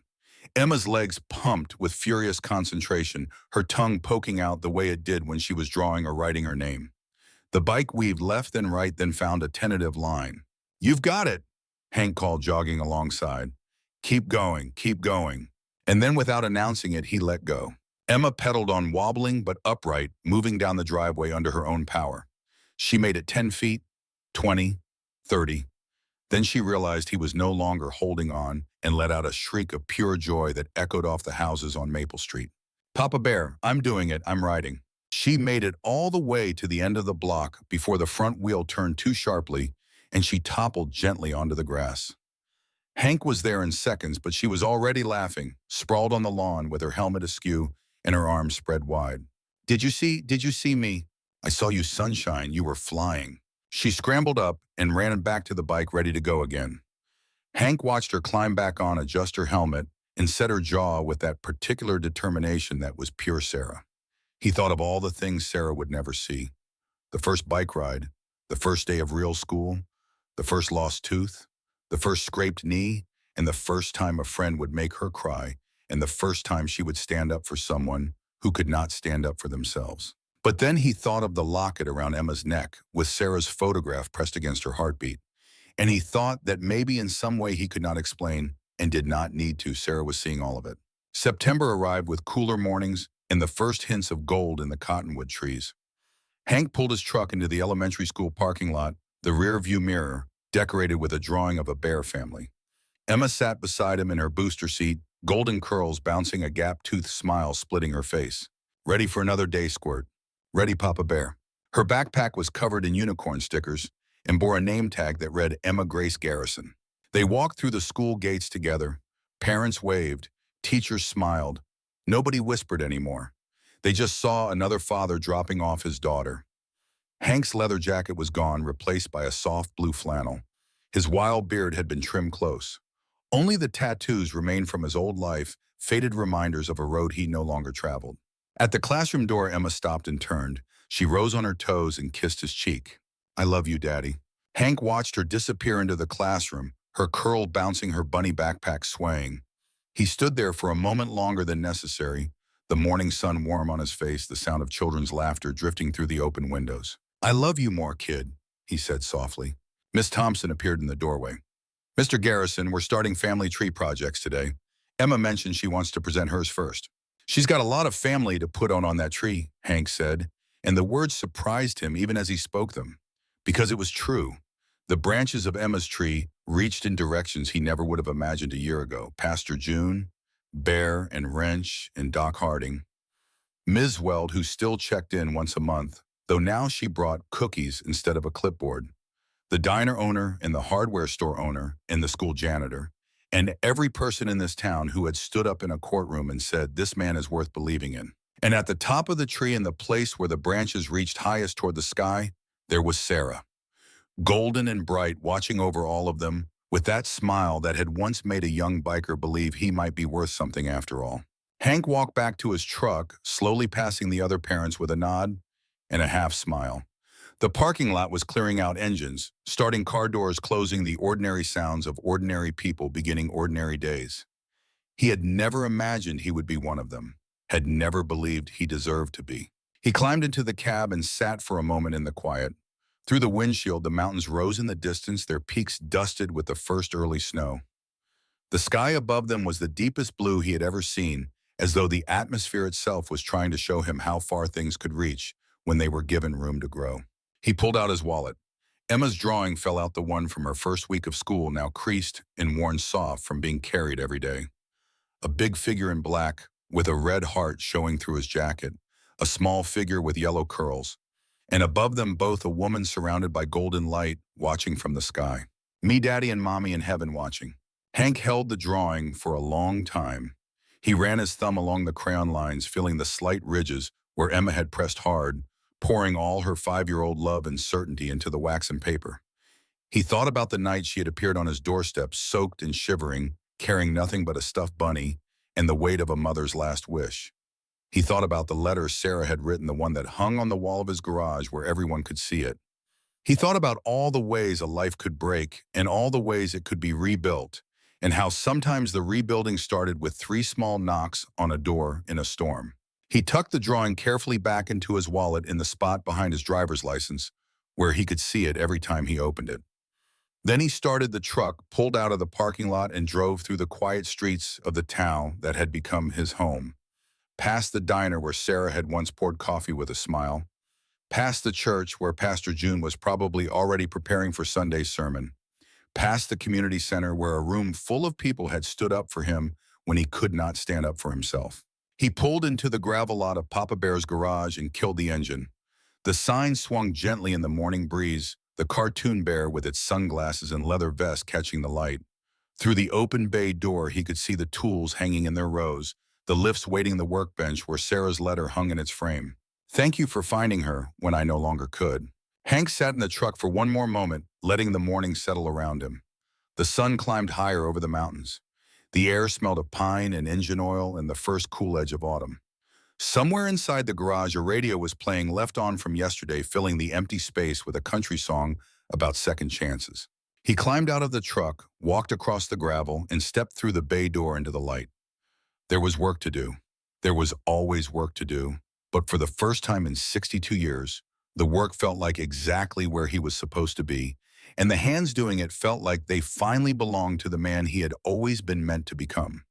Emma's legs pumped with furious concentration, her tongue poking out the way it did when she was drawing or writing her name. The bike weaved left and right, then found a tentative line. "You've got it," Hank called, jogging alongside. Keep going." And then without announcing it, he let go. Emma pedaled on, wobbling but upright, moving down the driveway under her own power. She made it 10 feet, 20, 30. Then she realized he was no longer holding on and let out a shriek of pure joy that echoed off the houses on Maple Street. "Papa Bear, I'm doing it, I'm riding." She made it all the way to the end of the block before the front wheel turned too sharply and she toppled gently onto the grass. Hank was there in seconds, but she was already laughing, sprawled on the lawn with her helmet askew and her arms spread wide. Did you see me? I saw you, sunshine, you were flying. She scrambled up and ran back to the bike, ready to go again. Hank watched her climb back on, adjust her helmet, and set her jaw with that particular determination that was pure Sarah. He thought of all the things Sarah would never see. The first bike ride, the first day of real school, the first lost tooth, the first scraped knee, and the first time a friend would make her cry, and the first time she would stand up for someone who could not stand up for themselves. But then he thought of the locket around Emma's neck with Sarah's photograph pressed against her heartbeat, and he thought that maybe in some way he could not explain and did not need to, Sarah was seeing all of it. September arrived with cooler mornings and the first hints of gold in the cottonwood trees. Hank pulled his truck into the elementary school parking lot, the rear view mirror decorated with a drawing of a bear family. Emma sat beside him in her booster seat, golden curls bouncing, a gap-toothed smile splitting her face. Ready for another day, Squirt. Ready, Papa Bear. Her backpack was covered in unicorn stickers and bore a name tag that read Emma Grace Garrison. They walked through the school gates together. Parents waved. Teachers smiled. Nobody whispered anymore. They just saw another father dropping off his daughter. Hank's leather jacket was gone, replaced by a soft blue flannel. His wild beard had been trimmed close. Only the tattoos remained from his old life, faded reminders of a road he no longer traveled. At the classroom door, Emma stopped and turned. She rose on her toes and kissed his cheek. I love you, Daddy. Hank watched her disappear into the classroom, her curl bouncing, her bunny backpack swaying. He stood there for a moment longer than necessary, the morning sun warm on his face, the sound of children's laughter drifting through the open windows. I love you more, kid, he said softly. Miss Thompson appeared in the doorway. Mr. Garrison, we're starting family tree projects today. Emma mentioned she wants to present hers first. She's got a lot of family to put on that tree, Hank said, and the words surprised him even as he spoke them. Because it was true. The branches of Emma's tree reached in directions he never would have imagined a year ago. Pastor June, Bear and Wrench and Doc Harding. Ms. Weld, who still checked in once a month, though now she brought cookies instead of a clipboard. The diner owner and the hardware store owner and the school janitor, and every person in this town who had stood up in a courtroom and said, this man is worth believing in. And at the top of the tree, in the place where the branches reached highest toward the sky, there was Sarah, golden and bright, watching over all of them, with that smile that had once made a young biker believe he might be worth something after all. Hank walked back to his truck, slowly passing the other parents with a nod and a half smile. The parking lot was clearing out engines, starting car doors closing, the ordinary sounds of ordinary people beginning ordinary days. He had never imagined he would be one of them, had never believed he deserved to be. He climbed into the cab and sat for a moment in the quiet. Through the windshield, the mountains rose in the distance, their peaks dusted with the first early snow. The sky above them was the deepest blue he had ever seen, as though the atmosphere itself was trying to show him how far things could reach when they were given room to grow. He pulled out his wallet. Emma's drawing fell out, the one from her first week of school, now creased and worn soft from being carried every day. A big figure in black, with a red heart showing through his jacket, a small figure with yellow curls, and above them both a woman surrounded by golden light watching from the sky. Me, Daddy, and Mommy in heaven watching. Hank held the drawing for a long time. He ran his thumb along the crayon lines, feeling the slight ridges where Emma had pressed hard, pouring all her 5-year-old love and certainty into the waxen paper. He thought about the night she had appeared on his doorstep, soaked and shivering, carrying nothing but a stuffed bunny and the weight of a mother's last wish. He thought about the letter Sarah had written, the one that hung on the wall of his garage where everyone could see it. He thought about all the ways a life could break and all the ways it could be rebuilt, and how sometimes the rebuilding started with 3 small knocks on a door in a storm. He tucked the drawing carefully back into his wallet in the spot behind his driver's license, where he could see it every time he opened it. Then he started the truck, pulled out of the parking lot, and drove through the quiet streets of the town that had become his home. Past the diner where Sarah had once poured coffee with a smile. Past the church where Pastor June was probably already preparing for Sunday's sermon. Past the community center where a room full of people had stood up for him when he could not stand up for himself. He pulled into the gravel lot of Papa Bear's garage and killed the engine. The sign swung gently in the morning breeze, the cartoon bear with its sunglasses and leather vest catching the light. Through the open bay door, he could see the tools hanging in their rows, the lifts waiting the workbench where Sarah's letter hung in its frame. Thank you for finding her when I no longer could. Hank sat in the truck for one more moment, letting the morning settle around him. The sun climbed higher over the mountains. The air smelled of pine and engine oil and the first cool edge of autumn. Somewhere inside the garage, a radio was playing Left On from Yesterday, filling the empty space with a country song about second chances. He climbed out of the truck, walked across the gravel, and stepped through the bay door into the light. There was work to do. There was always work to do. But for the first time in 62 years, the work felt like exactly where he was supposed to be, and the hands doing it felt like they finally belonged to the man he had always been meant to become.